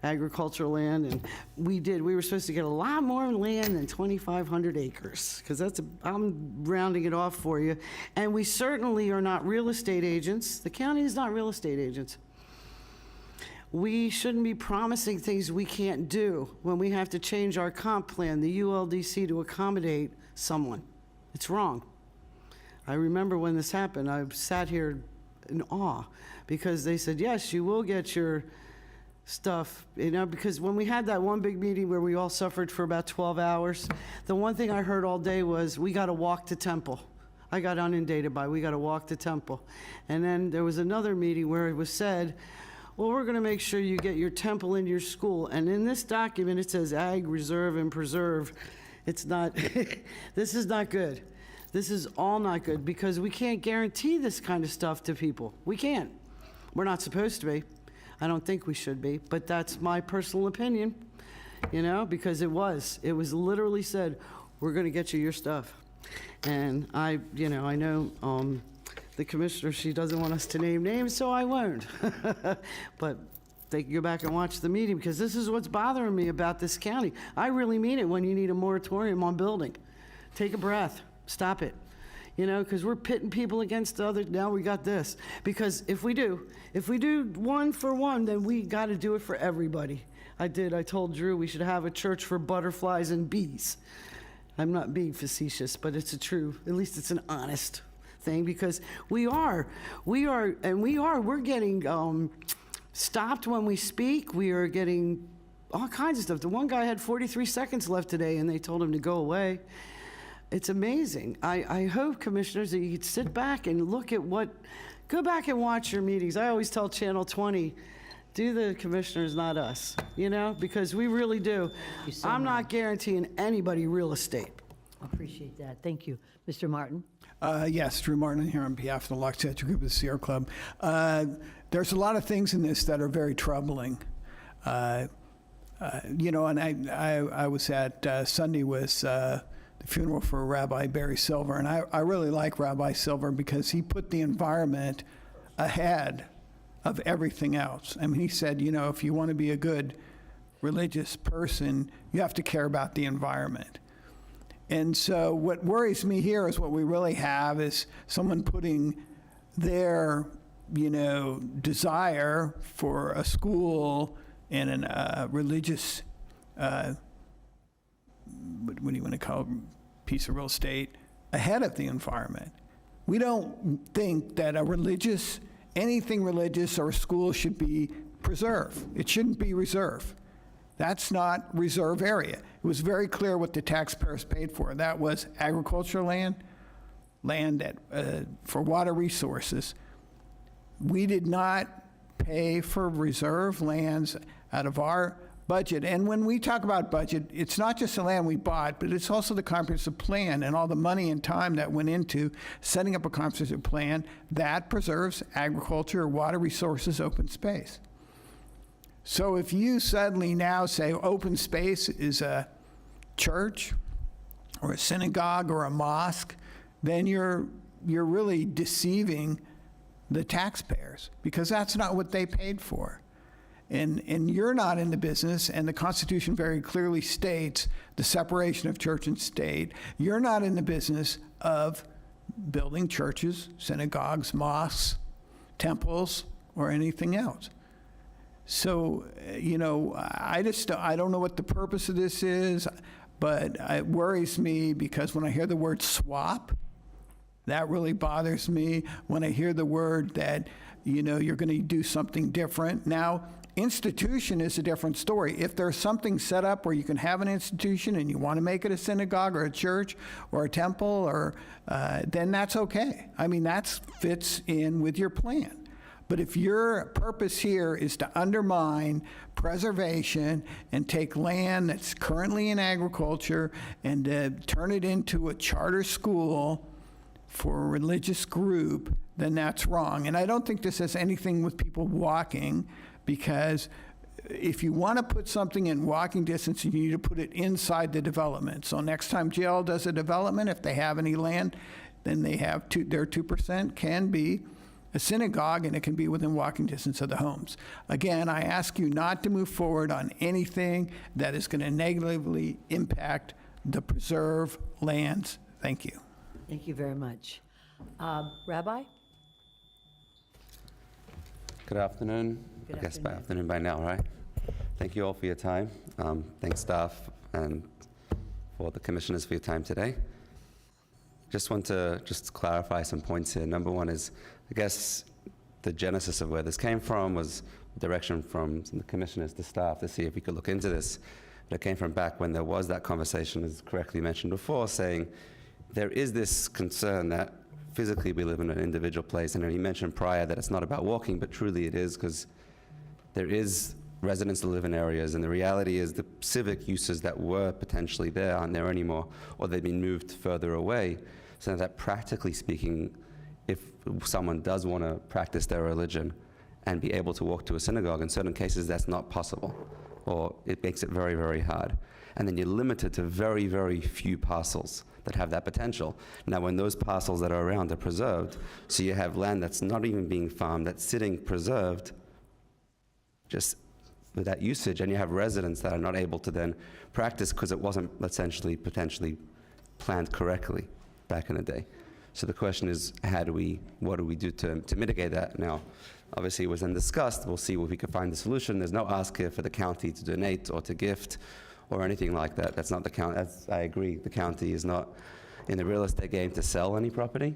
agricultural land, and we were supposed to get a lot more land than 2,500 acres, because I'm rounding it off for you. And we certainly are not real estate agents. The county is not real estate agents. We shouldn't be promising things we can't do when we have to change our comp plan, the ULDC, to accommodate someone. It's wrong. I remember when this happened, I sat here in awe, because they said, yes, you will get your stuff, because when we had that one big meeting where we all suffered for about 12 hours, the one thing I heard all day was, we got to walk to Temple. I got inundated by, we got to walk to Temple. And then there was another meeting where it was said, well, we're going to make sure you get your Temple in your school. And in this document, it says ag, reserve, and preserve. It's not, this is not good. This is all not good, because we can't guarantee this kind of stuff to people. We can't. We're not supposed to be. I don't think we should be, but that's my personal opinion, because it was literally said, we're going to get you your stuff. And I know the commissioner, she doesn't want us to name names, so I won't. But they can go back and watch the meeting, because this is what's bothering me about this county. I really mean it when you need a moratorium on building. Take a breath. Stop it. Because we're pitting people against the other. Now we got this. Because if we do one for one, then we got to do it for everybody. I told Drew we should have a church for butterflies and bees. I'm not being facetious, but it's at least it's an honest thing, because we're getting stopped when we speak. We are getting all kinds of stuff. The one guy had 43 seconds left today, and they told him to go away. It's amazing. I hope, commissioners, that you could sit back and look at go back and watch your meetings. I always tell Channel 20, do the commissioners, not us, because we really do. I'm not guaranteeing anybody real estate. I appreciate that. Thank you. Mr. Martin? Yes, Drew Martin here on behalf of the Loxahatchee Group of the Sierra Club. There's a lot of things in this that are very troubling. And I was at Sunday was the funeral for Rabbi Barry Silver, and I really like Rabbi Silver because he put the environment ahead of everything else. I mean, he said, if you want to be a good religious person, you have to care about the environment. And so what worries me here is what we really have is someone putting their, desire for a school and a religious, what do you want to call it, piece of real estate ahead of the environment. We don't think that anything religious or a school should be preserved. It shouldn't be reserved. That's not reserve area. It was very clear what the taxpayers paid for. That was agricultural land for water resources. We did not pay for reserve lands out of our budget. And when we talk about budget, it's not just the land we bought, but it's also the comprehensive plan and all the money and time that went into setting up a comprehensive plan that preserves agriculture, water resources, open space. So if you suddenly now say open space is a church or a synagogue or a mosque, then you're really deceiving the taxpayers, because that's not what they paid for. And you're not in the business, and the Constitution very clearly states the separation of church and state. You're not in the business of building churches, synagogues, mosques, temples, or anything else. So, I don't know what the purpose of this is, but it worries me because when I hear the word swap, that really bothers me. When I hear the word that, you're going to do something different. Now, institution is a different story. If there's something set up where you can have an institution and you want to make it a synagogue or a church or a temple, or then that's okay. I mean, that fits in with your plan. But if your purpose here is to undermine preservation and take land that's currently in agriculture and turn it into a charter school for a religious group, then that's wrong. And I don't think this has anything with people walking, because if you want to put something in walking distance, you need to put it inside the development. So next time JL does a development, if they have any land, then they have their 2% can be a synagogue, and it can be within walking distance of the homes. Again, I ask you not to move forward on anything that is going to negatively impact the preserved lands. Thank you. Thank you very much. Rabbi? Good afternoon. Good I guess by afternoon. afternoon by now, right? Thank you all for your time. Thanks staff and for the commissioners for your time today. Just want to clarify some points here. Number one is, I guess the genesis of where this came from was direction from the commissioners to staff to see if we could look into this. But it came from back when there was that conversation, as correctly mentioned before, saying there is this concern that physically we live in an individual place. And he mentioned prior that it's not about walking, but truly it is, because there is residents that live in areas, and the reality is the civic uses that were potentially there aren't there anymore, or they've been moved further away. So that practically speaking, if someone does want to practice their religion and be able to walk to a synagogue, in certain cases that's not possible, or it makes it very, very hard. And then you're limited to very, very few parcels that have that potential. Now, when those parcels that are around are preserved, so you have land that's not even being farmed, that's sitting preserved, just with that usage, and you have residents that are not able to then practice because it wasn't essentially potentially planned correctly back in the day. So the question is, what do we do to mitigate that? Now, obviously it was then discussed. We'll see if we can find the solution. There's no ask here for the county to donate or to gift or anything like that. That's not the county. I agree. The county is not in the real estate game to sell any property,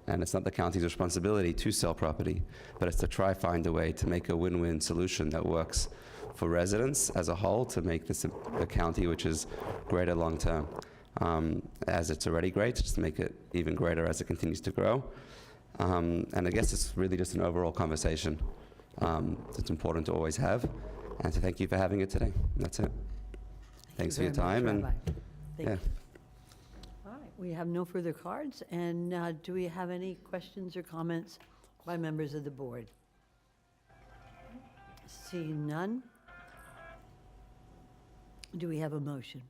and it's not the county's responsibility to sell property, but it's to try find a way to make a win-win solution that works for residents as a whole, to make this a county which is greater long-term. As it's already great, just to make it even greater as it continues to grow. And I guess it's really just an overall conversation that's important to always have, and to thank you for having it today. That's it. Thanks for your time. And Thank you. All right, we have no further cards, and do we have any questions or comments by members of the board? Seeing none, do we have a motion?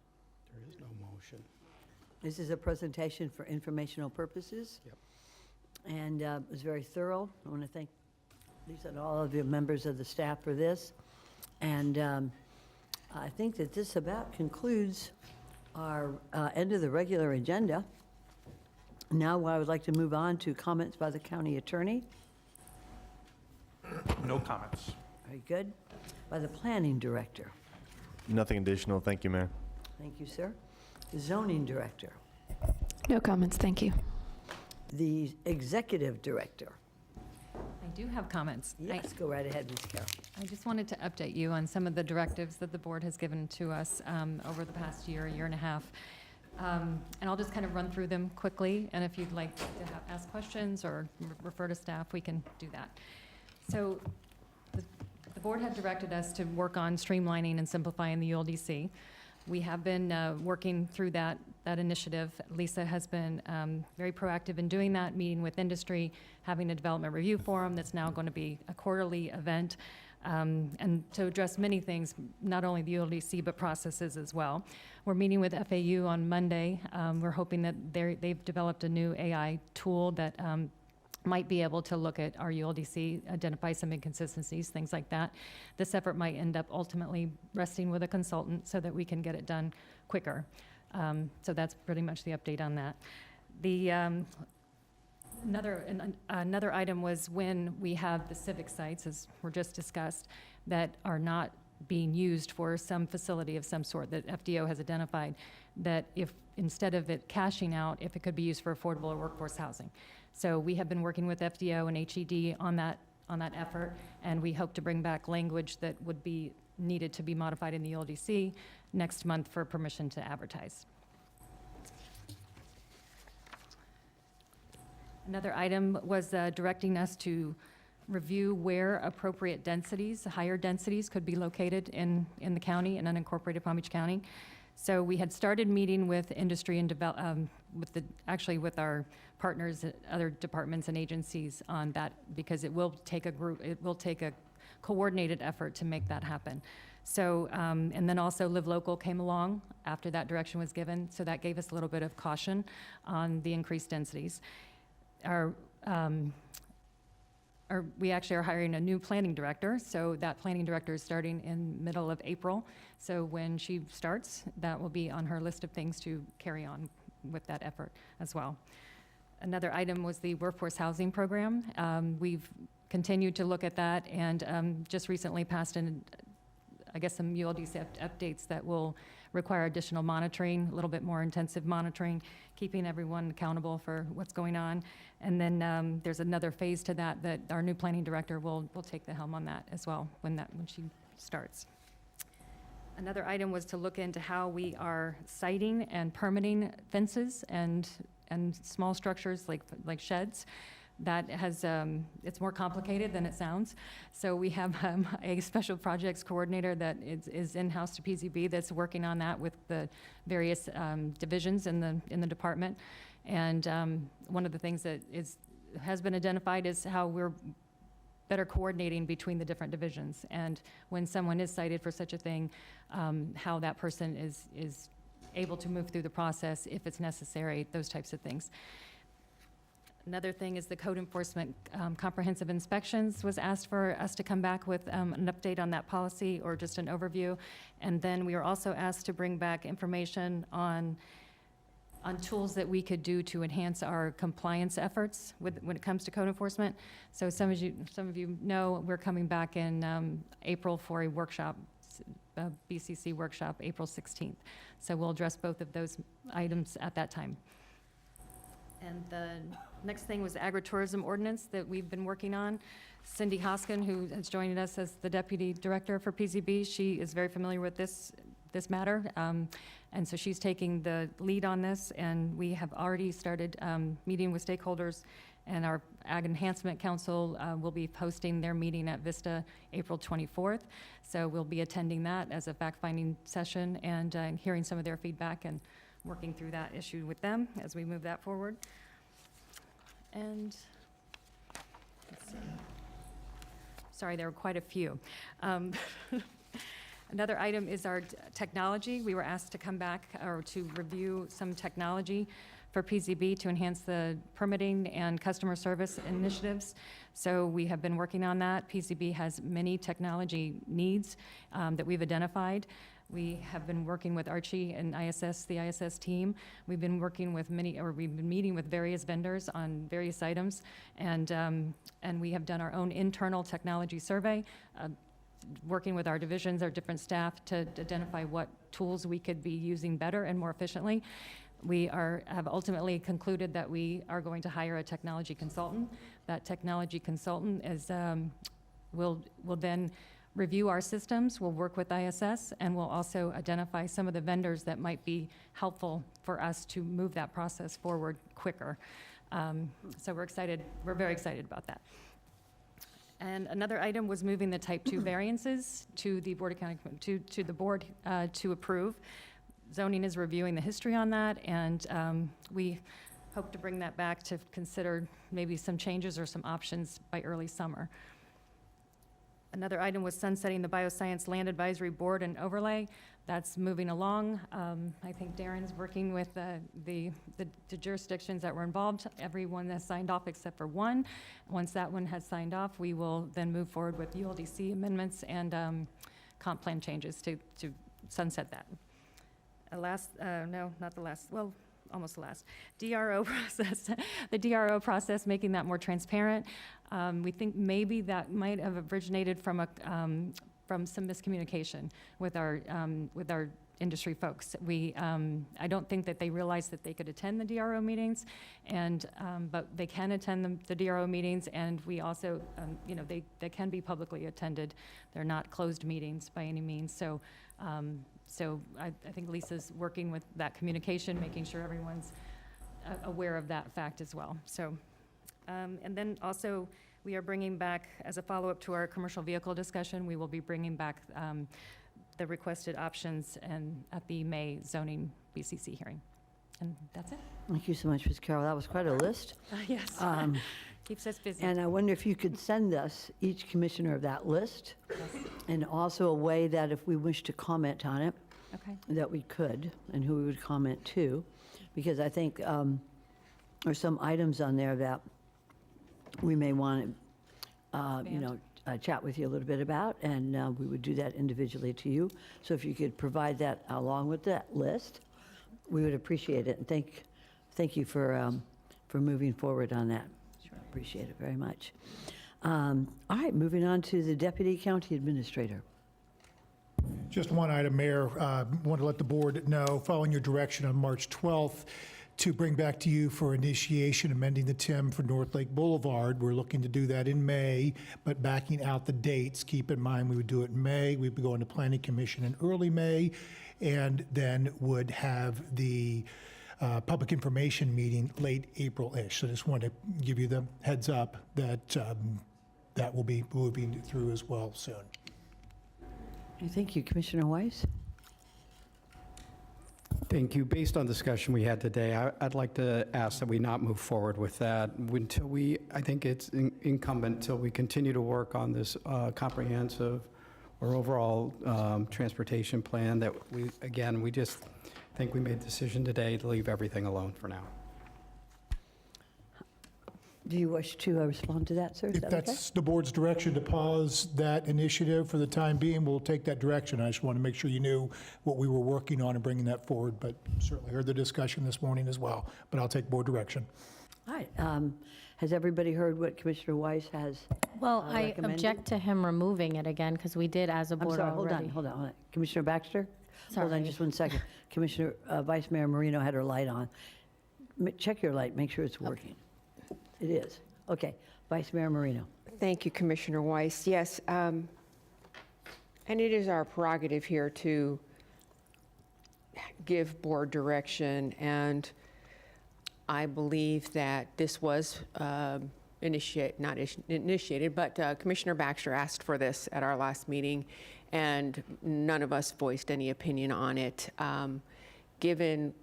There is no motion. This is a presentation for informational purposes. Yep. And it was very thorough. I want to thank Lisa and all of you members of the staff for this. And I think that this about concludes our end of the regular agenda. Now I would like to move on to comments by the county attorney. No comments. Very good. By the planning director. Nothing additional. Thank you, Mayor. Thank you, sir. The zoning director. No comments, thank you. The executive director. I do have comments. Yes, go right ahead, Ms. Carroll. I just wanted to update you on some of the directives that the board has given to us over the past year and a half. And I'll just kind of run through them quickly, and if you'd like to ask questions or refer to staff, we can do that. So the board had directed us to work on streamlining and simplifying the ULDC. We have been working through that initiative. Lisa has been very proactive in doing that, meeting with industry, having a development review forum that's now going to be a quarterly event, and to address many things, not only the ULDC, but processes as well. We're meeting with FAU on Monday. We're hoping that they've developed a new AI tool that might be able to look at our ULDC, identify some inconsistencies, things like that. This effort might end up ultimately resting with a consultant so that we can get it done quicker. So that's pretty much the update on that. The another item was when we have the civic sites, as were just discussed, that are not being used for some facility of some sort that FDO has identified, that if instead of it cashing out, if it could be used for affordable or workforce housing. So we have been working with FDO and HED on that effort, and we hope to bring back language that would be needed to be modified in the ULDC next month for permission to advertise. Another item was directing us to review where appropriate densities, higher densities, could be located in the county, in unincorporated Palm Beach County. So we had started meeting with industry and with our partners, other departments and agencies on that, because it will take a coordinated effort to make that happen. So, and then also Live Local came along after that direction was given, so that gave us a little bit of caution on the increased densities. Our we actually are hiring a new planning director, so that planning director is starting in middle of April. So when she starts, that will be on her list of things to carry on with that effort as well. Another item was the workforce housing program. We've continued to look at that and just recently passed I guess some ULDC updates that will require additional monitoring, a little bit more intensive monitoring, keeping everyone accountable for what's going on. And then there's another phase to that our new planning director will take the helm on that as well when she starts. Another item was to look into how we are siting and permitting fences and small structures like sheds. That has, it's more complicated than it sounds. So we have a special projects coordinator that is in-house to PZB that's working on that with the various divisions in the department. And one of the things that has been identified is how we're better coordinating between the different divisions. And when someone is cited for such a thing, how that person is able to move through the process if it's necessary, those types of things. Another thing is the code enforcement comprehensive inspections was asked for us to come back with an update on that policy or just an overview. And then we were also asked to bring back information on tools that we could do to enhance our compliance efforts when it comes to code enforcement. So some of you know we're coming back in April for a workshop, a BCC workshop, April 16th. So we'll address both of those items at that time. And the next thing was the agritourism ordinance that we've been working on. Cindy Hoskin, who has joined us as the deputy director for PZB, she is very familiar with this matter. And so she's taking the lead on this, and we have already started meeting with stakeholders, and our Ag Enhancement Council will be hosting their meeting at Vista April 24th. So we'll be attending that as a fact-finding session and hearing some of their feedback and working through that issue with them as we move that forward. And let's see. Sorry, there were quite a few. Another item is our technology. We were asked to come back or to review some technology for PZB to enhance the permitting and customer service initiatives. So we have been working on that. PZB has many technology needs that we've identified. We have been working with Archie and the ISS team. We've been working with we've been meeting with various vendors on various items, and we have done our own internal technology survey, working with our divisions, our different staff to identify what tools we could be using better and more efficiently. We have ultimately concluded that we are going to hire a technology consultant. That technology consultant will then review our systems, we'll work with ISS, and we'll also identify some of the vendors that might be helpful for us to move that process forward quicker. So we're very excited about that. And another item was moving the type 2 variances to the Board of County, to the board to approve. Zoning is reviewing the history on that, and we hope to bring that back to consider maybe some changes or some options by early summer. Another item was sunsetting the Bioscience Land Advisory Board and overlay. That's moving along. I think Darren's working with the jurisdictions that were involved. Everyone has signed off except for one. Once that one has signed off, we will then move forward with ULDC amendments and comp plan changes to sunset that. Almost the last. DRO process. The DRO process, making that more transparent. We think maybe that might have originated from some miscommunication with our industry folks. I don't think that they realized that they could attend the DRO meetings, but they can attend the DRO meetings, and we also, they can be publicly attended. They're not closed meetings by any means. So I think Lisa's working with that communication, making sure everyone's aware of that fact as well. So, and then also we are bringing back, as a follow-up to our commercial vehicle discussion, we will be bringing back the requested options at the May zoning BCC hearing. And that's it. Thank you so much, Ms. Carroll. That was quite a list. Yes. Keeps us busy. And I wonder if you could send us, each commissioner of that list, and also a way that if we wish to comment on it, that we could, and who we would comment to, because I think there's some items on there that we may want chat with you a little bit about, and we would do that individually to you. So if you could provide that along with that list, we would appreciate it. And thank you for moving forward on that. Sure. Appreciate it very much. All right, moving on to the Deputy County Administrator. Just one item, Mayor. Want to let the board know, following your direction on March 12th, to bring back to you for initiation amending the TIM for North Lake Boulevard. We're looking to do that in May, but backing out the dates. Keep in mind, we would do it in May. We'd be going to Planning Commission in early May, and then would have the public information meeting late April-ish. So just want to give you the heads up that that will be moving through as well soon. Thank you. Commissioner Weiss? Thank you. Based on discussion we had today, I'd like to ask that we not move forward with that until I think it's incumbent until we continue to work on this comprehensive or overall transportation plan that we just think we made the decision today to leave everything alone for now. Do you wish to respond to that, sir? Is If that that's the board's direction to pause that initiative for the time being, we'll take that direction. I just want to make sure you knew what we were working on and bringing that forward, but certainly heard the discussion this morning as well. But I'll take board direction. All right. Has everybody heard what Commissioner Weiss has Well, I recommended? object to him removing it again, because we did as a I'm board sorry, already. hold on. Commissioner Baxter? Hold on Sorry. just one second. Commissioner, Vice Mayor Marino had her light on. Check your light, make sure it's working. It is. Okay. Vice Mayor Marino. Thank you, Commissioner Weiss. Yes, and it is our prerogative here to give board direction, and I believe that this was not initiated, but Commissioner Baxter asked for this at our last meeting, and none of us voiced any opinion on it. Given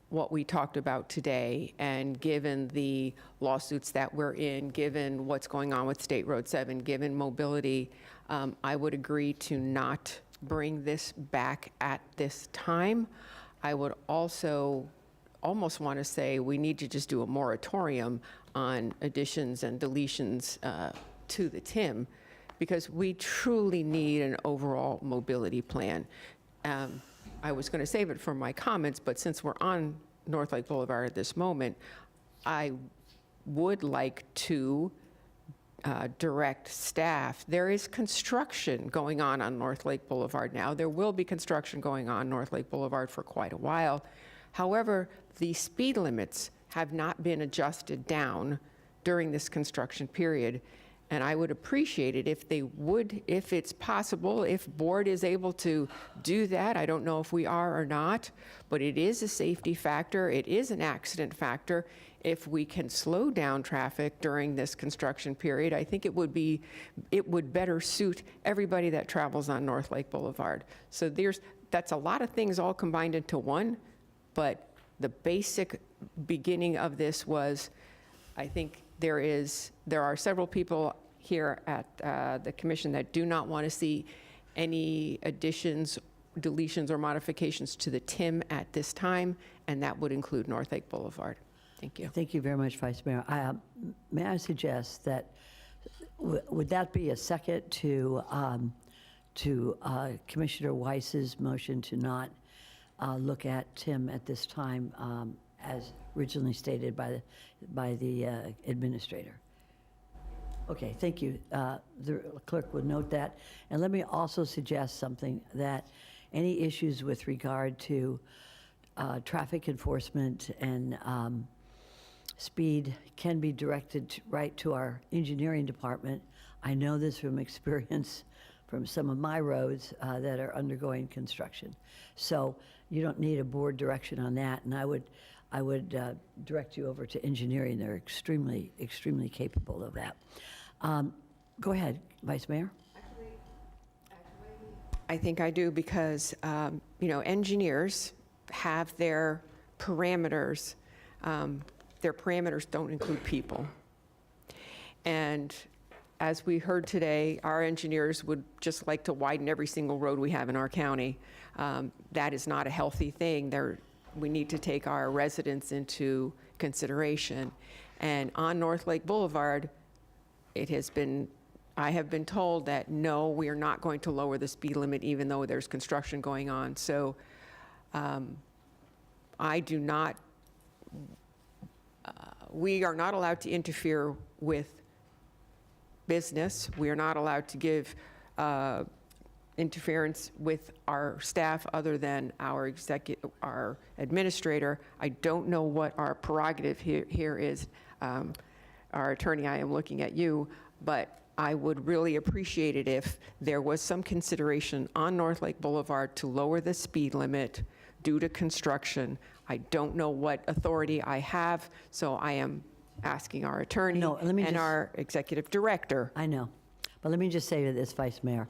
what we talked about today, and given the lawsuits that we're in, given what's going on with State Road 7, given mobility, I would agree to not bring this back at this time. I would also almost want to say we need to just do a moratorium on additions and deletions to the TIM, because we truly need an overall mobility plan. I was going to save it for my comments, but since we're on North Lake Boulevard at this moment, I would like to direct staff. There is construction going on North Lake Boulevard now. There will be construction going on North Lake Boulevard for quite a while. However, the speed limits have not been adjusted down during this construction period. And I would appreciate it if they would, if it's possible, if board is able to do that. I don't know if we are or not, but it is a safety factor. It is an accident factor. If we can slow down traffic during this construction period, I think it would better suit everybody that travels on North Lake Boulevard. So that's a lot of things all combined into one, but the basic beginning of this was, I think there are several people here at the commission that do not want to see any additions, deletions, or modifications to the TIM at this time, and that would include North Lake Boulevard. Thank you. Thank you very much, Vice Mayor. May I suggest that, would that be a second to Commissioner Weiss's motion to not look at TIM at this time, as originally stated by the administrator? Okay, thank you. The clerk would note that. And let me also suggest something, that any issues with regard to traffic enforcement and speed can be directed right to our engineering department. I know this from experience from some of my roads that are undergoing construction. So you don't need a board direction on that, and I would direct you over to engineering. They're extremely, extremely capable of that. Go ahead, Vice Mayor. I think I do, because engineers have their parameters. Their parameters don't include people. And as we heard today, our engineers would just like to widen every single road we have in our county. That is not a healthy thing. We need to take our residents into consideration. And on North Lake Boulevard, it has been I have been told that, no, we are not going to lower the speed limit even though there's construction going on. So I do not, we are not allowed to interfere with business. We are not allowed to give interference with our staff other than our administrator. I don't know what our prerogative here is. Our attorney, I am looking at you, but I would really appreciate it if there was some consideration on North Lake Boulevard to lower the speed limit due to construction. I don't know what authority I have, so I am asking our attorney and our executive director. I know. But let me just say to this, Vice Mayor,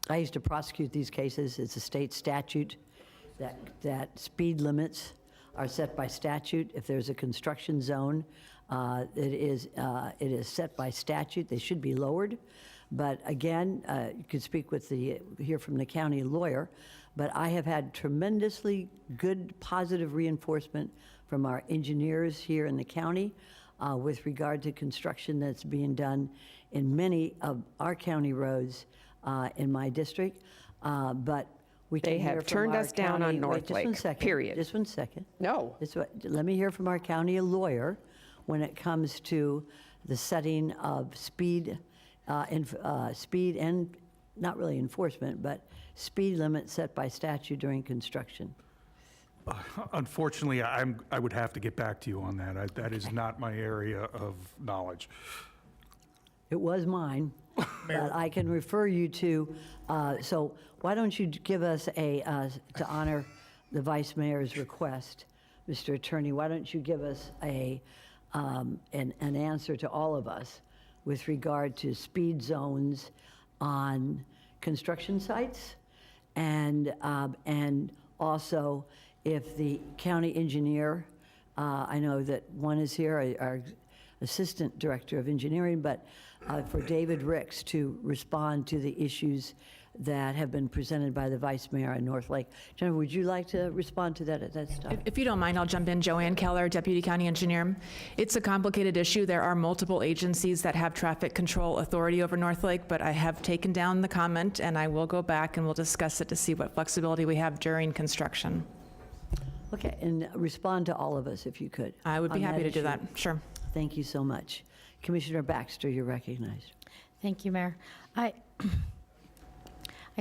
I used to prosecute these cases. It's a state statute that speed limits are set by statute. If there's a construction zone, it is set by statute. They should be lowered. But again, you could speak with hear from the county lawyer, but I have had tremendously good, positive reinforcement from our engineers here in the county with regard to construction that's being done in many of our county roads in my district. But we can They hear have from turned our us down on county- North wait, just one Lake, second, period. Just one second. No. Let me hear from our county lawyer when it comes to the setting of speed and, not really enforcement, but speed limit set by statute during construction. Unfortunately, I would have to get back to you on that. That is not my area of knowledge. It was mine, but I can refer you to, so why don't you give us to honor the Vice Mayor's request, Mr. Attorney, why don't you give us an answer to all of us with regard to speed zones on construction sites, and also if the county engineer, I know that one is here, our Assistant Director of Engineering, but for David Ricks to respond to the issues that have been presented by the Vice Mayor in North Lake. Jennifer, would you like to respond to that at that time? If you don't mind, I'll jump in. Joanne Keller, Deputy County Engineer. It's a complicated issue. There are multiple agencies that have traffic control authority over North Lake, but I have taken down the comment and I will go back and we'll discuss it to see what flexibility we have during construction. Okay, and respond to all of us if you could. I would be on happy to do issue. that, sure. Thank you so much. Commissioner Baxter, you're recognized. Thank you, Mayor. I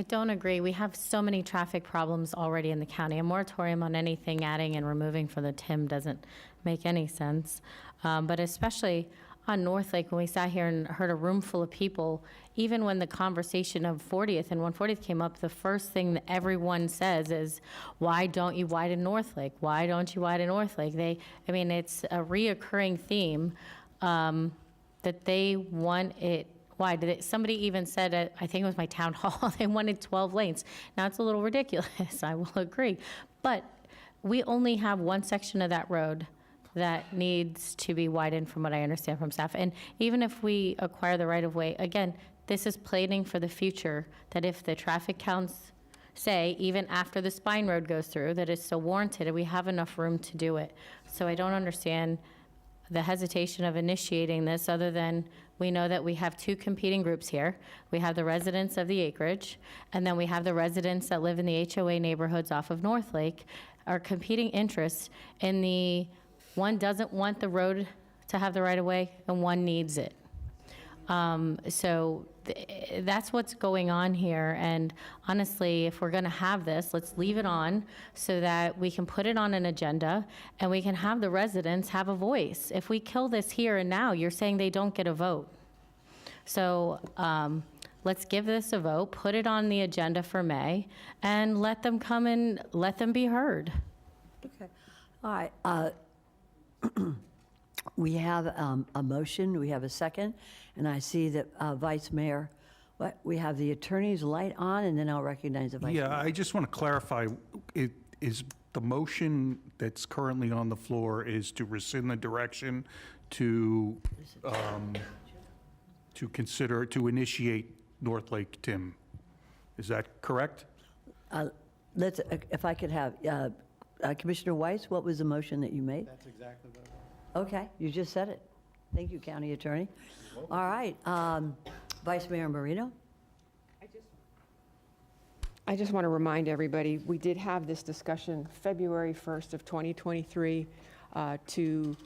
don't agree. We have so many traffic problems already in the county. A moratorium on anything adding and removing from the TIM doesn't make any sense. But especially on North Lake, when we sat here and heard a room full of people, even when the conversation of 40th and 140th came up, the first thing that everyone says is, why don't you widen North Lake? Why don't you widen North Lake? It's a reoccurring theme that they want it. Why? Somebody even said, I think it was my town hall, they wanted 12 lanes. Now, it's a little ridiculous, I will agree. But we only have one section of that road that needs to be widened, from what I understand from staff. And even if we acquire the right-of-way, again, this is planning for the future, that if the traffic counts say, even after the spine road goes through, that it's still warranted, and we have enough room to do it. So I don't understand the hesitation of initiating this, other than we know that we have two competing groups here. We have the residents of the acreage, and then we have the residents that live in the HOA neighborhoods off of North Lake. Our competing interests in the one doesn't want the road to have the right-of-way, and one needs it. That's what's going on here. And honestly, if we're going to have this, let's leave it on so that we can put it on an agenda and we can have the residents have a voice. If we kill this here and now, you're saying they don't get a vote. So let's give this a vote, put it on the agenda for May, and let them come and let them be heard. Okay. All right. We have a motion, we have a second, and I see that Vice Mayor, we have the attorney's light on, and then I'll recognize the Vice Mayor. Yeah, I just want to clarify, is the motion that's currently on the floor is to rescind the direction to consider, to initiate North Lake TIM. Is that correct? If I could have, Commissioner Weiss, what was the motion that you made? That's exactly what. Okay, you just said it. Thank you, County Attorney. All right. Vice Mayor Marino? I just want to remind everybody, we did have this discussion February 1st of 2023 to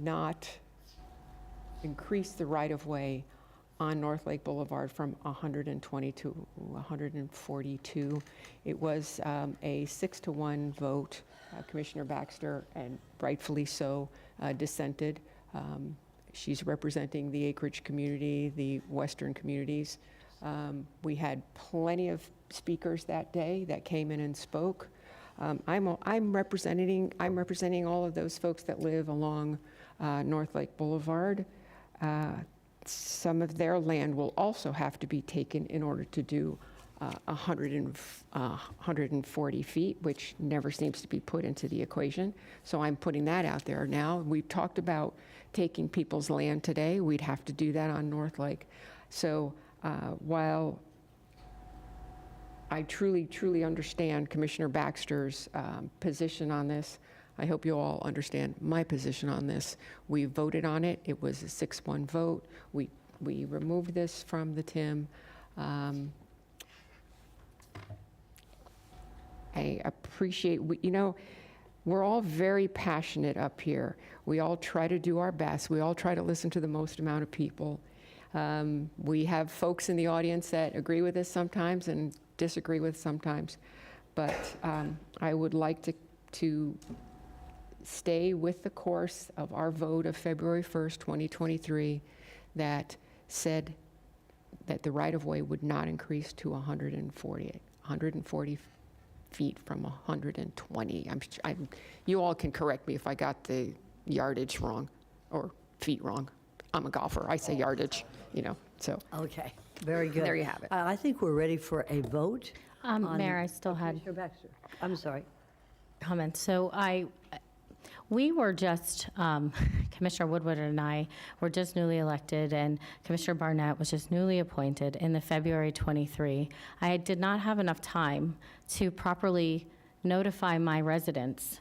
not increase the right-of-way on North Lake Boulevard from 120 to 142. It was a 6-to-1 vote. Commissioner Baxter, and rightfully so, dissented. She's representing the acreage community, the western communities. We had plenty of speakers that day that came in and spoke. I'm representing all of those folks that live along North Lake Boulevard. Some of their land will also have to be taken in order to do 140 feet, which never seems to be put into the equation. So I'm putting that out there now. We've talked about taking people's land today. We'd have to do that on North Lake. So while I truly, truly understand Commissioner Baxter's position on this, I hope you all understand my position on this. We voted on it. It was a 6-1 vote. We removed this from the TIM. I appreciate, we're all very passionate up here. We all try to do our best. We all try to listen to the most amount of people. We have folks in the audience that agree with us sometimes and disagree with sometimes. But I would like to stay with the course of our vote of February 1st, 2023, that said that the right-of-way would not increase to 140 feet from 120. You all can correct me if I got the yardage wrong or feet wrong. I'm a golfer. I say yardage, so. Okay, very good. There you have it. I think we're ready for a vote. Mayor, I still had Commissioner Baxter, I'm sorry. comments. So we were just, Commissioner Woodward and I were just newly elected, and Commissioner Barnett was just newly appointed in the February 23. I did not have enough time to properly notify my residents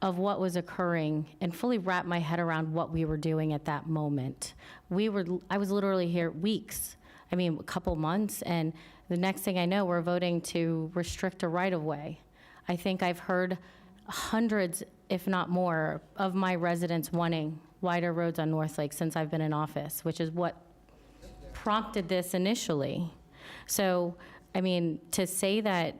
of what was occurring and fully wrap my head around what we were doing at that moment. I was literally here weeks, a couple months, and the next thing I know, we're voting to restrict a right-of-way. I think I've heard hundreds, if not more, of my residents wanting wider roads on North Lake since I've been in office, which is what prompted this initially. So, to say that,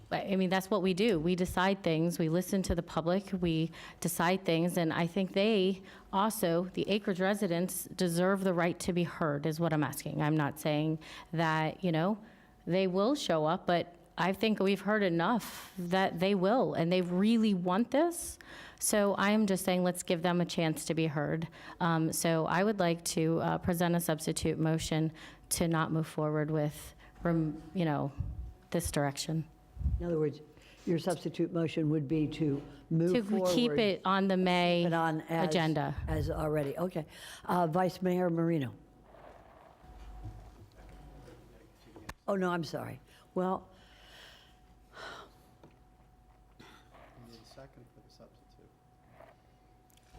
that's what we do. We decide things, we listen to the public, we decide things, and I think they also, the acreage residents, deserve the right to be heard, is what I'm asking. I'm not saying that, they will show up, but I think we've heard enough that they will, and they really want this. So I am just saying, let's give them a chance to be heard. So I would like to present a substitute motion to not move forward with, this direction. In other words, your substitute motion would be to move forward. To keep it on the May Keep it on agenda. As already, okay. Vice Mayor Marino. Oh, no, I'm sorry. Well,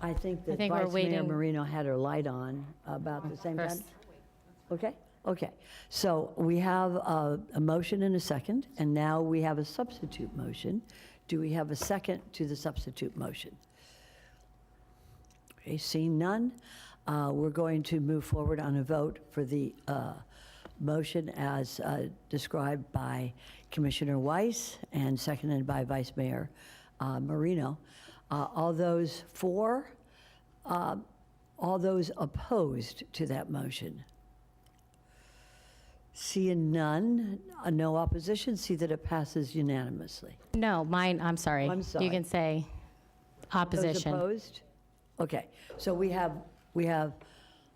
I think that we're Vice Mayor waiting. Marino had her light on about the same time. First. Okay. So we have a motion and a second, and now we have a substitute motion. Do we have a second to the substitute motion? Okay, seeing none, we're going to move forward on a vote for the motion as described by Commissioner Weiss and seconded by Vice Mayor Marino. All those for, all those opposed to that motion? Seeing none, no opposition, see that it passes unanimously. No, I'm sorry. I'm sorry. You can say opposition. Those opposed? Okay, so we have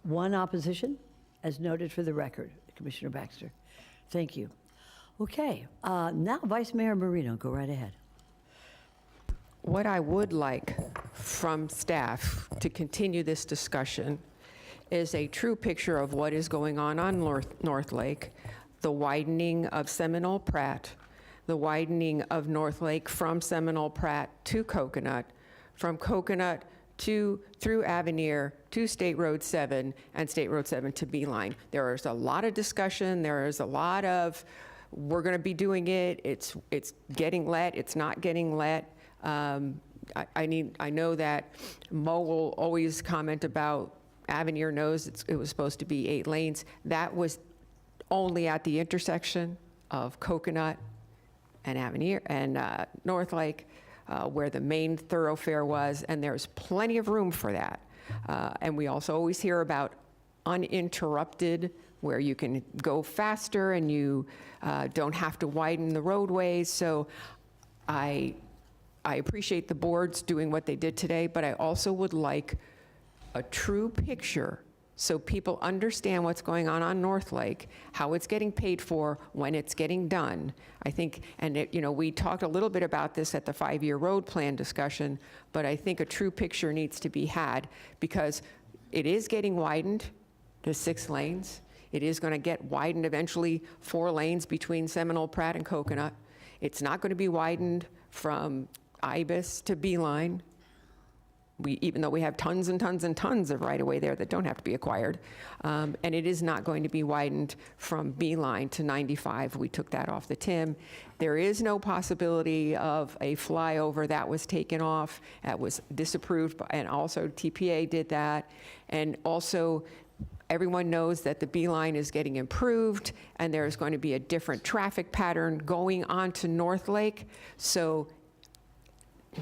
one opposition, as noted for the record, Commissioner Baxter. Thank you. Okay, now Vice Mayor Marino, go right ahead. What I would like from staff to continue this discussion is a true picture of what is going on North Lake, the widening of Seminole Pratt, the widening of North Lake from Seminole Pratt to Coconut, from Coconut through Avenir to State Road 7 and State Road 7 to Beeline. There is a lot of discussion. There is a lot of, we're going to be doing it. It's getting let. It's not getting let. I know that Mo will always comment about Avenir knows it was supposed to be 8 lanes. That was only at the intersection of Coconut and Avenir and North Lake, where the main thoroughfare was, and there's plenty of room for that. And we also always hear about uninterrupted, where you can go faster and you don't have to widen the roadways. So I appreciate the boards doing what they did today, but I also would like a true picture so people understand what's going on North Lake, how it's getting paid for, when it's getting done. I think, and we talked a little bit about this at the 5-year road plan discussion, but I think a true picture needs to be had because it is getting widened to 6 lanes. It is going to get widened eventually 4 lanes between Seminole, Pratt, and Coconut. It's not going to be widened from Ibis to Beeline. Even though we have tons and tons and tons of right-of-way there that don't have to be acquired. And it is not going to be widened from Beeline to 95. We took that off the TIM. There is no possibility of a flyover. That was taken off. That was disapproved, and also TPA did that. And also, everyone knows that the Beeline is getting improved, and there's going to be a different traffic pattern going on to North Lake. So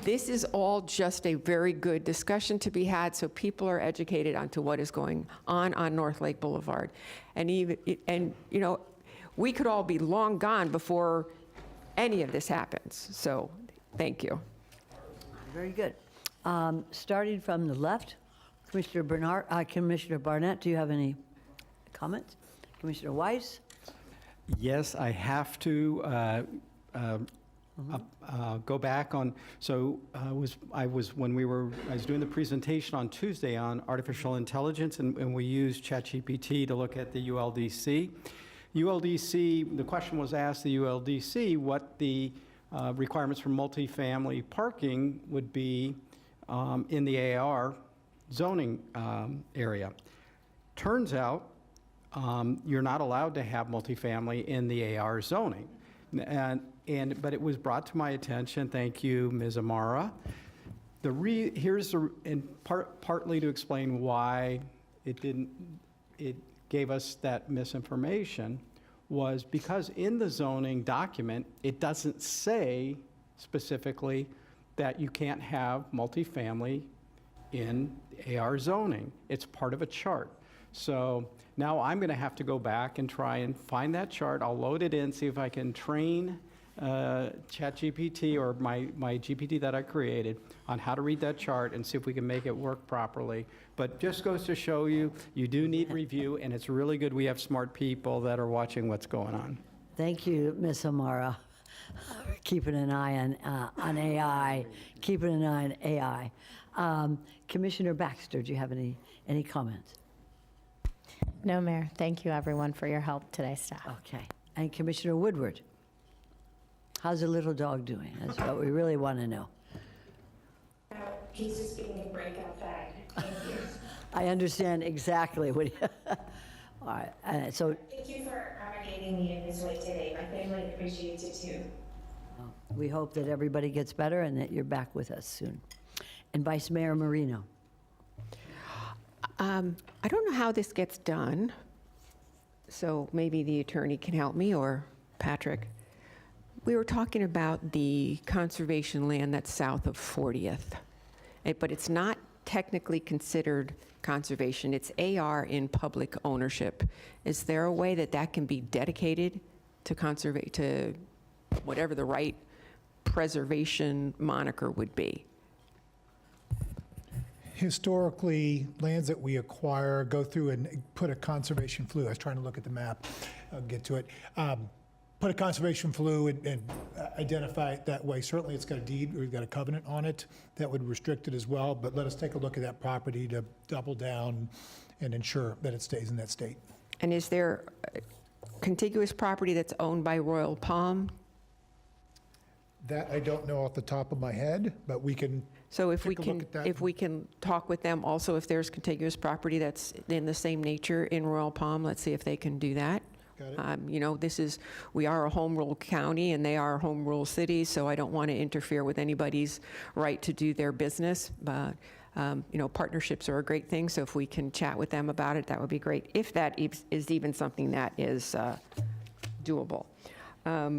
this is all just a very good discussion to be had so people are educated onto what is going on North Lake Boulevard. And we could all be long gone before any of this happens. So thank you. Very good. Starting from the left, Commissioner Barnett, do you have any comments? Commissioner Weiss? Yes, I have to go back on, I was doing the presentation on Tuesday on artificial intelligence, and we used ChatGPT to look at the ULDC. The question was asked the ULDC what the requirements for multifamily parking would be in the AR zoning area. Turns out you're not allowed to have multifamily in the AR zoning. But it was brought to my attention, thank you, Ms. Amara. Partly to explain why it gave us that misinformation was because in the zoning document, it doesn't say specifically that you can't have multifamily in AR zoning. It's part of a chart. So now I'm gonna have to go back and try and find that chart. I'll load it in, see if I can train ChatGPT or my GPT that I created on how to read that chart and see if we can make it work properly. But just goes to show you, you do need review, and it's really good we have smart people that are watching what's going on. Thank you, Ms. Amara. Keeping an eye on AI, keeping an eye on AI. Commissioner Baxter, do you have any comments? No, Mayor. Thank you, everyone, for your help today, staff. Okay. And Commissioner Woodward, how's the little dog doing? That's what we really want to know. He's just getting a break outside. Thank you. I understand exactly what. All right. So Thank you for accommodating me in this way today. My family appreciates it too. we hope that everybody gets better and that you're back with us soon. And Vice Mayor Marino. I don't know how this gets done, so maybe the attorney can help me, or Patrick. We were talking about the conservation land that's south of 40th, but it's not technically considered conservation. It's AR in public ownership. Is there a way that that can be dedicated to whatever the right preservation moniker would be? Historically, lands that we acquire go through and put a conservation flue. I was trying to look at the map. I'll get to it. Put a conservation flue and identify it that way. Certainly, it's got a deed or we've got a covenant on it that would restrict it as well. But let us take a look at that property to double down and ensure that it stays in that state. And is there contiguous property that's owned by Royal Palm? That I don't know off the top of my head, but we can So if we Take a look can, at that. if we can talk with them also, if there's contiguous property that's in the same nature in Royal Palm, let's see if they can do that. Got it. You know, we are a home rule county and they are a home rule city, so I don't want to interfere with anybody's right to do their business. But, you know, partnerships are a great thing, so if we can chat with them about it, that would be great, if that is even something that is doable. Are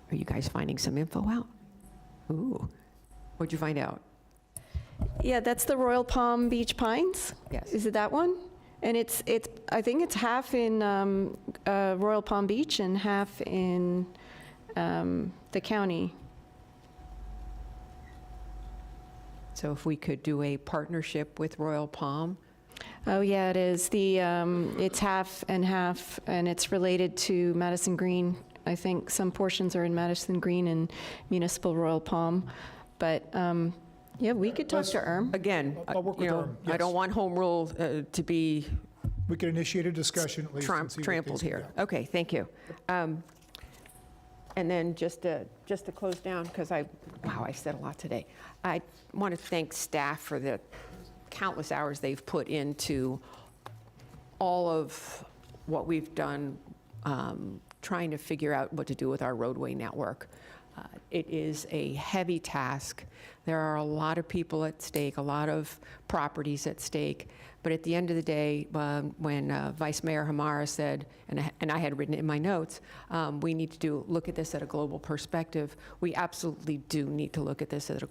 you guys finding some info out? Ooh, what'd you find out? Yeah, that's the Royal Palm Beach Pines. Yes. Is it that one? And I think it's half in Royal Palm Beach and half in the county. So if we could do a partnership with Royal Palm. Oh, yeah, it is. It's half, and it's related to Madison Green. I think some portions are in Madison Green and Municipal Royal Palm. But, yeah, we could talk to ERM. Again, I'll work you with know, ERM, I yes. don't want home rule to be We could initiate a discussion at least. and see what trampled things- here. yeah. Okay, thank you. And then just to close down, because I said a lot today. I want to thank staff for the countless hours they've put into all of what we've done, trying to figure out what to do with our roadway network. It is a heavy task. There are a lot of people at stake, a lot of properties at stake. But at the end of the day, when Vice Mayor Hamara said, and I had written it in my notes, we need to look at this at a global perspective. We absolutely do need to look at this as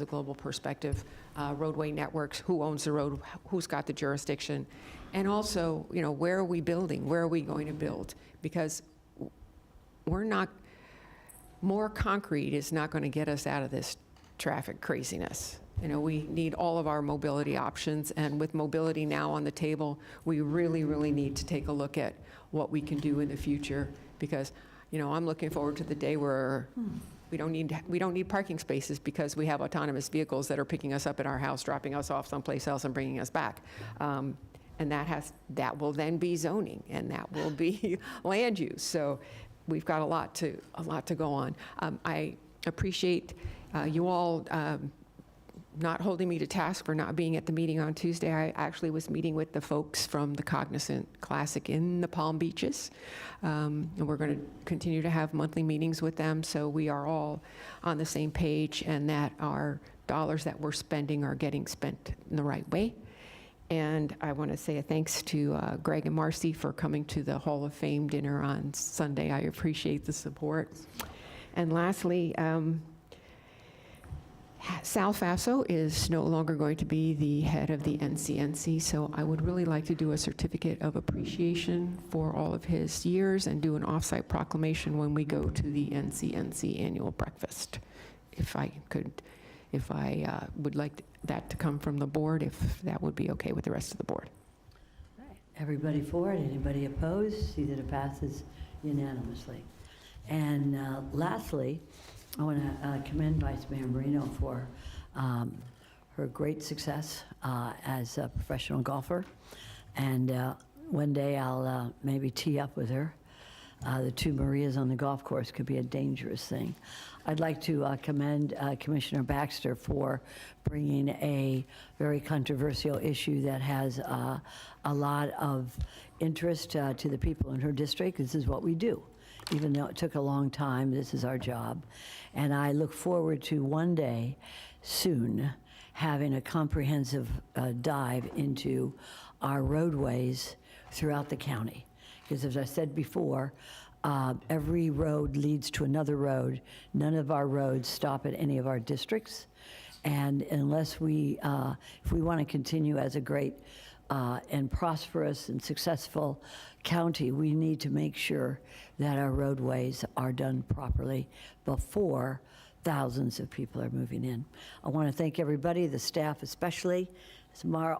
a global perspective. Roadway networks, who owns the road, who's got the jurisdiction, and also, you know, where are we building? Where are we going to build? Because more concrete is not going to get us out of this traffic craziness. You know, we need all of our mobility options, and with mobility now on the table, we really, really need to take a look at what we can do in the future, because, you know, I'm looking forward to the day where we don't need parking spaces because we have autonomous vehicles that are picking us up at our house, dropping us off someplace else, and bringing us back. And that will then be zoning, and that will be land use. So we've got a lot to go on. I appreciate you all not holding me to task for not being at the meeting on Tuesday. I actually was meeting with the folks from the Cognizant Classic in the Palm Beaches. And we're going to continue to have monthly meetings with them, so we are all on the same page, and that our dollars that we're spending are getting spent in the right way. And I want to say a thanks to Greg and Marcy for coming to the Hall of Fame dinner on Sunday. I appreciate the support. And lastly, Sal Faso is no longer going to be the head of the NCNC, so I would really like to do a certificate of appreciation for all of his years and do an offsite proclamation when we go to the NCNC annual breakfast. If I would like that to come from the board, if that would be okay with the rest of the board. Everybody for it? Anybody opposed? See that it passes unanimously. And lastly, I want to commend Vice Mayor Marino for her great success as a professional golfer. And one day I'll maybe tee up with her. The two Marias on the golf course could be a dangerous thing. I'd like to commend Commissioner Baxter for bringing a very controversial issue that has a lot of interest to the people in her district. This is what we do. Even though it took a long time, this is our job. And I look forward to one day soon having a comprehensive dive into our roadways throughout the county. Because as I said before, every road leads to another road. None of our roads stop at any of our districts. And unless if we want to continue as a great and prosperous and successful county, we need to make sure that our roadways are done properly before thousands of people are moving in. I want to thank everybody, the staff especially,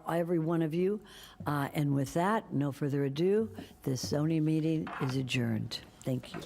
every one of you. And with that, no further ado, this zoning meeting is adjourned. Thank you.